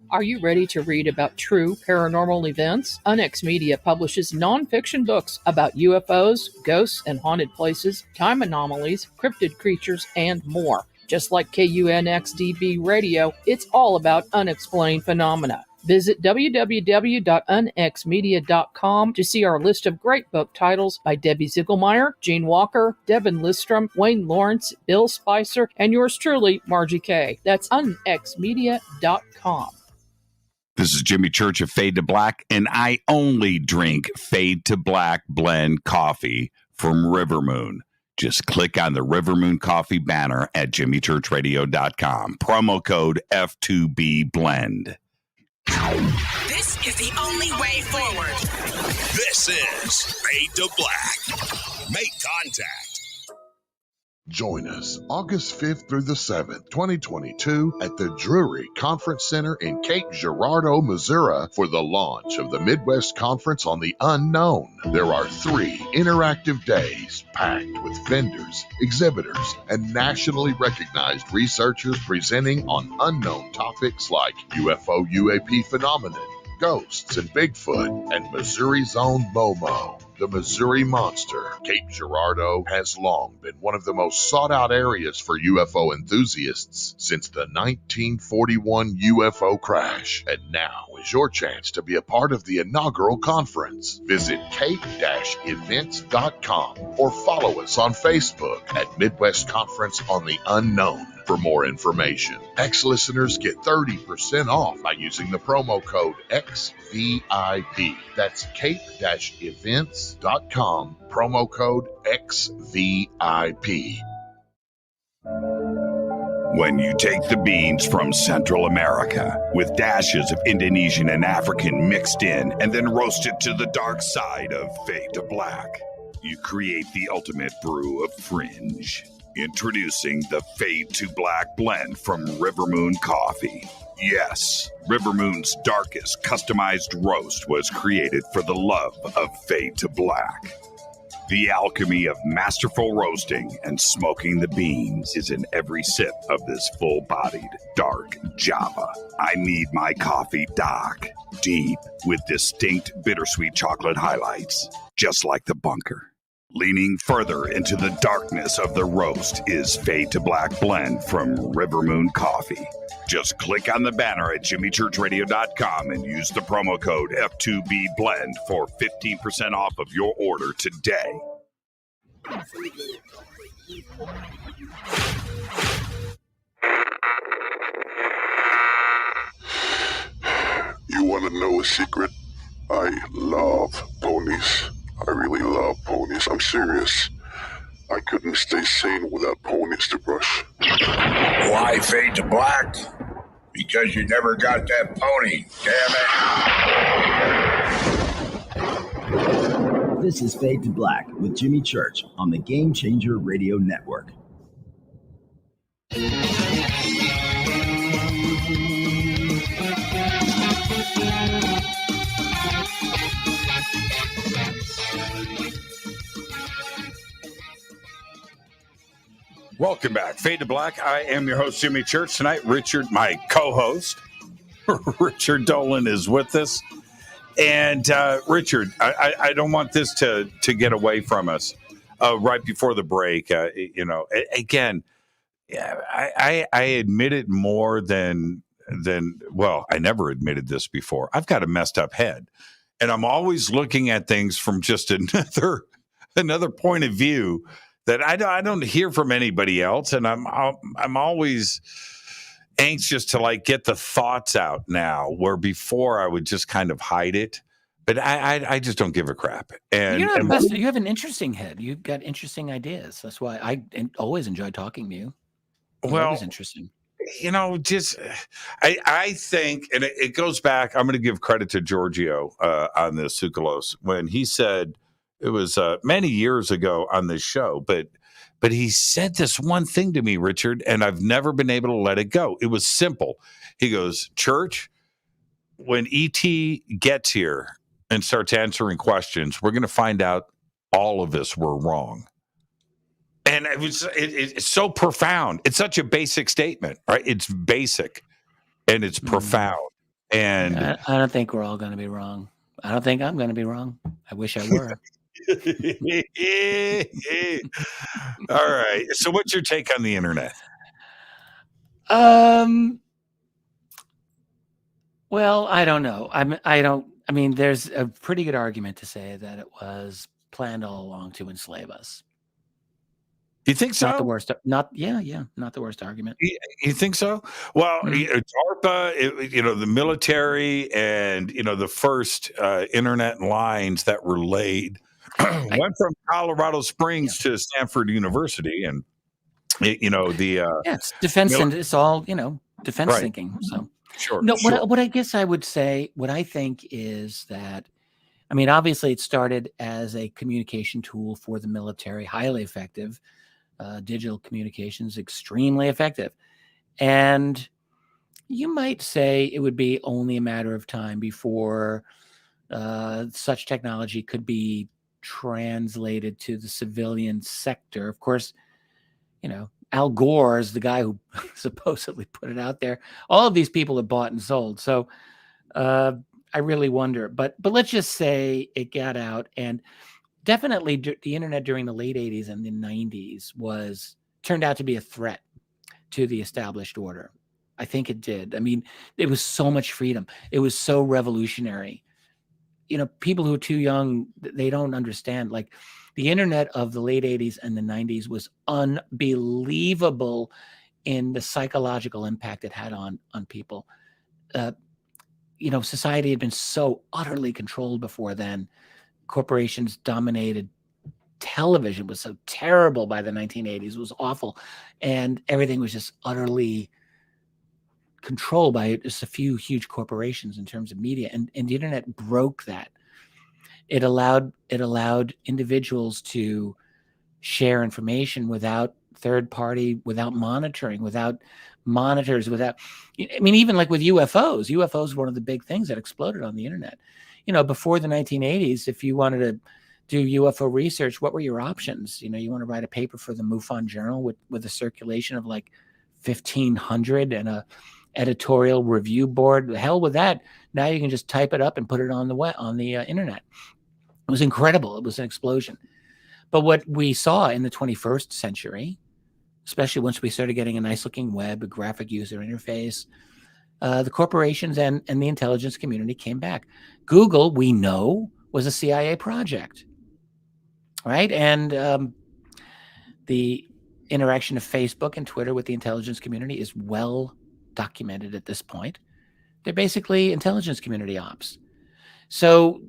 Speaker 4: Are you ready to read about true paranormal events? Unex Media publishes nonfiction books about UFOs, ghosts and haunted places, time anomalies, cryptid creatures, and more. Just like KUNXDB Radio, it's all about unexplained phenomena. Visit www.unxmedia.com to see our list of great book titles by Debbie Ziegelmeyer, Gene Walker, Devin Listrom, Wayne Lawrence, Bill Spicer, and yours truly, Margie Kay. That's unxmedia.com.
Speaker 6: This is Jimmy Church of Fade to Black, and I only drink Fade to Black blend coffee from River Moon. Just click on the River Moon coffee banner at jimmychurchradio.com. Promo code F2B blend.
Speaker 10: This is the only way forward.
Speaker 8: This is Fade to Black. Make contact.
Speaker 11: Join us August 5th through the 7th, 2022 at the Drury Conference Center in Cape Girardeau, Missouri for the launch of the Midwest Conference on the Unknown. There are 3 interactive days packed with vendors, exhibitors, and nationally recognized researchers presenting on unknown topics like UFO UAP phenomenon, ghosts and Bigfoot, and Missouri's own Momo, the Missouri Monster. Cape Girardeau has long been one of the most sought-out areas for UFO enthusiasts since the 1941 UFO crash, and now is your chance to be a part of the inaugural conference. Visit cape-events.com or follow us on Facebook at Midwest Conference on the Unknown for more information. Ex-listeners get 30% off by using the promo code XVIP. That's cape-events.com, promo code XVIP.
Speaker 6: When you take the beans from Central America with dashes of Indonesian and African mixed in and then roast it to the dark side of Fade to Black, you create the ultimate brew of fringe. Introducing the Fade to Black blend from River Moon Coffee. Yes, River Moon's darkest customized roast was created for the love of Fade to Black. The alchemy of masterful roasting and smoking the beans is in every sip of this full-bodied, dark Java. I need my coffee dark, deep, with distinct bittersweet chocolate highlights, just like the bunker. Leaning further into the darkness of the roast is Fade to Black blend from River Moon Coffee. Just click on the banner at jimmychurchradio.com and use the promo code F2B blend for 15% off of your order today.
Speaker 22: You want to know a secret? I love ponies. I really love ponies. I'm serious. I couldn't stay sane without ponies to brush.
Speaker 8: Why Fade to Black? Because you never got that pony. Damn it.
Speaker 3: This is Fade to Black with Jimmy Church on the Game Changer Radio Network.
Speaker 6: Welcome back. Fade to Black. I am your host, Jimmy Church. Tonight, Richard, my co-host, Richard Dolan, is with us. And Richard, I don't want this to get away from us. Right before the break, again, I admit it more than well, I never admitted this before. I've got a messed up head, and I'm always looking at things from just another point of view that I don't hear from anybody else, and I'm always anxious to get the thoughts out now, where before I would just kind of hide it. But I just don't give a crap. And
Speaker 7: you have an interesting head. You've got interesting ideas. That's why I always enjoy talking to you. Well, it's interesting.
Speaker 6: I think, and it goes back. I'm going to give credit to Giorgio on this, Tsoukalos, when he said. It was many years ago on this show, but he said this one thing to me, Richard, and I've never been able to let it go. It was simple. He goes, Church, when E.T. gets here, and starts answering questions, we're going to find out all of us were wrong. And it's so profound. It's such a basic statement, right? It's basic and it's profound. And
Speaker 7: I don't think we're all going to be wrong. I don't think I'm going to be wrong. I wish I were.
Speaker 6: All right. So what's your take on the internet?
Speaker 7: Well, I don't know. I mean, there's a pretty good argument to say that it was planned all along to enslave us.
Speaker 6: You think so?
Speaker 7: Not the worst. Not the worst argument.
Speaker 6: You think so? Well, DARPA, the military, and the first internet lines that were laid went from Colorado Springs to Stanford University, and
Speaker 7: it's defense, and it's all defense thinking. So
Speaker 6: sure.
Speaker 7: No, what I guess I would say, what I think is that, I mean, obviously it started as a communication tool for the military, highly effective. Digital communications, extremely effective. And you might say it would be only a matter of time before such technology could be translated to the civilian sector. Of course, Al Gore is the guy who supposedly put it out there. All of these people have bought and sold. So I really wonder. But let's just say it got out, and definitely the internet during the late 80s and the 90s turned out to be a threat to the established order. I think it did. I mean, it was so much freedom. It was so revolutionary. People who are too young, they don't understand. Like, the internet of the late 80s and the 90s was unbelievable in the psychological impact it had on people. Society had been so utterly controlled before then. Corporations dominated. Television was so terrible by the 1980s. It was awful. And everything was just utterly controlled by just a few huge corporations in terms of media. And the internet broke that. It allowed individuals to share information without third party, without monitoring, without monitors, even like with UFOs. UFOs were one of the big things that exploded on the internet. Before the 1980s, if you wanted to do UFO research, what were your options? You want to write a paper for the MUFON Journal with a circulation of like 1,500 and a editorial review board. The hell with that. Now you can just type it up and put it on the internet. It was incredible. It was an explosion. But what we saw in the 21st century, especially once we started getting a nice looking web, a graphic user interface, the corporations and the intelligence community came back. Google, we know, was a CIA project, right? And the interaction of Facebook and Twitter with the intelligence community is well documented at this point. They're basically intelligence community ops. So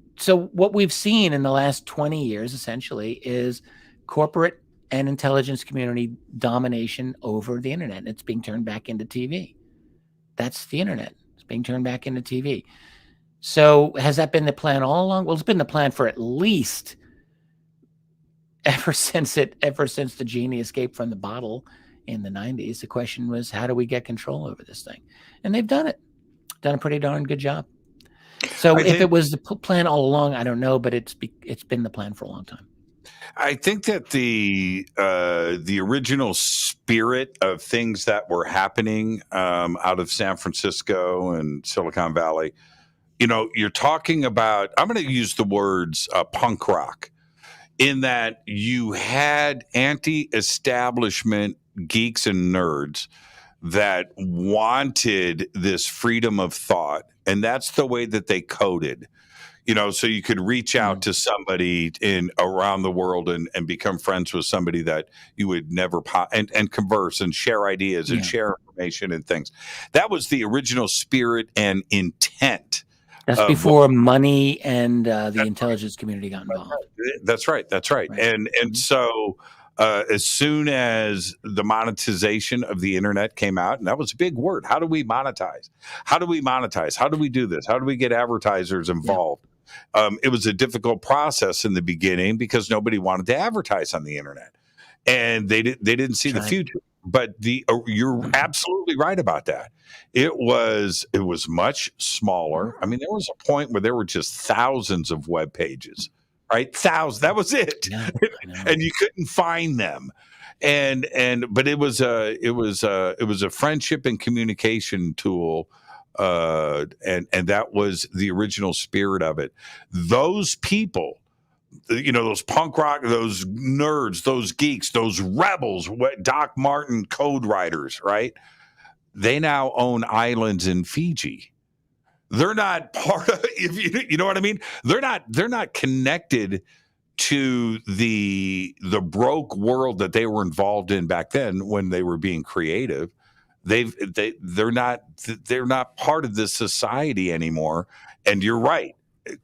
Speaker 7: what we've seen in the last 20 years, essentially, is corporate and intelligence community domination over the internet. And it's being turned back into TV. That's the internet. It's being turned back into TV. So has that been the plan all along? Well, it's been the plan for at least ever since the genie escaped from the bottle in the 90s. The question was, how do we get control over this thing? And they've done a pretty darn good job. So if it was the plan all along, I don't know, but it's been the plan for a long time.
Speaker 6: I think that the original spirit of things that were happening out of San Francisco and Silicon Valley, you're talking about, I'm going to use the words punk rock, in that you had anti-establishment geeks and nerds that wanted this freedom of thought. And that's the way that they coded, so you could reach out to somebody around the world and become friends with somebody that you would never and converse and share ideas and share information and things. That was the original spirit and intent.
Speaker 7: That's before money and the intelligence community got involved.
Speaker 6: That's right. And so as soon as the monetization of the internet came out, and that was a big word. How do we monetize? How do we do this? How do we get advertisers involved? It was a difficult process in the beginning because nobody wanted to advertise on the internet, and they didn't see the future. but you're absolutely right about that. It was much smaller. I mean, there was a point where there were just thousands of web pages, right? Thousands. That was it, and you couldn't find them. But it was a friendship and communication tool, and that was the original spirit of it. Those people, those punk rock, those nerds, those geeks, those rebels, Doc Martin code writers, right? They now own islands in Fiji. They're not part of, if you know what I mean? They're not connected to the broke world that they were involved in back then when they were being creative. They're not part of this society anymore. And you're right.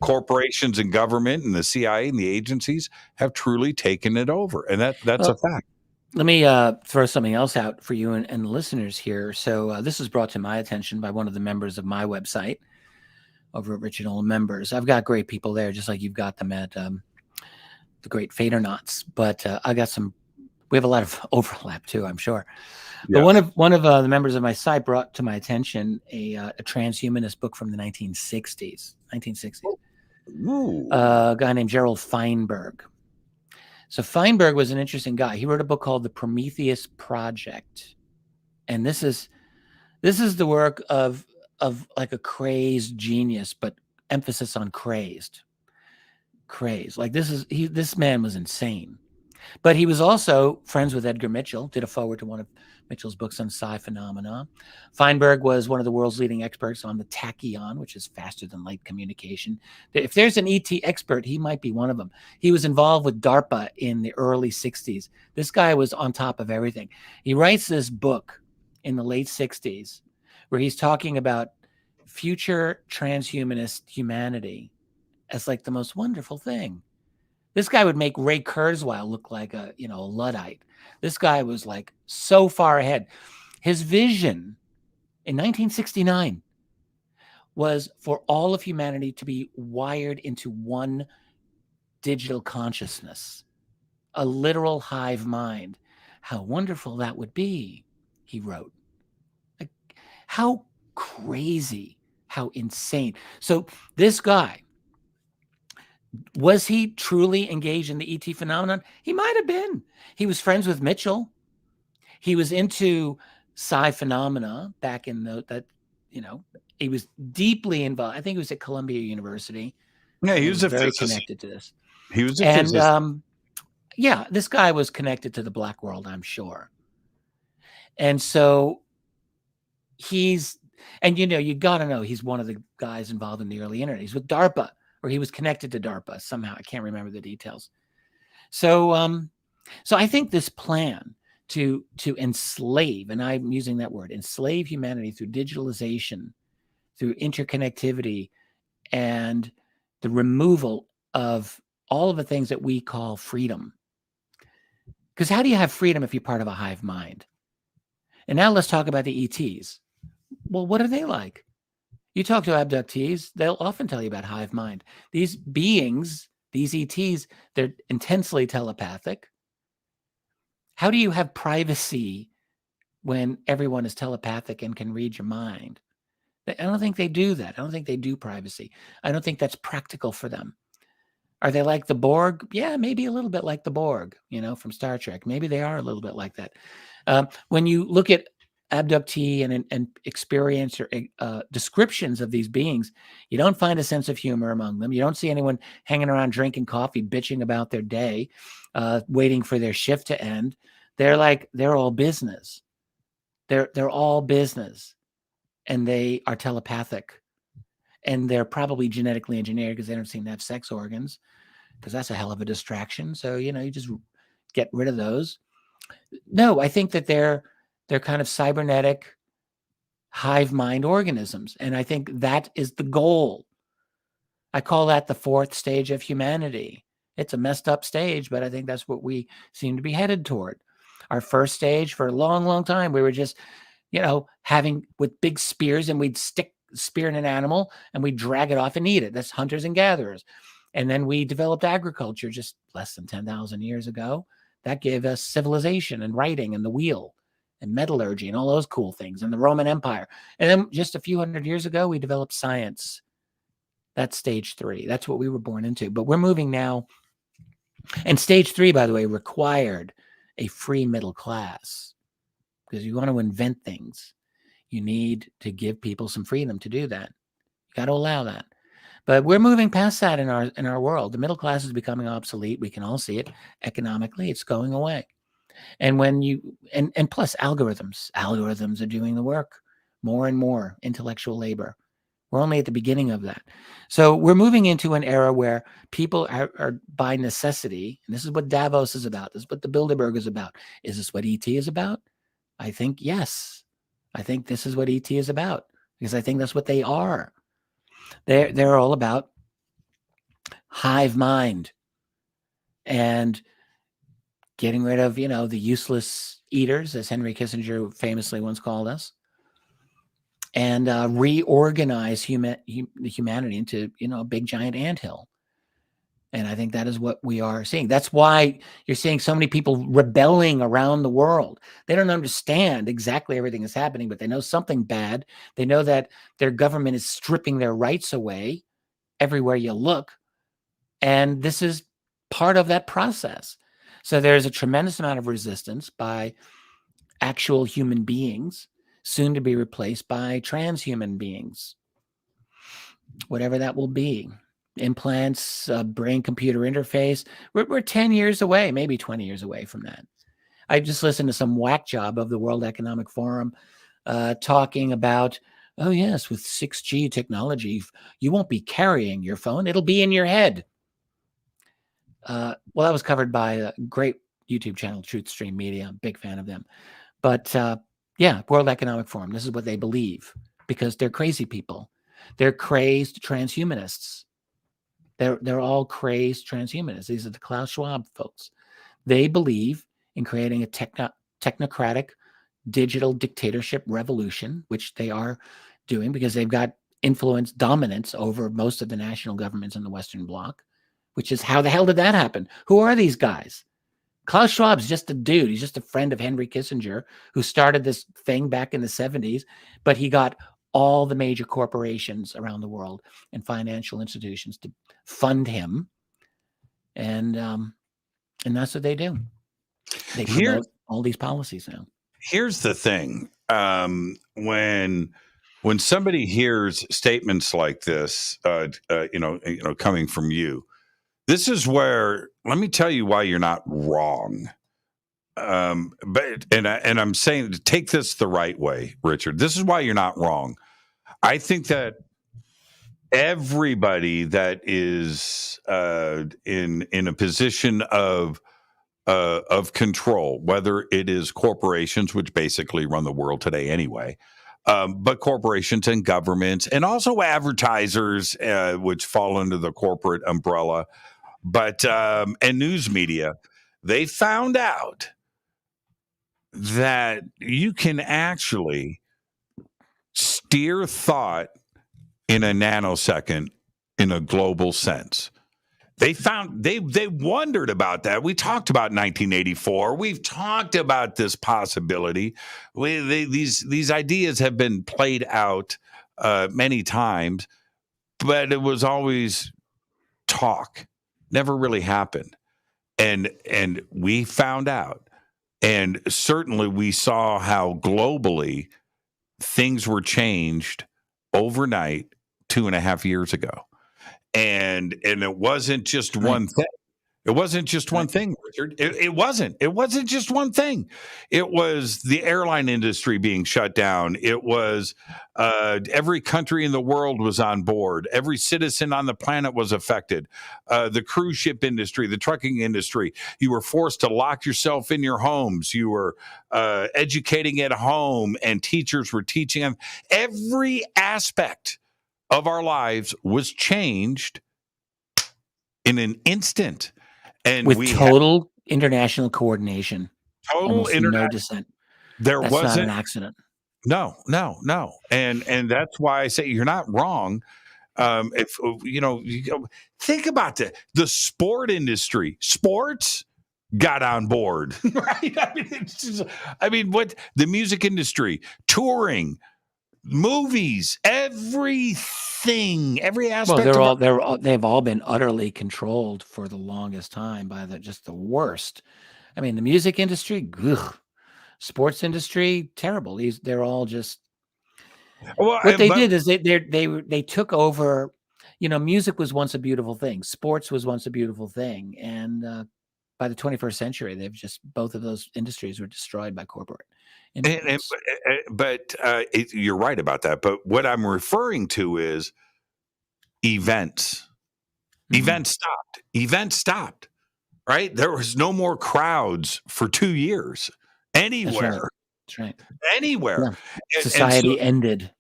Speaker 6: Corporations and government and the CIA and the agencies have truly taken it over. And that's a fact.
Speaker 7: Let me throw something else out for you and the listeners here. So this was brought to my attention by one of the members of my website over at Richard Dolan Members. I've got great people there, just like you've got them at the great Fadernauts. But we have a lot of overlap too, I'm sure. Yeah. But one of the members of my site brought to my attention a transhumanist book from the 1960s. A guy named Gerald Feinberg. So Feinberg was an interesting guy. He wrote a book called The Prometheus Project, and this is the work of like a crazed genius, but emphasis on crazed. Like this man was insane. But he was also friends with Edgar Mitchell, did a foreword to one of Mitchell's books on psi phenomena. Feinberg was one of the world's leading experts on the tachyon, which is faster than light communication. If there's an ET expert, he might be one of them. He was involved with DARPA in the early 60s. This guy was on top of everything. He writes this book in the late 60s where he's talking about future transhumanist humanity as like the most wonderful thing. This guy would make Ray Kurzweil look like a Luddite. This guy was like so far ahead. His vision in 1969 was for all of humanity to be wired into one digital consciousness, a literal hive mind. How wonderful that would be, he wrote. Like, how crazy, how insane. So this guy, was he truly engaged in the ET phenomenon? He might have been. He was friends with Mitchell. He was into psi phenomena back in he was deeply involved. I think he was at Columbia University.
Speaker 6: Yeah, he was
Speaker 7: very connected to this. He was a physicist. Yeah, this guy was connected to the black world, I'm sure. And so you got to know he's one of the guys involved in the early internet. He's with DARPA. Or he was connected to DARPA somehow. I can't remember the details. So I think this plan to enslave, and I'm using that word, enslave humanity through digitalization, through interconnectivity, and the removal of all of the things that we call freedom. Because how do you have freedom if you're part of a hive mind? And now let's talk about the ETs. Well, what are they like? You talk to abductees, they'll often tell you about hive mind. These beings, these ETs, they're intensely telepathic. How do you have privacy when everyone is telepathic and can read your mind? I don't think they do that. I don't think they do privacy. I don't think that's practical for them. Are they like the Borg? Yeah, maybe a little bit like the Borg, from Star Trek. Maybe they are a little bit like that. When you look at abductee and experience or descriptions of these beings, you don't find a sense of humor among them. You don't see anyone hanging around drinking coffee, bitching about their day, waiting for their shift to end. They're all business. They're all business, and they are telepathic, and they're probably genetically engineered because they don't seem to have sex organs, because that's a hell of a distraction. So you just get rid of those. No, I think that they're kind of cybernetic hive mind organisms. And I think that is the goal. I call that the fourth stage of humanity. It's a messed up stage, but I think that's what we seem to be headed toward. Our first stage, for a long, long time, we were just, having with big spears, and we'd stick the spear in an animal and we'd drag it off and eat it. That's hunters and gatherers. And then we developed agriculture just less than 10,000 years ago. That gave us civilization and writing and the wheel. and metallurgy and all those cool things, and the Roman Empire. And then just a few hundred years ago, we developed science. That's stage 3. That's what we were born into. But we're moving now. And stage 3, by the way, required a free middle class, because you want to invent things. You need to give people some freedom to do that. You got to allow that. But we're moving past that in our world. The middle class is becoming obsolete. We can all see it economically. It's going away. And when you and plus algorithms are doing the work, more and more intellectual labor. We're only at the beginning of that. So we're moving into an era where people are by necessity, and this is what Davos is about. This is what the Bilderberg is about. Is this what ET is about? I think yes. I think this is what ET is about, because I think that's what they are. They're all about hive mind and getting rid of, the useless eaters, as Henry Kissinger famously once called us, and reorganize humanity into, a big giant anthill. And I think that is what we are seeing. That's why you're seeing so many people rebelling around the world. They don't understand exactly everything that's happening, but they know something bad. They know that their government is stripping their rights away everywhere you look. And this is part of that process. So there's a tremendous amount of resistance by actual human beings, soon to be replaced by transhuman beings, whatever that will be. Implants, brain-computer interface. We're 10 years away, maybe 20 years away from that. I just listened to some whack job of the World Economic Forum talking about, oh yes, with 6G technology, you won't be carrying your phone. It'll be in your head. Well, that was covered by a great YouTube channel, Truth Stream Media. I'm a big fan of them. But yeah, World Economic Forum, this is what they believe, because they're crazy people. They're crazed transhumanists. They're all crazed transhumanists. These are the Klaus Schwab folks. They believe in creating a technocratic digital dictatorship revolution, which they are doing because they've got dominance over most of the national governments in the Western Bloc, which is how the hell did that happen? Who are these guys? Klaus Schwab's just a dude. He's just a friend of Henry Kissinger, who started this thing back in the 70s, but he got all the major corporations around the world and financial institutions to fund him. And that's what they do. They promote all these policies now.
Speaker 6: Here's the thing. When somebody hears statements like this, coming from you, this is where, let me tell you why you're not wrong. But I'm saying to take this the right way, Richard. This is why you're not wrong. I think that everybody that is in a position of control, whether it is corporations, which basically run the world today anyway, but corporations and governments, and also advertisers, which fall under the corporate umbrella, but and news media, they found out that you can actually steer thought in a nanosecond in a global sense. They wondered about that. We talked about 1984. We've talked about this possibility. These ideas have been played out many times, but it was always talk. Never really happened. And we found out. And certainly we saw how globally things were changed overnight 2.5 years ago. And it wasn't just one thing. It wasn't just one thing, Richard. It wasn't just one thing. It was the airline industry being shut down. It was every country in the world was on board. Every citizen on the planet was affected. The cruise ship industry, the trucking industry. You were forced to lock yourself in your homes. You were educating at home, and teachers were teaching them. Every aspect of our lives was changed in an instant. And
Speaker 7: with total international coordination,
Speaker 6: total
Speaker 7: no dissent.
Speaker 6: That's wasn't
Speaker 7: not an accident.
Speaker 6: No. And that's why I say you're not wrong. If think about the sport industry, sports got on board. Right? I mean, what the music industry, touring, movies, everything, every aspect.
Speaker 7: They've all been utterly controlled for the longest time by just the worst. I mean, the music industry, ugh. Sports industry, terrible. They're all just. What they did is they took over. Music was once a beautiful thing. Sports was once a beautiful thing, and by the 21st century, both of those industries were destroyed by corporate.
Speaker 6: But you're right about that. But what I'm referring to is events. Events stopped. Events stopped. Right? There was no more crowds for 2 years anywhere.
Speaker 7: That's right.
Speaker 6: Anywhere.
Speaker 7: Yeah. Society ended.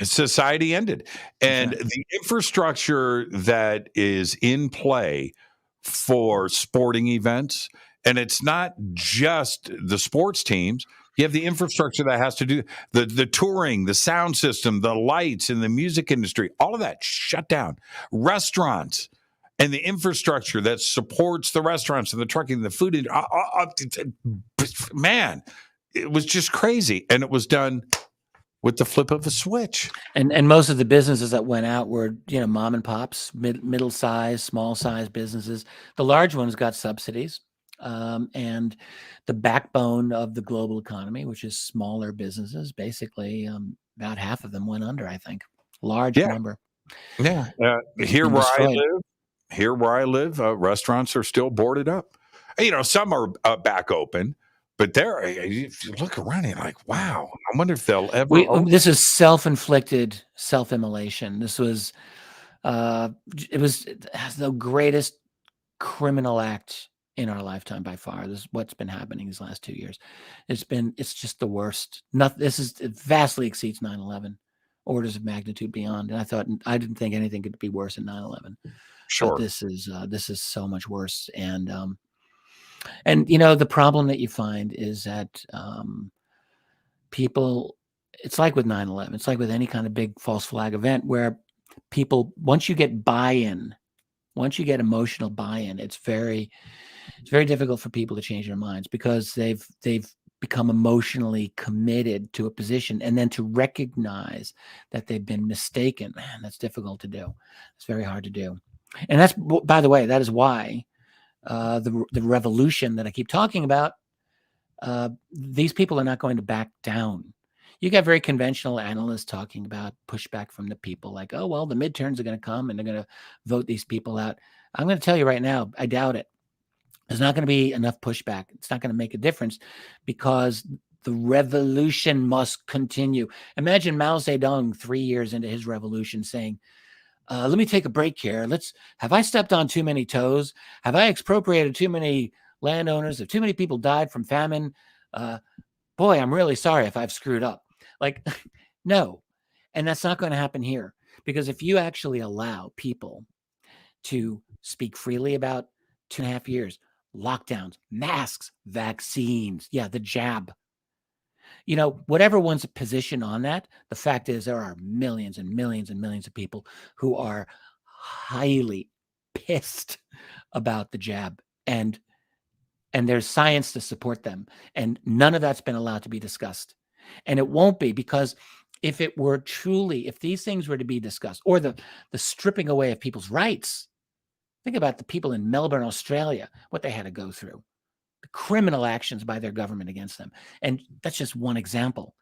Speaker 6: Society ended. And the infrastructure that is in play for sporting events, and it's not just the sports teams. You have the infrastructure that has to do the touring, the sound system, the lights in the music industry, all of that shut down. Restaurants and the infrastructure that supports the restaurants and the trucking, the food. Man, it was just crazy. And it was done with the flip of a switch.
Speaker 7: And most of the businesses that went out were, mom and pops, middle-sized, small-sized businesses. The large ones got subsidies. And the backbone of the global economy, which is smaller businesses, basically about half of them went under, I think. Large number.
Speaker 6: Yeah. Here where I live, restaurants are still boarded up. Some are back open. But if you look around, you're like, wow, I wonder if they'll ever.
Speaker 7: This is self-inflicted self-immolation. This was, it was the greatest criminal act in our lifetime by far. This is what's been happening these last 2 years. It's just the worst. It vastly exceeds 9/11, orders of magnitude beyond. And I didn't think anything could be worse than 9/11.
Speaker 6: Sure.
Speaker 7: But this is so much worse. And the problem that you find is that people, it's like with 9/11, it's like with any kind of big false flag event where people, once you get emotional buy-in, it's very difficult for people to change their minds because they've become emotionally committed to a position, and then to recognize that they've been mistaken. Man, that's difficult to do. It's very hard to do. And that's, by the way, that is why the revolution that I keep talking about, these people are not going to back down. You got very conventional analysts talking about pushback from the people, like, oh, well, the midterms are going to come and they're going to vote these people out. I'm going to tell you right now, I doubt it. There's not going to be enough pushback. It's not going to make a difference because the revolution must continue. Imagine Mao Zedong 3 years into his revolution saying, let me take a break here. Have I stepped on too many toes? Have I expropriated too many landowners? Have too many people died from famine? Boy, I'm really sorry if I've screwed up. Like, no. And that's not going to happen here. Because if you actually allow people to speak freely about 2.5 years, lockdowns, masks, vaccines, the jab, whatever one's position on that, the fact is there are millions and millions and millions of people who are highly pissed about the jab, and there's science to support them, and none of that's been allowed to be discussed. And it won't be, because if these things were to be discussed, or the stripping away of people's rights, think about the people in Melbourne, Australia, what they had to go through. Criminal actions by their government against them. And that's just one example.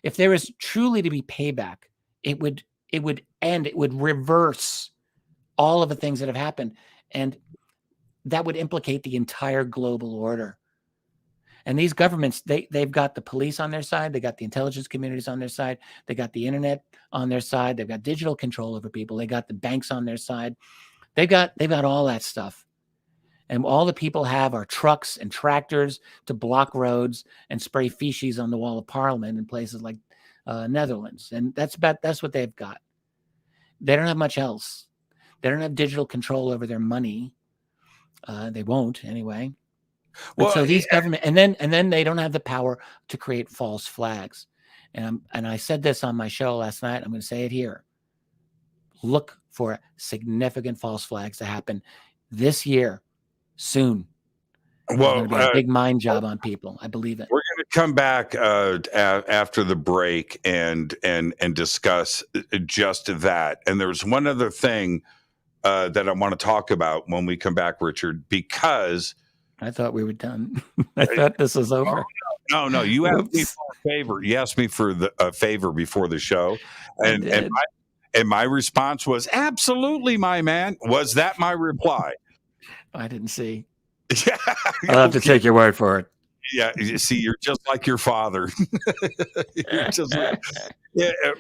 Speaker 7: If there is truly to be payback, it would reverse all of the things that have happened. And that would implicate the entire global order. And these governments, they've got the police on their side. They got the intelligence communities on their side. They got the internet on their side. They've got digital control over people. They got the banks on their side. They've got all that stuff. And all the people have are trucks and tractors to block roads and spray feces on the wall of Parliament in places like Netherlands. And that's what they've got. They don't have much else. They don't have digital control over their money. They won't anyway. Well, so these government, and then they don't have the power to create false flags. And I said this on my show last night. I'm going to say it here. Look for significant false flags to happen this year. Soon.
Speaker 6: Well,
Speaker 7: going to be a big mind job on people. I believe it.
Speaker 6: We're going to come back after the break and discuss just that. And there's one other thing that I want to talk about when we come back, Richard, because
Speaker 7: I thought we were done. I thought this was over.
Speaker 6: No. You asked me for a favor. You asked me for a favor before the show, and my response was absolutely, my man. Was that my reply?
Speaker 7: I didn't see.
Speaker 6: Yeah,
Speaker 7: I'll have to take your word for it.
Speaker 6: Yeah, you see, you're just like your father. You're just like,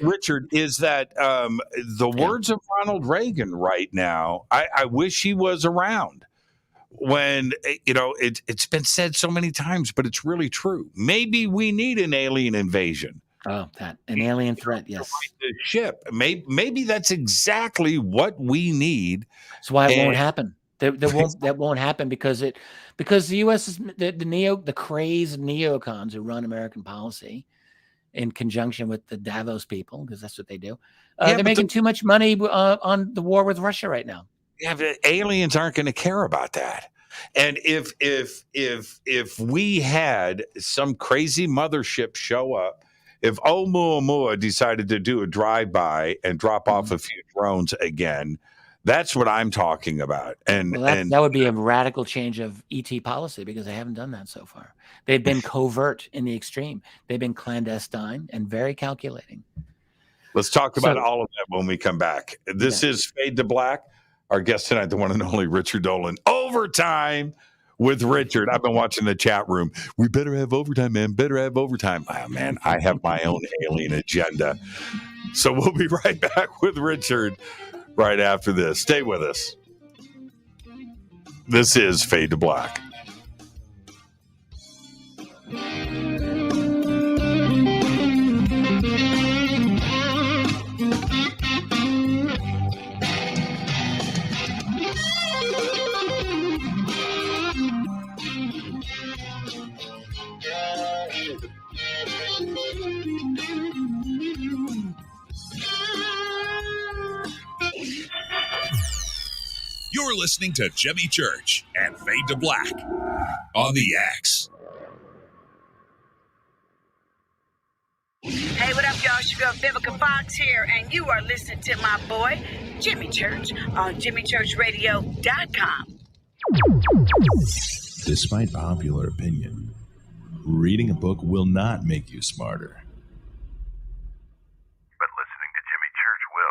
Speaker 6: Richard, is that the words of Ronald Reagan right now? I wish he was around when, it's been said so many times, but it's really true. Maybe we need an alien invasion.
Speaker 7: Oh, an alien threat, yes.
Speaker 6: The ship. Maybe that's exactly what we need.
Speaker 7: That's why it won't happen. That won't happen because the U.S. is the crazed neocons who run American policy in conjunction with the Davos people, because that's what they do. They're making too much money on the war with Russia right now.
Speaker 6: Yeah, but aliens aren't going to care about that. And if we had some crazy mothership show up, if Oumuamua decided to do a drive-by and drop off a few drones again, that's what I'm talking about. And
Speaker 7: that would be a radical change of ET policy, because they haven't done that so far. They've been covert in the extreme. They've been clandestine and very calculating.
Speaker 6: Let's talk about all of that when we come back. This is Fade to Black. Our guest tonight, the one and only Richard Dolan. Overtime with Richard. I've been watching the chat room. We better have overtime, man. Better have overtime. Oh, man, I have my own alien agenda. So we'll be right back with Richard right after this. Stay with us. This is Fade to Black.
Speaker 8: You're listening to Jimmy Church and Fade to Black on the X.
Speaker 10: Hey, what up, y'all? It's your girl Vivica Fox here, and you are listening to my boy, Jimmy Church, on JimmyChurchRadio.com.
Speaker 5: Despite popular opinion, reading a book will not make you smarter.
Speaker 21: But listening to Jimmy Church will.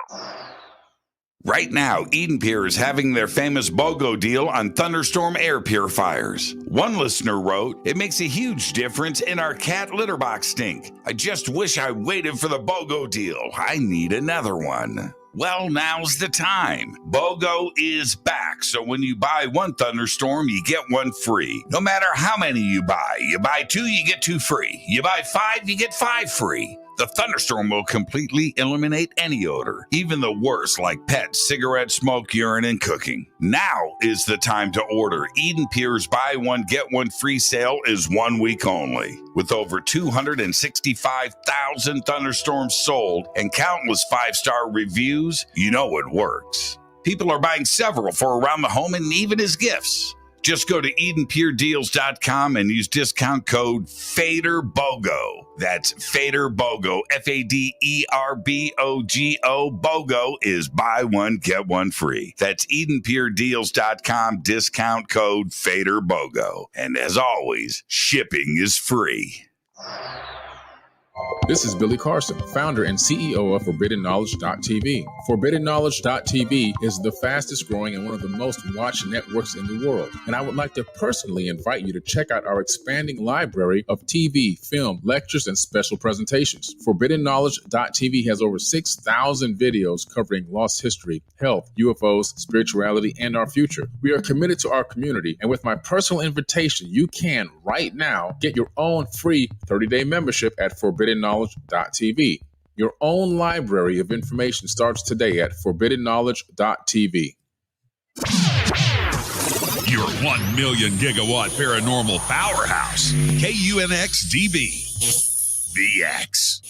Speaker 6: Right now, Eden Pier is having their famous BOGO deal on thunderstorm air purifiers. One listener wrote, "It makes a huge difference in our cat litter box stink. I just wish I waited for the BOGO deal. I need another one." Well, now's the time. BOGO is back, so when you buy one thunderstorm, you get one free. No matter how many you buy 2, you get 2 free. You buy 5, you get 5 free. The thunderstorm will completely eliminate any odor, even the worst like pets, cigarette smoke, urine, and cooking. Now is the time to order. Eden Pier's buy one, get one free sale is 1 week only. With over 265,000 thunderstorms sold and countless 5-star reviews, you know it works. People are buying several for around the home and even as gifts. Just go to EdenPureDeals.com and use discount code FADERBOGO. That's FADERBOGO, FADERBOGO. BOGO is buy one, get one free. That's EdenPureDeals.com, discount code FADERBOGO. And as always, shipping is free.
Speaker 9: This is Billy Carson, founder and CEO of ForbiddenKnowledge.tv. ForbiddenKnowledge.tv is the fastest growing and one of the most watched networks in the world. And I would like to personally invite you to check out our expanding library of TV, film, lectures, and special presentations. ForbiddenKnowledge.tv has over 6,000 videos covering lost history, health, UFOs, spirituality, and our future. We are committed to our community, and with my personal invitation, you can right now get your own free 30-day membership at ForbiddenKnowledge.tv. Your own library of information starts today at ForbiddenKnowledge.tv.
Speaker 8: Your 1 million gigawatt paranormal powerhouse, KUNX-DB, the X.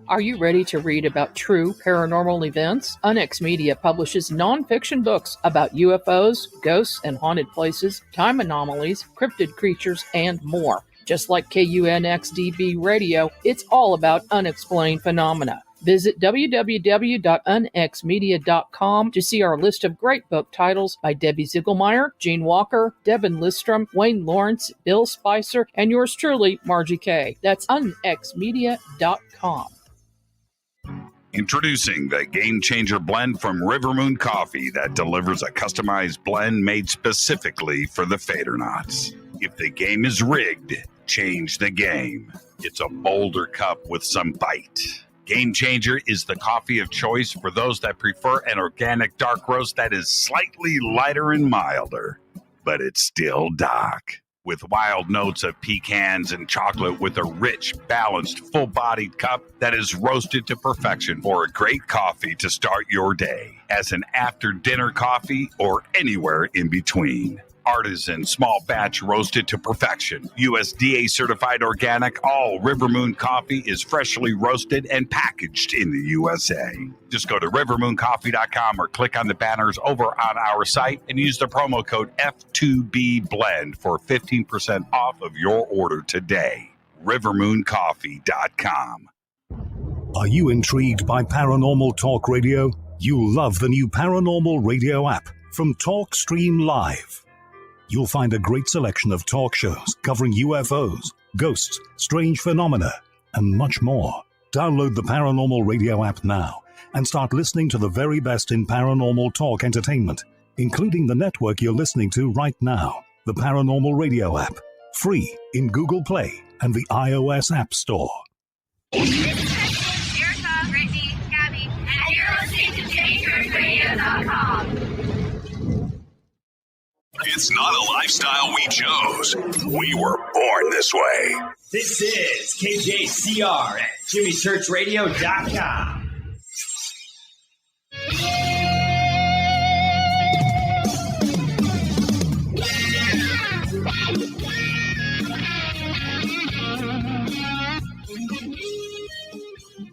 Speaker 4: Are you ready to read about true paranormal events? Onyx Media publishes nonfiction books about UFOs, ghosts and haunted places, time anomalies, cryptid creatures, and more. Just like KUNXDB Radio, it's all about unexplained phenomena. Visit www.unxmedia.com to see our list of great book titles by Debbie Ziegelmeyer, Gene Walker, Devin Listrom, Wayne Lawrence, Bill Spicer, and yours truly, Margie Kay. That's unxmedia.com.
Speaker 6: Introducing the Game Changer blend from River Moon Coffee that delivers a customized blend made specifically for the Fadernauts. If the game is rigged, change the game. It's a bolder cup with some bite. Game Changer is the coffee of choice for those that prefer an organic dark roast that is slightly lighter and milder, but it's still dark. With wild notes of pecans and chocolate with a rich, balanced, full-bodied cup that is roasted to perfection for a great coffee to start your day, as an after-dinner coffee or anywhere in between. Artisan, small batch roasted to perfection. USDA certified organic, all River Moon coffee is freshly roasted and packaged in the USA. Just go to rivermooncoffee.com or click on the banners over on our site and use the promo code F2BBLEND for 15% off of your order today. rivermooncoffee.com.
Speaker 12: Are you intrigued by Paranormal Talk Radio? You'll love the new Paranormal Radio app from TalkStream Live. You'll find a great selection of talk shows covering UFOs, ghosts, strange phenomena, and much more. Download the Paranormal Radio app now and start listening to the very best in paranormal talk entertainment, including the network you're listening to right now, the Paranormal Radio app, free in Google Play and the iOS App Store.
Speaker 10: Erica, Brittany, Gabby, and you're listening to JamieChurchRadio.com.
Speaker 8: It's not a lifestyle we chose. We were born this way.
Speaker 13: This is KJCR at JimmyChurchRadio.com.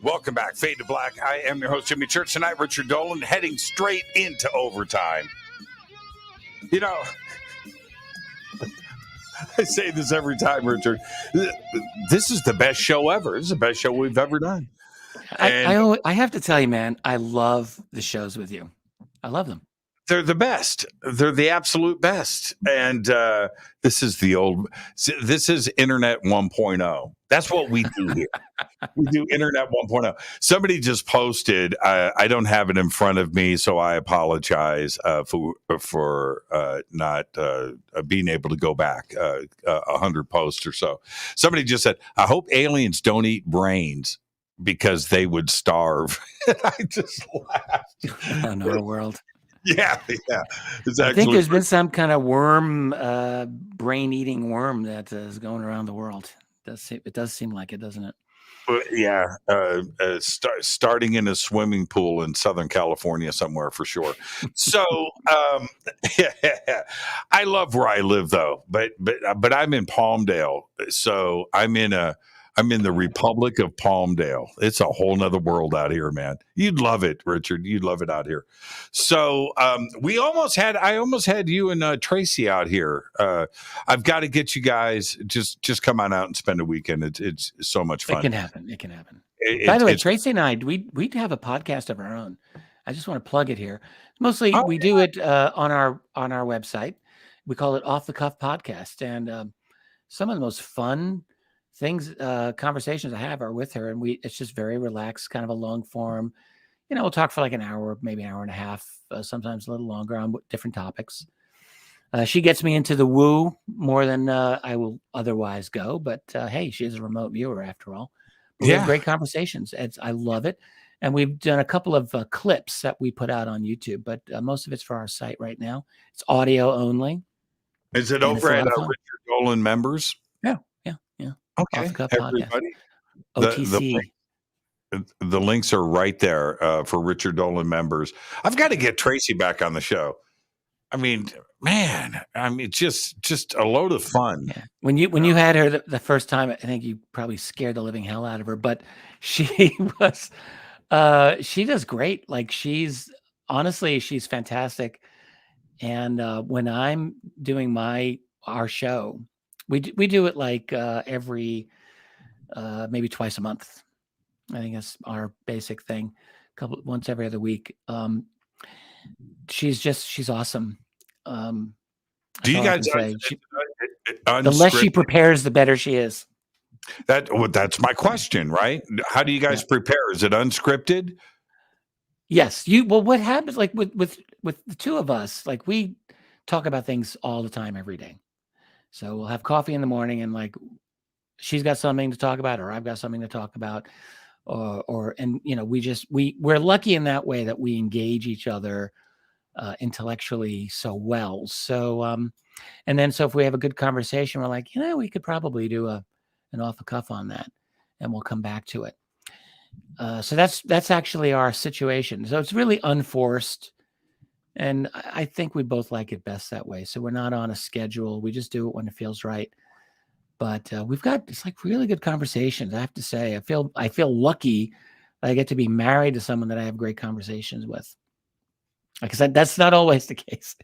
Speaker 6: Welcome back, Fade to Black. I am your host, Jimmy Church. Tonight, Richard Dolan, heading straight into overtime. You know, I say this every time, Richard. This is the best show ever. This is the best show we've ever done.
Speaker 7: I have to tell you, man, I love the shows with you. I love them.
Speaker 6: They're the best. They're the absolute best. And this is Internet 1.0. That's what we do here. We do Internet 1.0. Somebody just posted, I don't have it in front of me, so I apologize for not being able to go back 100 posts or so. Somebody just said, I hope aliens don't eat brains because they would starve. I just laughed.
Speaker 7: Another world.
Speaker 6: Yeah.
Speaker 7: I think there's been some kind of worm, brain-eating worm that is going around the world. It does seem like it, doesn't it?
Speaker 6: Yeah, starting in a swimming pool in Southern California somewhere for sure. So, I love where I live though, but I'm in Palmdale, so I'm in the Republic of Palmdale. It's a whole nother world out here, man. You'd love it, Richard. You'd love it out here. So I almost had you and Tracy out here. I've got to get you guys, just come on out and spend a weekend. It's so much fun.
Speaker 7: It can happen. By the way, Tracy and I, we have a podcast of our own. I just want to plug it here. Mostly we do it on our website. We call it Off the Cuff Podcast. And some of the most fun things, conversations I have are with her, and it's just very relaxed, kind of a long form. We'll talk for like an hour, maybe an hour and a half, sometimes a little longer on different topics. She gets me into the woo more than I will otherwise go, but hey, she's a remote viewer after all. We have great conversations. I love it. And we've done a couple of clips that we put out on YouTube, but most of it's for our site right now. It's audio only.
Speaker 6: Is it over at Richard Dolan Members?
Speaker 7: Yeah.
Speaker 6: Okay, everybody.
Speaker 7: OTC.
Speaker 6: The links are right there for Richard Dolan Members. I've got to get Tracy back on the show. I mean, man, just a load of fun.
Speaker 7: Yeah. When you had her the first time, I think you probably scared the living hell out of her, but she was, she does great. Like she's fantastic. And when I'm doing our show, we do it like every maybe twice a month. I think that's our basic thing. Once every other week. She's awesome.
Speaker 6: Do you guys?
Speaker 7: The less she prepares, the better she is.
Speaker 6: That's my question, right? How do you guys prepare? Is it unscripted?
Speaker 7: Yes. What happens like with the two of us, like we talk about things all the time, every day. So we'll have coffee in the morning and like she's got something to talk about or I've got something to talk about. And you know, we're lucky in that way that we engage each other intellectually so well. So and then if we have a good conversation, we're like, we could probably do an off the cuff on that, and we'll come back to it. So that's actually our situation. So it's really unforced, and I think we both like it best that way. So we're not on a schedule. We just do it when it feels right. But it's like really good conversations. I have to say, I feel lucky that I get to be married to someone that I have great conversations with. Like I said, that's not always the case,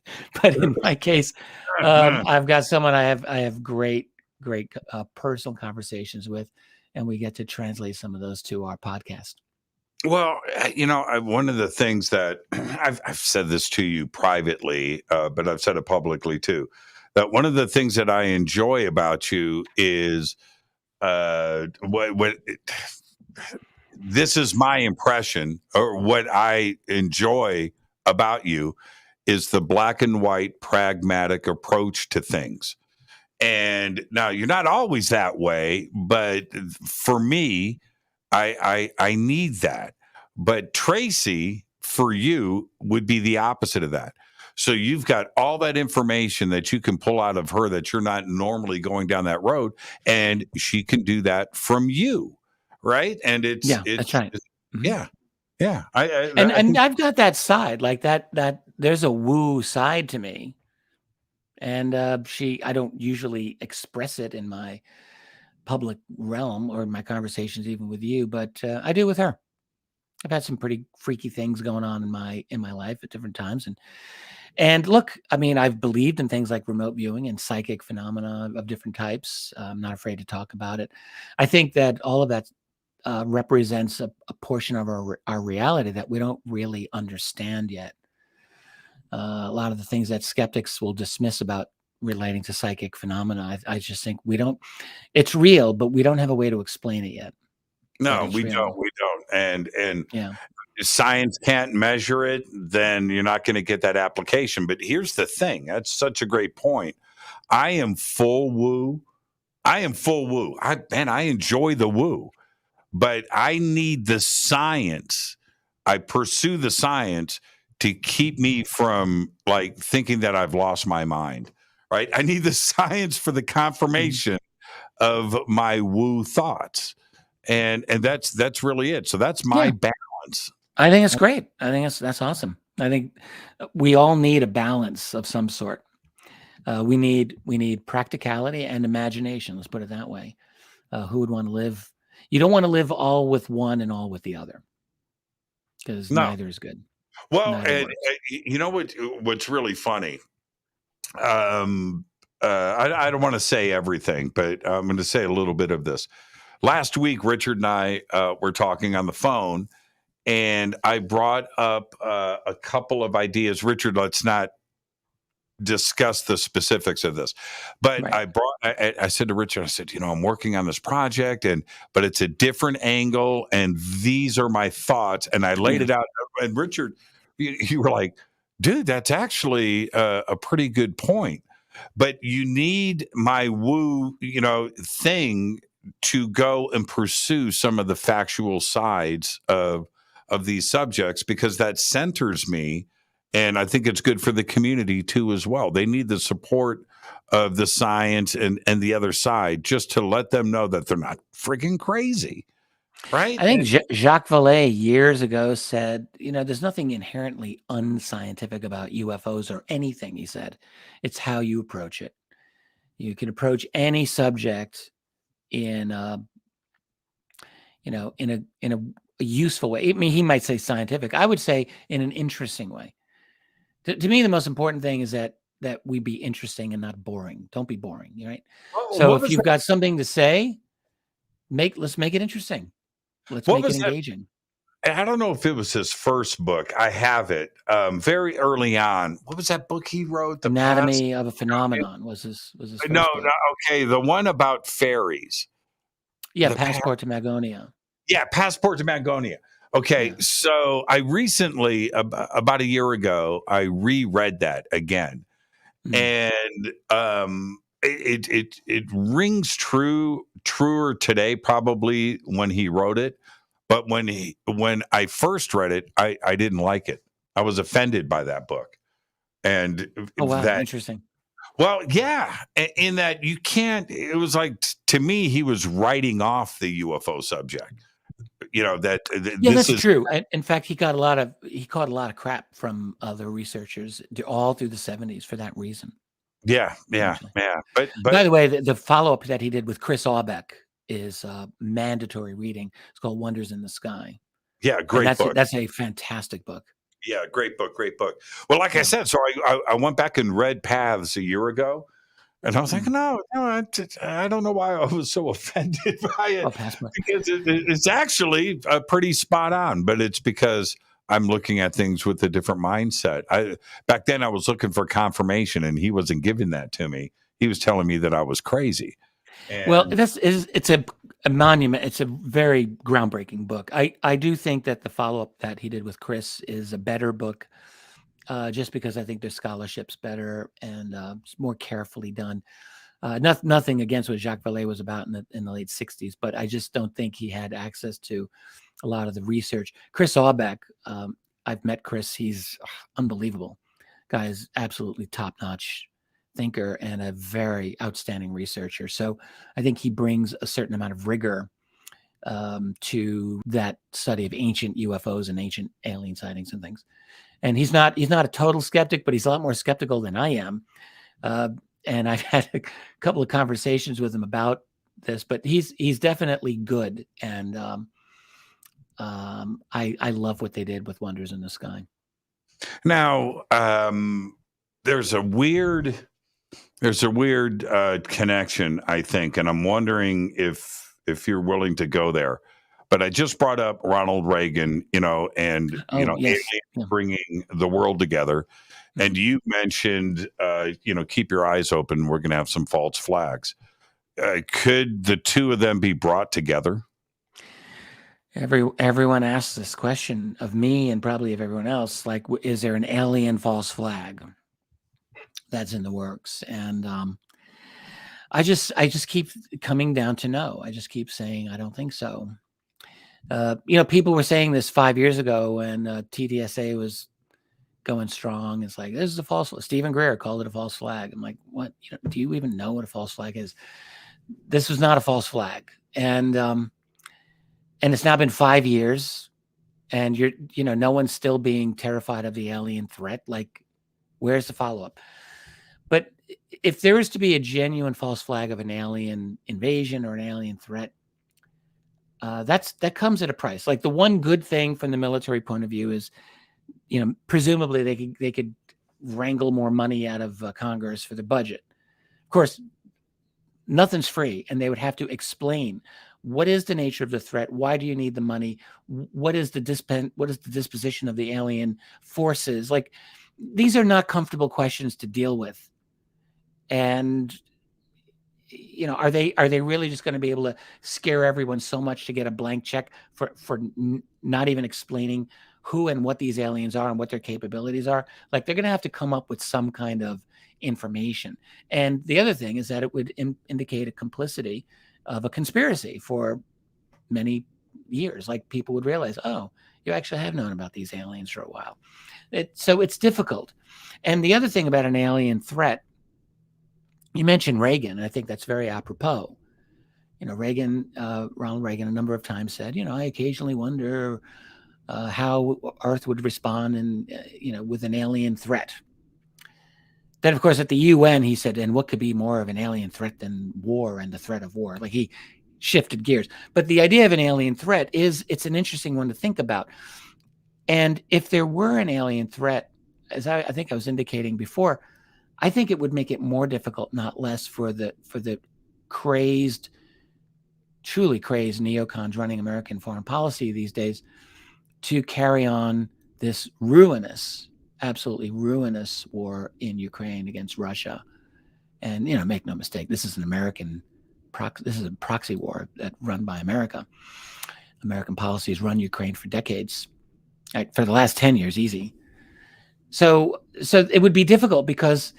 Speaker 7: but in my case, I've got someone I have great personal conversations with, and we get to translate some of those to our podcast.
Speaker 6: Well, one of the things that I've said this to you privately, but I've said it publicly too. That one of the things that I enjoy about you is what this is my impression, or what I enjoy about you is the black and white pragmatic approach to things. And now you're not always that way, but for me, I need that. But Tracy, for you, would be the opposite of that. So you've got all that information that you can pull out of her that you're not normally going down that road, and she can do that from you, right? And it's
Speaker 7: that's right.
Speaker 6: Yeah.
Speaker 7: And I've got that side, like that there's a woo side to me, and I don't usually express it in my public realm or in my conversations, even with you, but I do with her. I've had some pretty freaky things going on in my life at different times, and look, I mean, I've believed in things like remote viewing and psychic phenomena of different types. I'm not afraid to talk about it. I think that all of that represents a portion of our reality that we don't really understand yet. A lot of the things that skeptics will dismiss about relating to psychic phenomena, I just think it's real, but we don't have a way to explain it yet.
Speaker 6: No, we don't. And if science can't measure it, then you're not going to get that application. But here's the thing. That's such a great point. I am full woo. I enjoy the woo, but I need the science. I pursue the science to keep me from like thinking that I've lost my mind, right? I need the science for the confirmation of my woo thoughts. And that's really it. So that's my balance.
Speaker 7: I think it's great. I think that's awesome. I think we all need a balance of some sort. We need practicality and imagination. Let's put it that way. Who would want to live? You don't want to live all with one and all with the other, because neither is good.
Speaker 6: Well, and you know what's really funny? I don't want to say everything, but I'm going to say a little bit of this. Last week, Richard and I were talking on the phone, and I brought up a couple of ideas. Richard, let's not discuss the specifics of this, but right. I said to Richard, I said, I'm working on this project, but it's a different angle, and these are my thoughts, and I laid it out. And Richard, you were like, dude, that's actually a pretty good point, but you need my woo, thing to go and pursue some of the factual sides of these subjects, because that centers me. And I think it's good for the community too, as well. They need the support of the science and the other side, just to let them know that they're not freaking crazy. right?
Speaker 7: I think Jacques Vallée years ago said, there's nothing inherently unscientific about UFOs or anything. He said, it's how you approach it. You can approach any subject in a useful way. I mean, he might say scientific. I would say in an interesting way. To me, the most important thing is that we be interesting and not boring. Don't be boring, right? So if you've got something to say, let's make it interesting. Let's make it engaging.
Speaker 6: I don't know if it was his first book. I have it very early on. What was that book he wrote? The
Speaker 7: Anatomy of a Phenomenon was his first book.
Speaker 6: No, okay. The one about fairies.
Speaker 7: Yeah, Passport to Magonia.
Speaker 6: Yeah, Passport to Magonia. Okay, so I recently, about a year ago, I reread that again, and it rings truer today probably when he wrote it, but when I first read it, I didn't like it. I was offended by that book, and
Speaker 7: interesting.
Speaker 6: Well, yeah, in that you can't. It was like to me, he was writing off the UFO subject.
Speaker 7: That's true. In fact, he caught a lot of crap from other researchers all through the 70s for that reason.
Speaker 6: Yeah. But
Speaker 7: by the way, the follow-up that he did with Chris Aubeck is mandatory reading. It's called Wonders in the Sky.
Speaker 6: Yeah, great book.
Speaker 7: That's a fantastic book.
Speaker 6: Yeah, great book. Well, like I said, so I went back and read Paths a year ago. And I was like, no, I don't know why I was so offended by it. Because it's actually pretty spot on, but it's because I'm looking at things with a different mindset. Back then I was looking for confirmation, and he wasn't giving that to me. He was telling me that I was crazy.
Speaker 7: Well, it's a monument. It's a very groundbreaking book. I do think that the follow-up that he did with Chris is a better book. Just because I think their scholarship's better and it's more carefully done. Nothing against what Jacques Vallée was about in the late 60s, but I just don't think he had access to a lot of the research. Chris Aubeck, I've met Chris. He's unbelievable. Guy is absolutely top-notch thinker and a very outstanding researcher. So I think he brings a certain amount of rigor to that study of ancient UFOs and ancient alien sightings and things. And he's not a total skeptic, but he's a lot more skeptical than I am. And I've had a couple of conversations with him about this, but he's definitely good. And I love what they did with Wonders in the Sky.
Speaker 6: Now, there's a weird connection, I think, and I'm wondering if you're willing to go there. But I just brought up Ronald Reagan, aliens bringing the world together. And you mentioned, keep your eyes open. We're going to have some false flags. Could the two of them be brought together?
Speaker 7: Everyone asks this question of me and probably of everyone else. Like, is there an alien false flag that's in the works? And I just keep coming down to no. I just keep saying I don't think so. People were saying this 5 years ago when TDSA was going strong. It's like, this is a false flag. Stephen Greer called it a false flag. I'm like, what? Do you even know what a false flag is? This was not a false flag. And it's now been 5 years and no one's still being terrified of the alien threat. Like, where's the follow-up? But if there is to be a genuine false flag of an alien invasion or an alien threat, that comes at a price. Like, the one good thing from the military point of view is, presumably they could wrangle more money out of Congress for the budget. Of course, nothing's free, and they would have to explain what is the nature of the threat. Why do you need the money? What is the disposition of the alien forces? Like, these are not comfortable questions to deal with, and are they really just going to be able to scare everyone so much to get a blank check for not even explaining who and what these aliens are and what their capabilities are? Like, they're going to have to come up with some kind of information. And the other thing is that it would indicate a complicity of a conspiracy for many years. Like, people would realize, oh, you actually have known about these aliens for a while. So it's difficult. And the other thing about an alien threat, you mentioned Reagan, and I think that's very apropos. Ronald Reagan, a number of times said, I occasionally wonder how Earth would respond with an alien threat. Then, of course, at the UN, he said, and what could be more of an alien threat than war and the threat of war? Like, he shifted gears. But the idea of an alien threat it's an interesting one to think about. And if there were an alien threat, as I think I was indicating before, I think it would make it more difficult, not less, for the truly crazed neocons running American foreign policy these days to carry on this absolutely ruinous war in Ukraine against Russia. And, make no mistake, this is this is a proxy war run by America. American policies run Ukraine for decades, for the last 10 years, easy. So it would be difficult because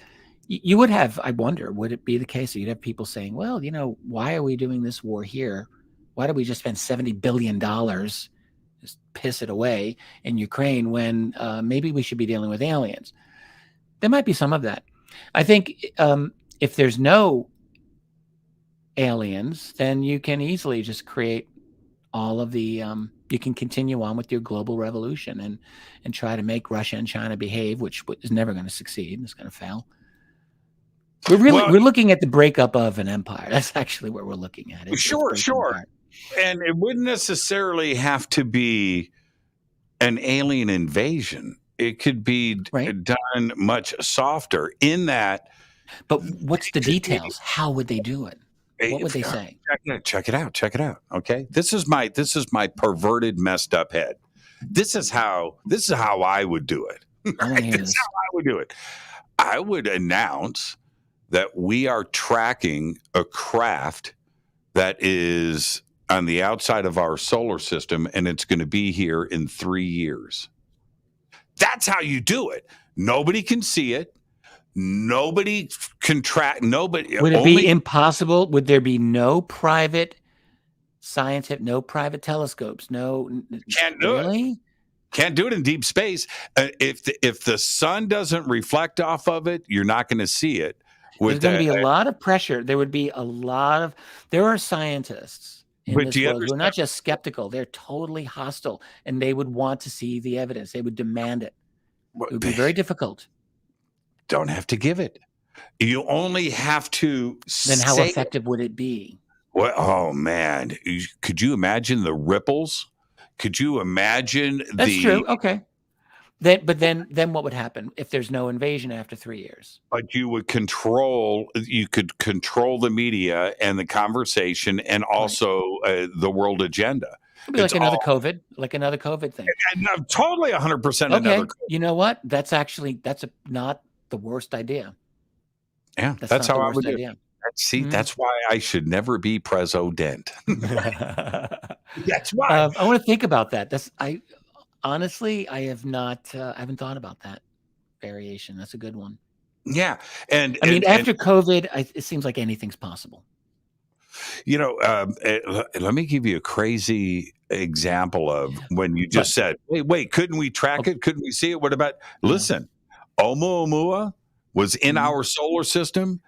Speaker 7: you would have, I wonder, would it be the case that you'd have people saying, well, why are we doing this war here? Why do we just spend $70 billion, just piss it away in Ukraine when maybe we should be dealing with aliens? There might be some of that. I think if there's no aliens, then you can easily just create all of the, you can continue on with your global revolution and try to make Russia and China behave, which is never going to succeed. It's going to fail. We're looking at the breakup of an empire. That's actually what we're looking at.
Speaker 6: Sure. Apart. And it wouldn't necessarily have to be an alien invasion. It could be done much softer in that.
Speaker 7: But what's the details? How would they do it? What would they say?
Speaker 6: Check it out. Okay. This is my perverted, messed up head. This is how I would do it. Right? This is how I would do it. I would announce that we are tracking a craft that is on the outside of our solar system, and it's going to be here in 3 years. That's how you do it. Nobody can see it. Nobody can track. Nobody.
Speaker 7: Would it be impossible? Would there be no private no private telescopes? No,
Speaker 6: can't do it. Can't do it in deep space. If the sun doesn't reflect off of it, you're not going to see it.
Speaker 7: There's going to be a lot of pressure. There would be there are scientists in this world who are not just skeptical, they're totally hostile, and they would want to see the evidence. They would demand it. It would be very difficult.
Speaker 6: Don't have to give it. You only have to
Speaker 7: Then how effective would it be?
Speaker 6: Well, oh, man. Could you imagine the ripples? Could you imagine
Speaker 7: That's true. Okay. But then what would happen if there's no invasion after 3 years?
Speaker 6: But you could control the media and the conversation and also the world agenda.
Speaker 7: It'd be like another COVID thing.
Speaker 6: And totally 100% another COVID.
Speaker 7: You know what? That's not the worst idea.
Speaker 6: Yeah, that's how I would do it. See, that's why I should never be president. That's why.
Speaker 7: I want to think about that. Honestly, I haven't thought about that variation. That's a good one.
Speaker 6: Yeah. And
Speaker 7: after COVID, it seems like anything's possible.
Speaker 6: Let me give you a crazy example of when you just said, wait, couldn't we track it? Couldn't we see it? What about, listen, Oumuamua was in our solar system.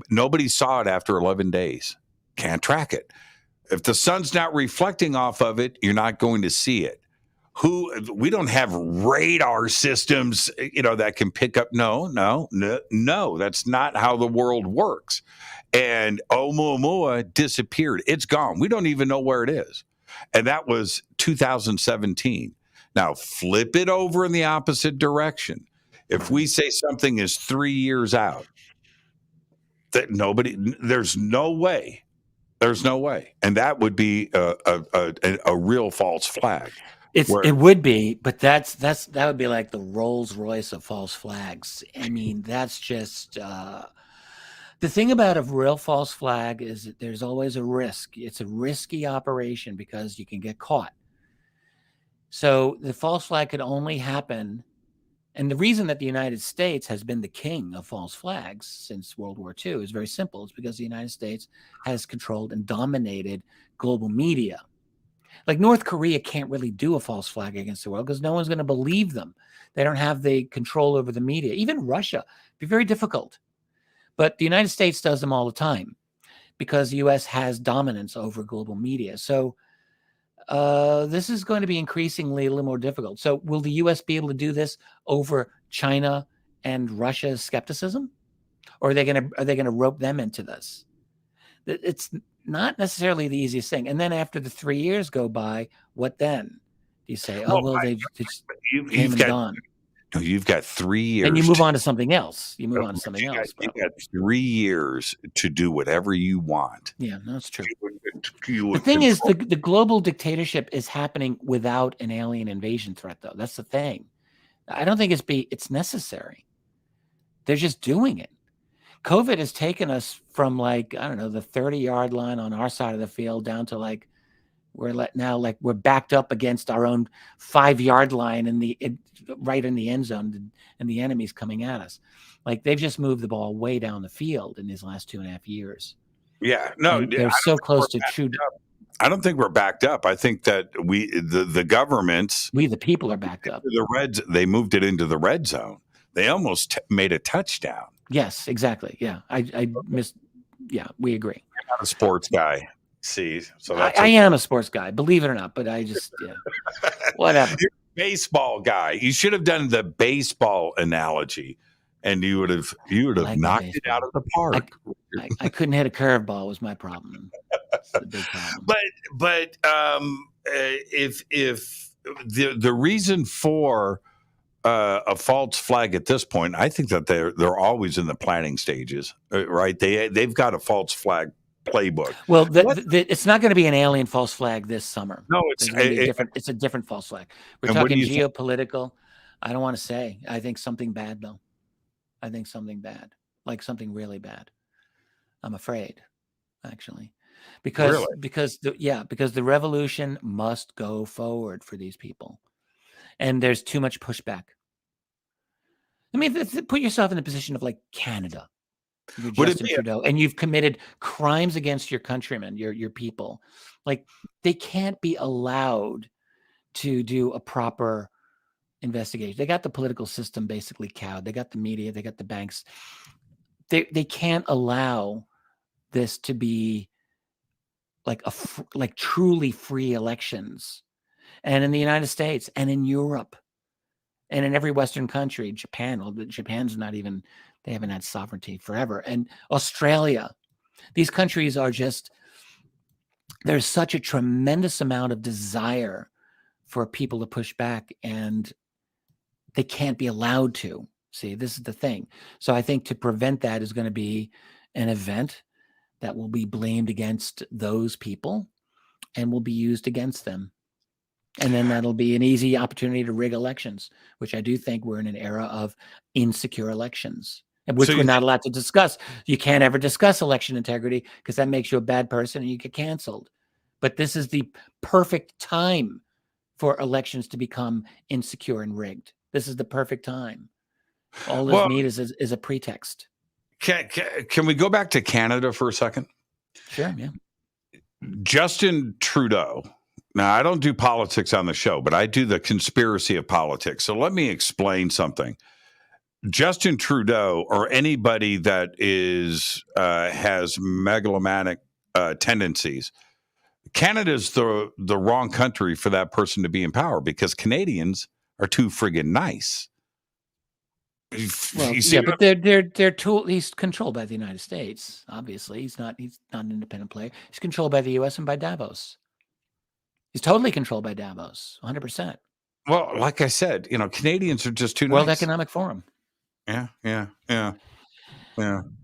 Speaker 6: Nobody saw it after 11 days. Can't track it. If the sun's not reflecting off of it, you're not going to see it. We don't have radar systems, that can pick up. No, that's not how the world works. And Oumuamua disappeared. It's gone. We don't even know where it is. And that was 2017. Now flip it over in the opposite direction. If we say something is 3 years out, there's no way. And that would be a real false flag.
Speaker 7: It would be, but that would be like the Rolls Royce of false flags. I mean, that's just the thing about a real false flag is that there's always a risk. It's a risky operation because you can get caught. So the false flag could only happen. And the reason that the United States has been the king of false flags since World War II is very simple. It's because the United States has controlled and dominated global media. Like North Korea can't really do a false flag against the world because no one's going to believe them. They don't have the control over the media. Even Russia, it'd be very difficult. But the United States does them all the time because the U.S. has dominance over global media. So this is going to be increasingly a little more difficult. So will the U.S. be able to do this over China and Russia's skepticism? Or are they going to rope them into this? It's not necessarily the easiest thing. And then after the 3 years go by, what then? Do you say, they've came and gone?
Speaker 6: No, you've got 3 years.
Speaker 7: And you move on to something else. You move on to something else.
Speaker 6: You've got 3 years to do whatever you want.
Speaker 7: Yeah, that's true. The thing is, the global dictatorship is happening without an alien invasion threat, though. That's the thing. I don't think it's necessary. They're just doing it. COVID has taken us from the 30-yard line on our side of the field down to we're backed up against our own 5-yard line right in the end zone, and the enemy's coming at us. Like, they've just moved the ball way down the field in these last 2.5 years.
Speaker 6: Yeah, no,
Speaker 7: and they're so close to true.
Speaker 6: I don't think we're backed up. I think that the governments,
Speaker 7: the people are backed up.
Speaker 6: They moved it into the red zone. They almost made a touchdown.
Speaker 7: Yes, exactly. Yeah, I missed. Yeah, we agree.
Speaker 6: I'm not a sports guy. See, so
Speaker 7: I am a sports guy, believe it or not. But I just whatever.
Speaker 6: You're a baseball guy. You should have done the baseball analogy, and you would have knocked it out of the park.
Speaker 7: I couldn't hit a curveball was my problem. That's the big problem.
Speaker 6: But if the reason for a false flag at this point, I think that they're always in the planning stages, right? They've got a false flag playbook.
Speaker 7: Well, it's not going to be an alien false flag this summer.
Speaker 6: No,
Speaker 7: it's a different false flag. We're talking geopolitical. I don't want to say. I think something bad, though. I think something bad, like something really bad. I'm afraid, actually, because the revolution must go forward for these people. And there's too much pushback. I mean, put yourself in the position of like Canada. You're Justin Trudeau, and you've committed crimes against your countrymen, your people. Like, they can't be allowed to do a proper investigation. They got the political system basically cowed. They got the media. They got the banks. They can't allow this to be like truly free elections. And in the United States and in Europe and in every Western country, Japan's not even, they haven't had sovereignty forever. And Australia, these countries are there's such a tremendous amount of desire for people to push back, and they can't be allowed to. See, this is the thing. So I think to prevent that is going to be an event that will be blamed against those people and will be used against them. And then that'll be an easy opportunity to rig elections, which I do think we're in an era of insecure elections, which we're not allowed to discuss. You can't ever discuss election integrity because that makes you a bad person and you get canceled. But this is the perfect time for elections to become insecure and rigged. This is the perfect time. All this need is a pretext.
Speaker 6: Can we go back to Canada for a second?
Speaker 7: Sure, yeah.
Speaker 6: Justin Trudeau. Now, I don't do politics on the show, but I do the conspiracy of politics. So let me explain something. Justin Trudeau, or anybody that has megalomaniac tendencies, Canada's the wrong country for that person to be in power because Canadians are too friggin' nice.
Speaker 7: Well, yeah, but they're he's controlled by the United States. Obviously, he's not an independent player. He's controlled by the U.S. and by Davos. He's totally controlled by Davos, 100%.
Speaker 6: Well, like I said, Canadians are just too nice.
Speaker 7: World Economic Forum.
Speaker 6: Yeah.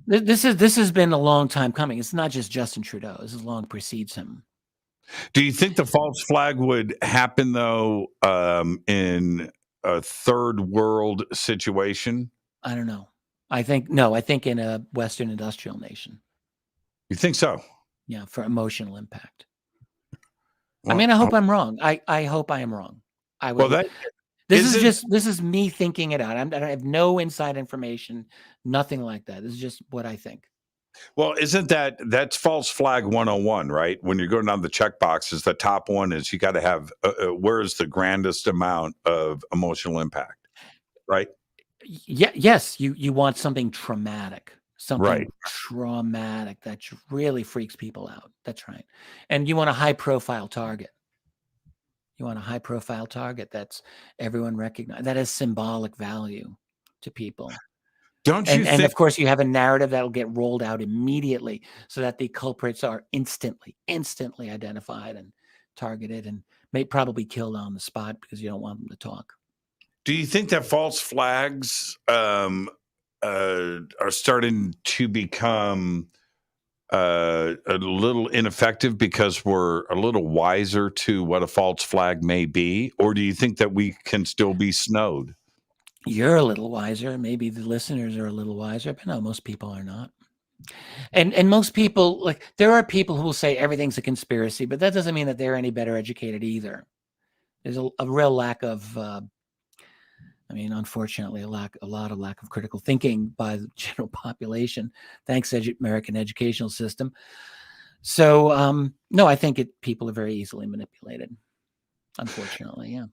Speaker 7: This has been a long time coming. It's not just Justin Trudeau. This has long precedes him.
Speaker 6: Do you think the false flag would happen, though, in a third world situation?
Speaker 7: I don't know. I think in a Western industrial nation.
Speaker 6: You think so?
Speaker 7: Yeah, for emotional impact. Well, I mean, I hope I'm wrong. I hope I am wrong. This is me thinking it out. I have no inside information, nothing like that. This is just what I think.
Speaker 6: Well, isn't that's false flag 101, right? When you're going down the check boxes, the top one is you got to have where's the grandest amount of emotional impact, right?
Speaker 7: Yeah. Yes. You want something traumatic. something traumatic that really freaks people out. That's right. And you want a high-profile target. You want a high-profile target that's everyone recognizes, that has symbolic value to people.
Speaker 6: Don't you think?
Speaker 7: And of course, you have a narrative that'll get rolled out immediately so that the culprits are instantly identified and targeted and may probably killed on the spot because you don't want them to talk.
Speaker 6: Do you think that false flags are starting to become a little ineffective because we're a little wiser to what a false flag may be? Or do you think that we can still be snowed?
Speaker 7: You're a little wiser. Maybe the listeners are a little wiser, but no, most people are not. And most people, like, there are people who will say everything's a conspiracy, but that doesn't mean that they're any better educated either. There's a real lack of, unfortunately, a lot of lack of critical thinking by the general population, thanks to the American educational system. So, no, I think people are very easily manipulated, unfortunately, yeah.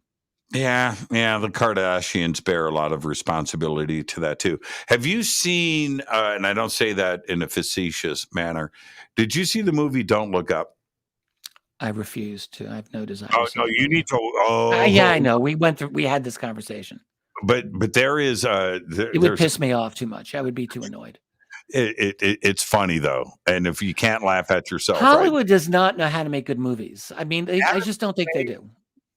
Speaker 6: Yeah, the Kardashians bear a lot of responsibility to that too. Have you seen, and I don't say that in a facetious manner, did you see the movie Don't Look Up?
Speaker 7: I refuse to. I have no desire.
Speaker 6: Oh, no, you need to.
Speaker 7: Yeah, I know. We had this conversation.
Speaker 6: But there is
Speaker 7: it would piss me off too much. I would be too annoyed.
Speaker 6: It's funny though, and if you can't laugh at yourself,
Speaker 7: Hollywood does not know how to make good movies. I mean, I just don't think they do.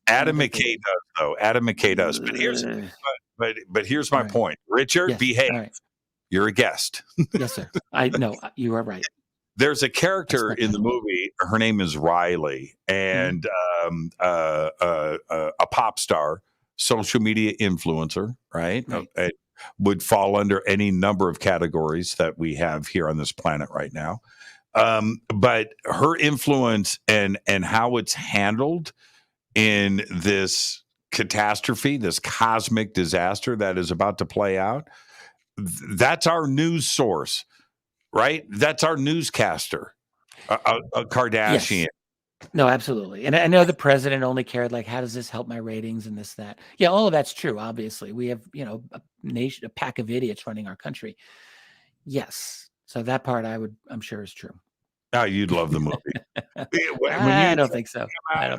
Speaker 6: Adam McKay does, though. Adam McKay does. But here's my point. Richard, behave. Right. You're a guest.
Speaker 7: Yes, sir. I know you are right.
Speaker 6: There's a character in the movie. Her name is Riley, and a pop star, social media influencer, right? It would fall under any number of categories that we have here on this planet right now. But her influence and how it's handled in this catastrophe, this cosmic disaster that is about to play out, that's our news source, right? That's our newscaster, a Kardashian.
Speaker 7: Yes. No, absolutely. And I know the president only cared, like, how does this help my ratings and this, that. Yeah, all of that's true, obviously. We have, a pack of idiots running our country. Yes. So that part I'm sure is true.
Speaker 6: Oh, you'd love the movie.
Speaker 7: I don't think so.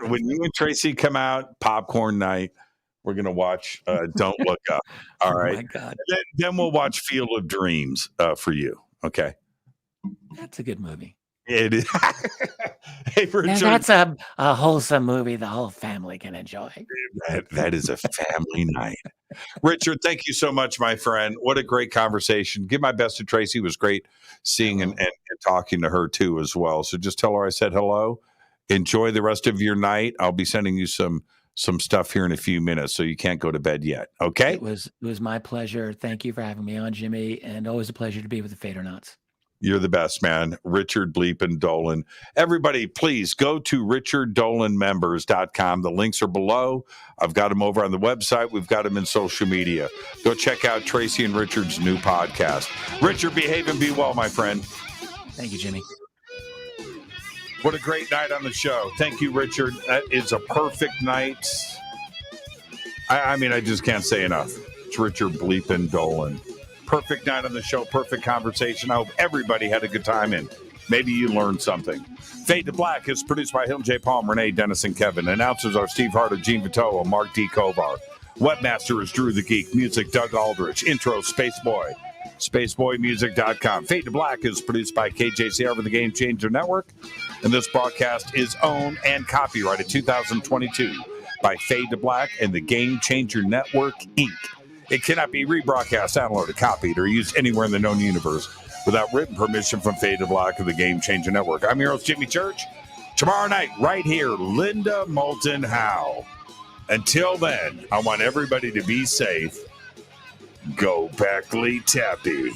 Speaker 6: When you and Tracy come out, popcorn night, we're going to watch Don't Look Up. All right.
Speaker 7: Oh, my God.
Speaker 6: Then we'll watch Field of Dreams for you. Okay.
Speaker 7: That's a good movie.
Speaker 6: It is. Hey, Richard,
Speaker 7: now that's a wholesome movie the whole family can enjoy.
Speaker 6: That is a family night. Richard, thank you so much, my friend. What a great conversation. Give my best to Tracy. It was great seeing and talking to her too as well. So just tell her I said hello. Enjoy the rest of your night. I'll be sending you some stuff here in a few minutes, so you can't go to bed yet. Okay?
Speaker 7: It was my pleasure. Thank you for having me on, Jimmy, and always a pleasure to be with the Fadernauts.
Speaker 6: You're the best, man. Richard Bleepin Dolan. Everybody, please go to richarddolanmembers.com. The links are below. I've got them over on the website. We've got them in social media. Go check out Tracy and Richard's new podcast. Richard, behave and be well, my friend.
Speaker 7: Thank you, Jimmy.
Speaker 6: What a great night on the show. Thank you, Richard. That is a perfect night. I just can't say enough. It's Richard Bleepin Dolan. Perfect night on the show, perfect conversation. I hope everybody had a good time and maybe you learned something. Fade to Black is produced by Hill J. Palm, Renee, Dennis, and Kevin. Announcers are Steve Harder, Gene Vitoa, Mark D. Kovar. Webmaster is Drew the Geek. Music, Doug Aldrich. Intro, Spaceboy. SpaceboyMusic.com. Fade to Black is produced by KJCR for the Game Changer Network. And this broadcast is owned and copyrighted 2022 by Fade to Black and the Game Changer Network, Inc. It cannot be rebroadcast, downloaded, copied, or used anywhere in the known universe without written permission from Fade to Black of the Game Changer Network. I'm your host, Jimmy Church. Tomorrow night, right here, Linda Moulton Howe. Until then, I want everybody to be safe. Go Beckley Tappy.